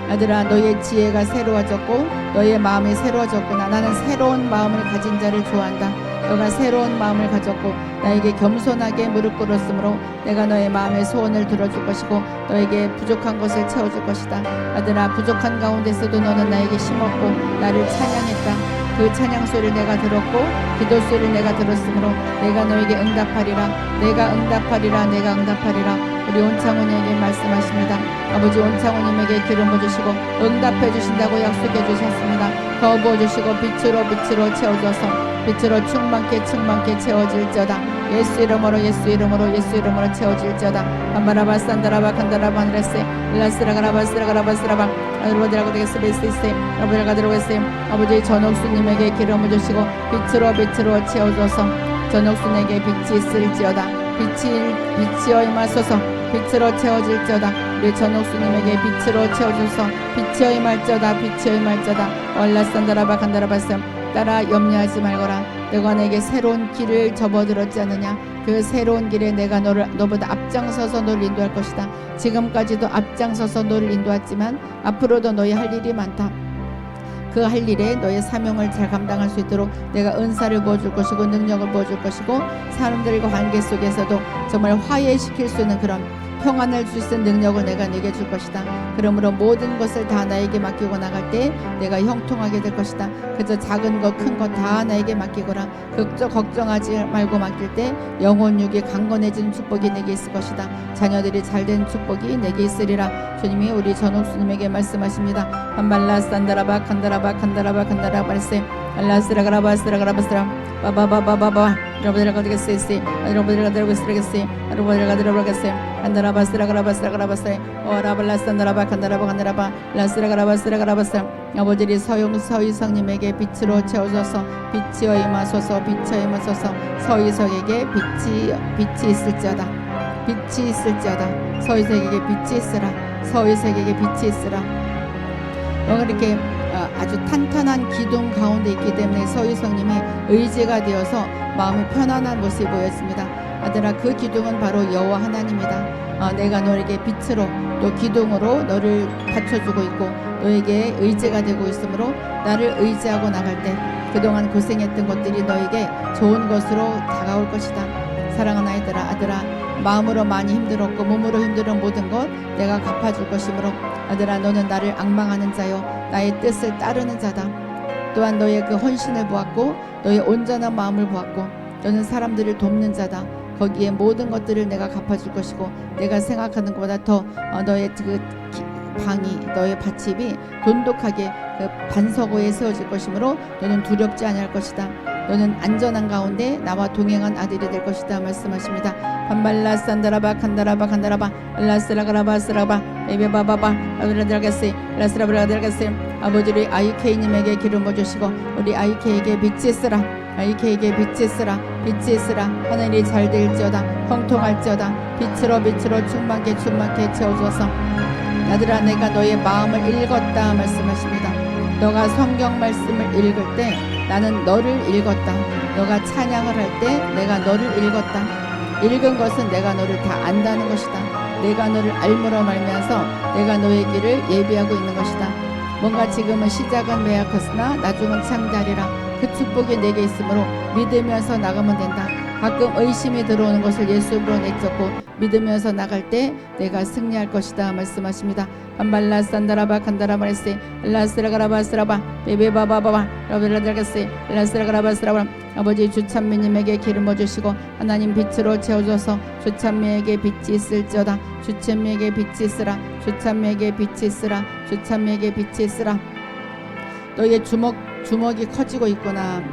아들아 너의 지혜가 새로워졌고 너의 마음이 새로워졌구나. 나는 새로운 마음을 가진 자를 좋아한다. 너가 새로운 마음을 가졌고 나에게 겸손하게 무릎 꿇었으므로 내가 너의 마음의 소원을 들어줄 것이고 너에게 부족한 것을 채워줄 것이다. 아들아 부족한 가운데서도 너는 나에게 심었고 나를 찬양했다. 그 찬양 소리를 내가 들었고 기도 소리를 내가 들었으므로 내가 너에게 응답하리라. 내가 응답하리라. 내가 응답하리라. 우리 온창훈에게 말씀하십니다. 아버지 온창훈님에게 기름 부어주시고 응답해 주신다고 약속해 주셨습니다. 더 부어주시고 빛으로 채워줘서 빛으로 충만케 채워질지어다. 예수 이름으로 채워질지어다. 한바라바 산다라바 간다라바 하늘에세 라스라가라바스라가라바스라바 아들로들하고 되겠으리스이세 아버지가 들어오겠어요. 아버지 전옥수님에게 기름을 주시고 빛으로 채워줘서 전옥수에게 빛이 있을지어다. 빛이여 임하소서. 빛으로 채워질지어다. 우리 전옥수님에게 빛으로 채워줘서 빛이여 임할지어다. 얼라산다라바 간다라바스 따라 염려하지 말거라. 내가 내게 새로운 길을 접어들었지 않느냐. 그 새로운 길에 내가 너보다 앞장서서 너를 인도할 것이다. 지금까지도 앞장서서 너를 인도했지만 앞으로도 너희 할 일이 많다. 그 할 일에 너의 사명을 잘 감당할 수 있도록 내가 은사를 부어줄 것이고 능력을 부어줄 것이고 사람들과 관계 속에서도 정말 화해시킬 수 있는 그런 평안을 줄 수 있는 능력을 내가 내게 줄 것이다. 그러므로 모든 것을 다 나에게 맡기고 나갈 때 내가 형통하게 될 것이다. 그저 작은 것 큰 것 다 나에게 맡기거라. 걱정하지 말고 맡길 때 영혼육이 강건해지는 축복이 내게 있을 것이다. 자녀들이 잘된 축복이 내게 있으리라. 주님이 우리 전옥수님에게 말씀하십니다. 한발라 산다라바 간다라바 말세 알라스라가라바스라가라바스라 바바바바바바 여러분들과 되겠으리 여러분들과 되겠으리 안다라바스라가라바스라가라바스라 오라발라산다라바 간다라바 라스라가라바스라가라바스라 아버지리 서희성님에게 빛으로 채워줘서 빛이여 임하소서. 서희석에게 빛이 있을지어다. 서희석에게 빛이 있으라. 이렇게 아주 탄탄한 기둥 가운데 있기 때문에 서희성님이 의지가 되어서 마음이 편안한 모습이 보였습니다. 아들아, 그 기둥은 바로 여호와 하나님이다. 내가 너에게 빛으로 또 기둥으로 너를 받쳐주고 있고 너에게 의지가 되고 있으므로 나를 의지하고 나갈 때 그동안 고생했던 것들이 너에게 좋은 것으로 다가올 것이다. 사랑하는 아들아, 마음으로 많이 힘들었고 몸으로 힘들은 모든 것 내가 갚아줄 것이므로 아들아, 너는 나를 앙망하는 자요 나의 뜻을 따르는 자다. 또한 너의 그 헌신을 보았고 너의 온전한 마음을 보았고 너는 사람들을 돕는 자다. 거기에 모든 것들을 내가 갚아줄 것이고 내가 생각하는 것보다 더 너의 그 너의 밭집이 돈독하게 그 반석호에 세워질 것이므로 너는 두렵지 아니할 것이다. 너는 안전한 가운데 나와 동행한 아들이 될 것이다 말씀하십니다. 반발라 산다라바 간다라바 라스라가라바스라바 에베바바바 아브라들가세 라스라브라들가세 아버지의 아이케이님에게 기름 부어주시고 우리 아이케이에게 빛이 있으라. 빛이 있으라. 하늘이 잘 될지어다. 형통할지어다. 빛으로 충만케 채워주어서 아들아, 내가 너의 마음을 읽었다 말씀하십니다. 너가 성경 말씀을 읽을 때 나는 너를 읽었다. 너가 찬양을 할 때 내가 너를 읽었다. 읽은 것은 내가 너를 다 안다는 것이다. 내가 너를 알므로 말미암아서 내가 너의 길을 예비하고 있는 것이다. 뭔가 지금은 시작은 매약하으나 나중은 창자리라. 그 축복이 내게 있으므로 믿으면서 나가면 된다. 가끔 의심이 들어오는 것을 예수로 내쫓고 믿으면서 나갈 때 내가 승리할 것이다 말씀하십니다. 반발라 산다라바 간다라마레세 라스라가라바스라바 베베바바바바 라벨라들가세 라스라가라바스라바 아버지 주찬미님에게 기름 부어주시고 하나님 빛으로 채워줘서 주찬미에게 빛이 있을지어다. 주찬미에게 빛이 있으라. 너의 주먹이 커지고 있구나.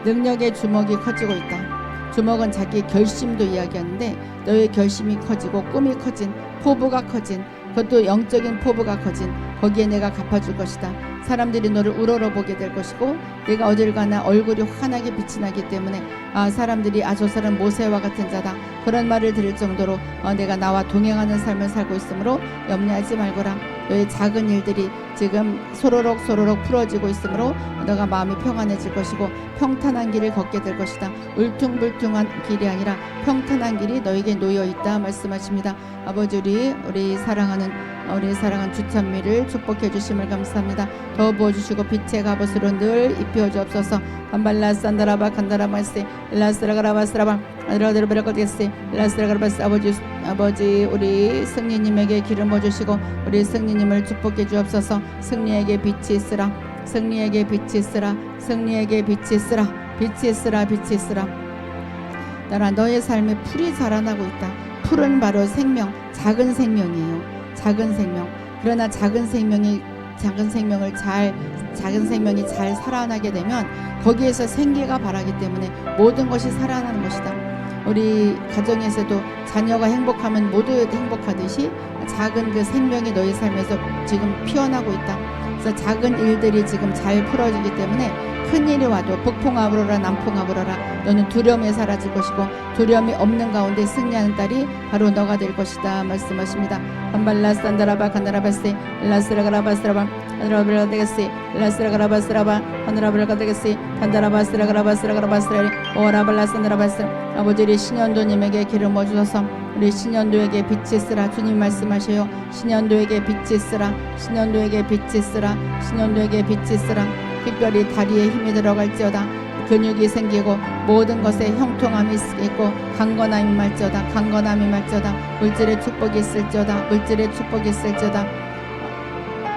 능력의 주먹이 커지고 있다. 주먹은 자기 결심도 이야기하는데 너의 결심이 커지고 꿈이 커진 포부가 커진 그것도 영적인 포부가 커진 거기에 내가 갚아줄 것이다. 사람들이 너를 우러러보게 될 것이고 내가 어딜 가나 얼굴이 환하게 빛이 나기 때문에 사람들이 저 사람 모세와 같은 자다 그런 말을 들을 정도로 내가 나와 동행하는 삶을 살고 있으므로 염려하지 말거라. 너의 작은 일들이 지금 소로록 풀어지고 있으므로 너가 마음이 평안해질 것이고 평탄한 길을 걷게 될 것이다. 울퉁불퉁한 길이 아니라 평탄한 길이 너에게 놓여있다 말씀하십니다. 아버지 우리 사랑하는 주찬미를 축복해 주심을 감사합니다. 더 부어주시고 빛의 갑옷으로 늘 입혀 주옵소서. 반발라 산다라바 간다라마세 라스라가라바스라바 아드라드르베라코데세 라스라가라바스 아버지 우리 승리님에게 기름 부어주시고 우리 승리님을 축복해 주옵소서. 승리에게 빛이 있으라. 빛이 있으라. 나라 너의 삶에 풀이 자라나고 있다. 풀은 바로 생명, 작은 생명이에요. 작은 생명. 그러나 작은 생명이 잘 살아나게 되면 거기에서 생기가 발하기 때문에 모든 것이 살아나는 것이다. 우리 가정에서도 자녀가 행복하면 모두 행복하듯이 작은 그 생명이 너희 삶에서 지금 피어나고 있다. 그래서 작은 일들이 지금 잘 풀어지기 때문에 큰 일이 와도 북풍아 불어라 남풍아 불어라 너는 두려움에 사라질 것이고 두려움이 없는 가운데 승리하는 딸이 바로 너가 될 것이다 말씀하십니다. 한발라스탄다라바 간다라바세 라스라가라바스라바 하늘아브라가데게시 라스라가라바스라바 하늘아브라가데게시 간다라바스라가라바스라가라바스라리 오라발라산다라바스 아버지 신현도님에게 기름 부어주소서. 우리 신현도에게 빛이 쓰라. 주님 말씀하셔요. 신현도에게 빛이 쓰라. 신현도에게 빛이 쓰라. 신현도에게 빛이 쓰라. 특별히 다리에 힘이 들어갈지어다. 근육이 생기고 모든 것에 형통함이 있고 강건함이 말지어다. 강건함이 말지어다. 물질의 축복이 있을지어다. 물질의 축복이 있을지어다.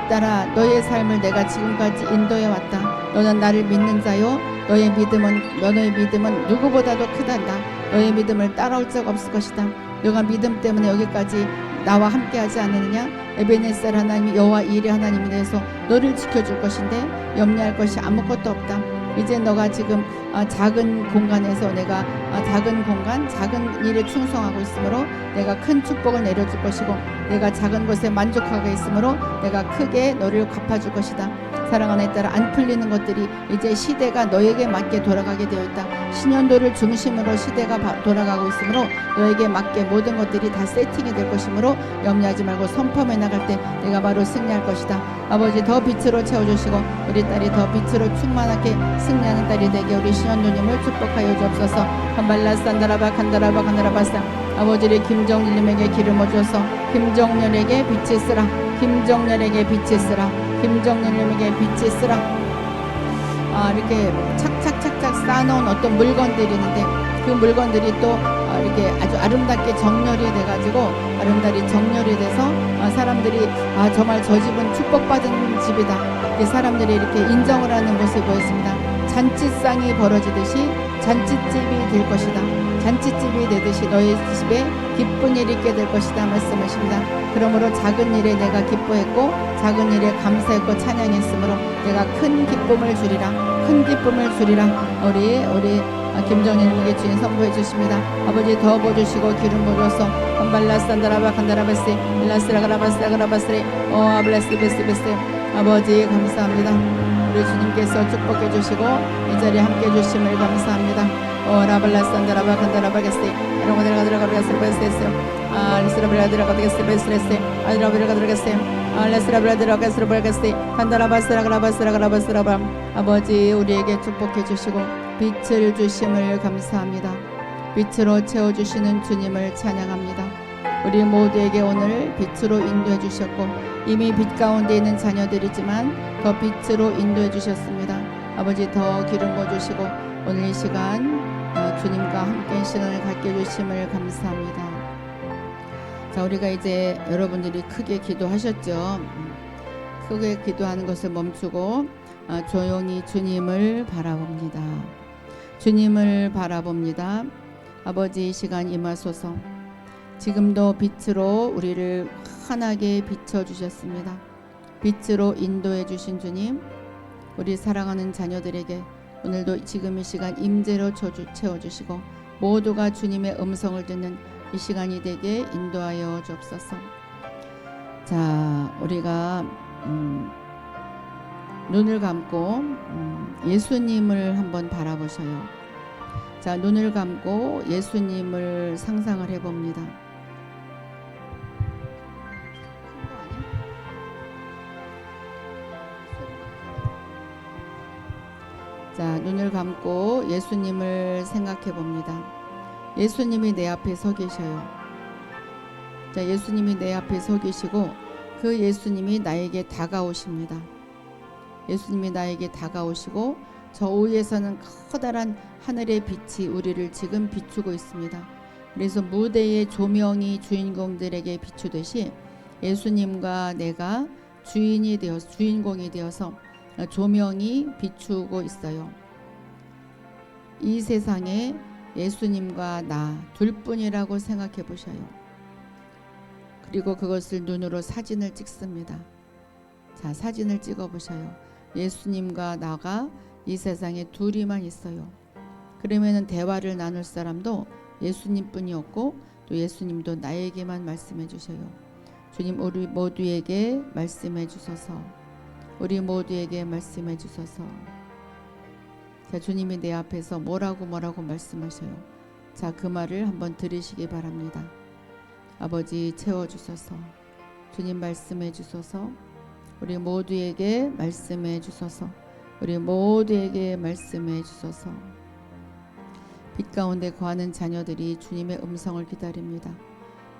따라 너의 삶을 내가 지금까지 인도해 왔다. 너는 나를 믿는 자요. 너의 믿음은 누구보다도 크단다. 너의 믿음을 따라올 적 없을 것이다. 너가 믿음 때문에 여기까지 나와 함께하지 않느냐? 에베네셀 하나님이 여호와 이레 하나님이 되어서 너를 지켜줄 것인데 염려할 것이 아무것도 없다. 이제 너가 지금 작은 공간에서 내가 작은 일에 충성하고 있으므로 내가 큰 축복을 내려줄 것이고 내가 작은 것에 만족하고 있으므로 내가 크게 너를 갚아줄 것이다. 사랑하는 딸아, 안 풀리는 것들이 이제 시대가 너에게 맞게 돌아가게 되어 있다. 신년도를 중심으로 시대가 돌아가고 있으므로 너에게 맞게 모든 것들이 다 세팅이 될 것이므로 염려하지 말고 선포해 나갈 때 내가 바로 승리할 것이다. 아버지 더 빛으로 채워주시고 우리 딸이 더 빛으로 충만하게 승리하는 딸이 되게 우리 신년도님을 축복하여 주옵소서. 한발라산다라바 간다라바 간다라바사 아버지를 김정렬님에게 기름을 줘서 김정렬에게 빛이 쓰라. 김정렬에게 빛이 쓰라. 김정렬님에게 빛이 쓰라. 이렇게 착착착착 쌓아놓은 어떤 물건들이 있는데 그 물건들이 또 이렇게 아주 아름답게 정렬이 돼가지고 정렬이 돼서 사람들이 정말 저 집은 축복받은 집이다. 사람들이 이렇게 인정을 하는 모습이 보였습니다. 잔치상이 벌어지듯이 잔치집이 될 것이다. 잔치집이 되듯이 너희 집에 기쁜 일이 있게 될 것이다 말씀하십니다. 그러므로 작은 일에 내가 기뻐했고 작은 일에 감사했고 찬양했으므로 내가 큰 기쁨을 주리라. 큰 기쁨을 주리라. 우리 김정현님에게 주인 선포해 주십니다. 아버지 더 보주시고 기름 부어서 한발라산다라바 간다라바스 일라스라가라바스라가라바스레 아블레스베스베스 아버지 감사합니다. 우리 주님께서 축복해 주시고 이 자리에 함께 주심을 감사합니다. 라발라산다라바 간다라바게스 라고들어가들어가르가스베스레스 리스라블라들어가드게스베스레스 아드라블라가드르게스 레스라블라들어가스르바게스 간다라바스라가라바스라가라바스라바 아버지 우리에게 축복해 주시고 빛을 주심을 감사합니다. 빛으로 채워주시는 주님을 찬양합니다. 우리 모두에게 오늘 빛으로 인도해 주셨고 이미 빛 가운데 있는 자녀들이지만 더 빛으로 인도해 주셨습니다. 아버지 더 기름 부어주시고 오늘 이 시간 주님과 함께 시간을 갖게 해주심을 감사합니다. 자, 우리가 이제 여러분들이 크게 기도하셨죠. 크게 기도하는 것을 멈추고 조용히 주님을 바라봅니다. 주님을 바라봅니다. 아버지 이 시간 임하소서. 지금도 빛으로 우리를 환하게 비춰주셨습니다. 빛으로 인도해 주신 주님, 우리 사랑하는 자녀들에게 오늘도 지금 이 시간 임재로 채워주시고 모두가 주님의 음성을 듣는 이 시간이 되게 인도하여 주옵소서. 자, 우리가 눈을 감고 예수님을 한번 바라보셔요. 자, 눈을 감고 예수님을 상상을 해봅니다. 자, 눈을 감고 예수님을 생각해 봅니다. 예수님이 내 앞에 서 계셔요. 자, 예수님이 내 앞에 서 계시고 그 예수님이 나에게 다가오십니다. 예수님이 나에게 다가오시고 저 위에서는 커다란 하늘의 빛이 우리를 지금 비추고 있습니다. 그래서 무대의 조명이 주인공들에게 비추듯이 예수님과 내가 주인공이 되어서 조명이 비추고 있어요. 이 세상에 예수님과 나 둘뿐이라고 생각해 보셔요. 그리고 그것을 눈으로 사진을 찍습니다. 자, 사진을 찍어 보셔요. 예수님과 나가 이 세상에 둘이만 있어요. 그러면은 대화를 나눌 사람도 예수님뿐이었고 또 예수님도 나에게만 말씀해 주셔요. 주님, 우리 모두에게 말씀해 주소서. 우리 모두에게 말씀해 주소서. 자, 주님이 내 앞에서 뭐라고 말씀하셔요. 자, 그 말을 한번 들으시기 바랍니다. 아버지, 채워주소서. 주님, 말씀해 주소서. 우리 모두에게 말씀해 주소서. 우리 모두에게 말씀해 주소서. 빛 가운데 거하는 자녀들이 주님의 음성을 기다립니다.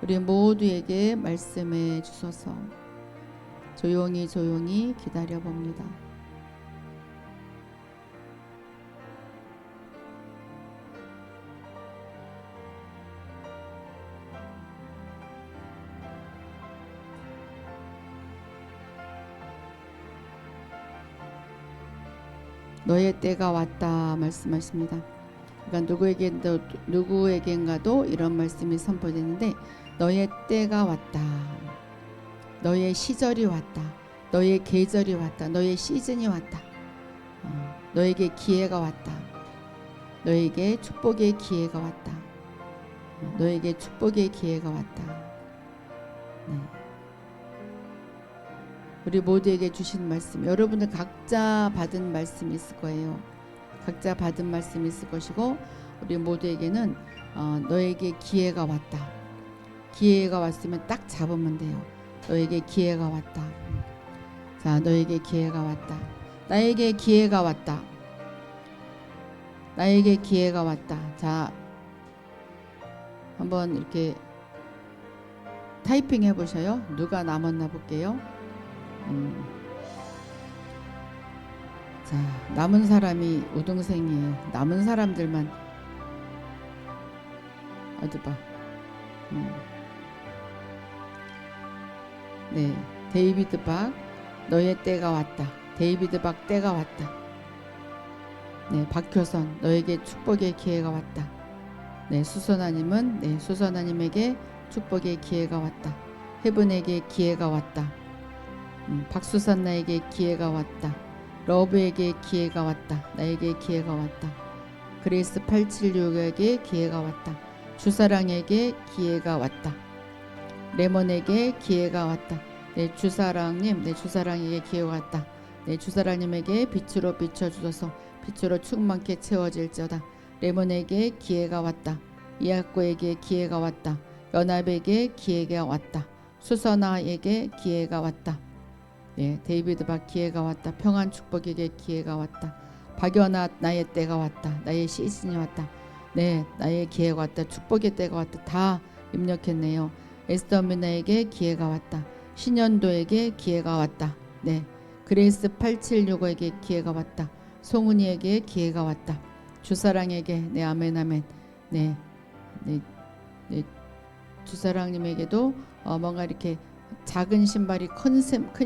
우리 모두에게 말씀해 주소서. 조용히 기다려 봅니다. 너의 때가 왔다 말씀하십니다. 그러니까 누구에겐가도 이런 말씀이 선포되는데, 너의 때가 왔다. 너의 시절이 왔다. 너의 계절이 왔다. 너의 시즌이 왔다. 너에게 기회가 왔다. 너에게 축복의 기회가 왔다. 너에게 축복의 기회가 왔다. 네. 우리 모두에게 주신 말씀, 여러분들 각자 받은 말씀이 있을 거예요. 각자 받은 말씀이 있을 것이고, 우리 모두에게는 너에게 기회가 왔다. 기회가 왔으면 딱 잡으면 돼요. 너에게 기회가 왔다. 자, 너에게 기회가 왔다. 나에게 기회가 왔다. 나에게 기회가 왔다. 자, 한번 이렇게 타이핑 해보셔요. 누가 남았나 볼게요. 자, 남은 사람이 우등생이에요. 남은 사람들만 어디 봐. 네, 데이비드 박, 너의 때가 왔다. 데이비드 박, 때가 왔다. 네, 박효선, 너에게 축복의 기회가 왔다. 네, 수선아님은 네, 수선아님에게 축복의 기회가 왔다. 해븐에게 기회가 왔다. 박수산, 나에게 기회가 왔다. 러브에게 기회가 왔다. 나에게 기회가 왔다. 그레이스 876에게 기회가 왔다. 주사랑에게 기회가 왔다. 레몬에게 기회가 왔다. 네, 주사랑님, 네, 주사랑에게 기회가 왔다. 네, 주사랑님에게 빛으로 비춰주소서. 빛으로 충만케 채워질지어다. 레몬에게 기회가 왔다. 이학고에게 기회가 왔다. 연합에게 기회가 왔다. 수선아에게 기회가 왔다. 네, 데이비드 박, 기회가 왔다. 평안 축복에게 기회가 왔다. 박연아, 나의 때가 왔다. 나의 시즌이 왔다. 네, 나의 기회가 왔다. 축복의 때가 왔다. 다 입력했네요. 에스더 미나에게 기회가 왔다. 신현도에게 기회가 왔다. 네, 그레이스 8765에게 기회가 왔다. 송은이에게 기회가 왔다. 주사랑에게, 네, 아멘 아멘. 네, 주사랑님에게도 뭔가 이렇게 작은 신발이 큰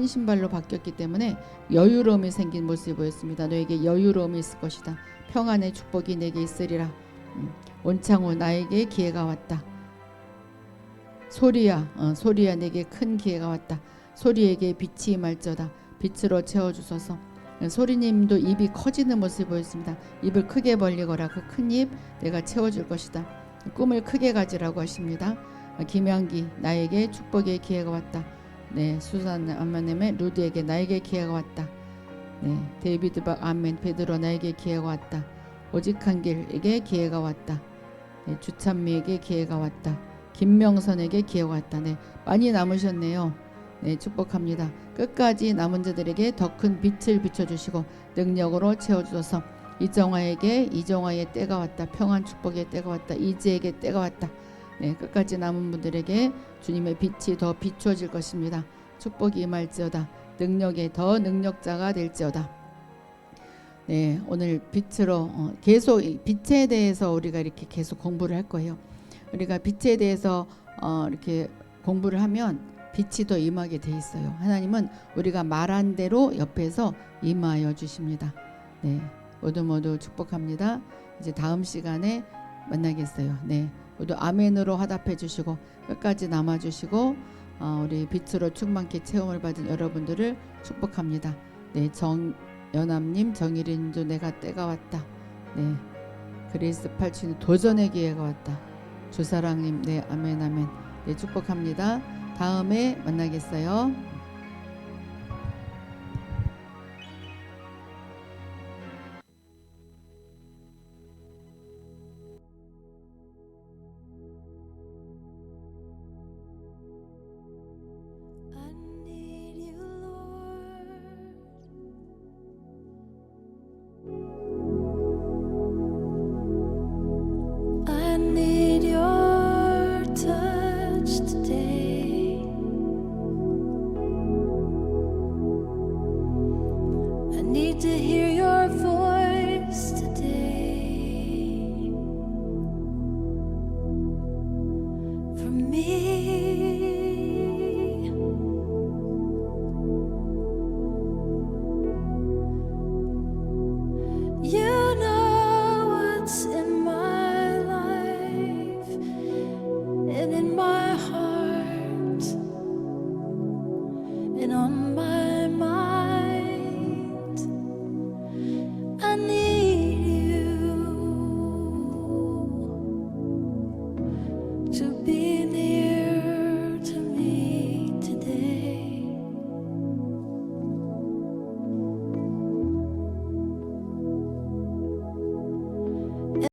신발로 바뀌었기 때문에 여유로움이 생긴 모습이 보였습니다. 너에게 여유로움이 있을 것이다. 평안의 축복이 내게 있으리라. 온창호, 나에게 기회가 왔다. 소리야, 내게 큰 기회가 왔다. 소리에게 빛이 임할지어다. 빛으로 채워주소서. 소리님도 입이 커지는 모습이 보였습니다. 입을 크게 벌리거라. 그 큰 입 내가 채워줄 것이다. 꿈을 크게 가지라고 하십니다. 김양기, 나에게 축복의 기회가 왔다. 네, 수산 아마넴의 루드에게 나에게 기회가 왔다. 네, 데이비드 박, 아멘. 베드로, 나에게 기회가 왔다. 오직한 길에게 기회가 왔다. 네, 주찬미에게 기회가 왔다. 김명선에게 기회가 왔다. 네, 많이 남으셨네요. 네, 축복합니다. 끝까지 남은 자들에게 더 큰 빛을 비춰주시고 능력으로 채워주셔서 이정화에게 이정화의 때가 왔다. 평안 축복의 때가 왔다. 이지에게 때가 왔다. 네, 끝까지 남은 분들에게 주님의 빛이 더 비춰질 것입니다. 축복이 임할지어다. 능력에 더 능력자가 될지어다. 네, 오늘 빛으로 계속 빛에 대해서 우리가 이렇게 계속 공부를 할 거예요. 우리가 빛에 대해서 이렇게 공부를 하면 빛이 더 임하게 돼 있어요. 하나님은 우리가 말한 대로 옆에서 임하여 주십니다. 네, 모두 축복합니다. 이제 다음 시간에 만나겠어요. 네, 모두 아멘으로 화답해 주시고 끝까지 남아 주시고 우리 빛으로 충만케 체험을 받은 여러분들을 축복합니다. 네, 정연암님, 정일인도 내가 때가 왔다. 네, 그리스 87 도전의 기회가 왔다. 주사랑님, 네, 아멘 아멘. 네, 축복합니다. 다음에 만나겠어요.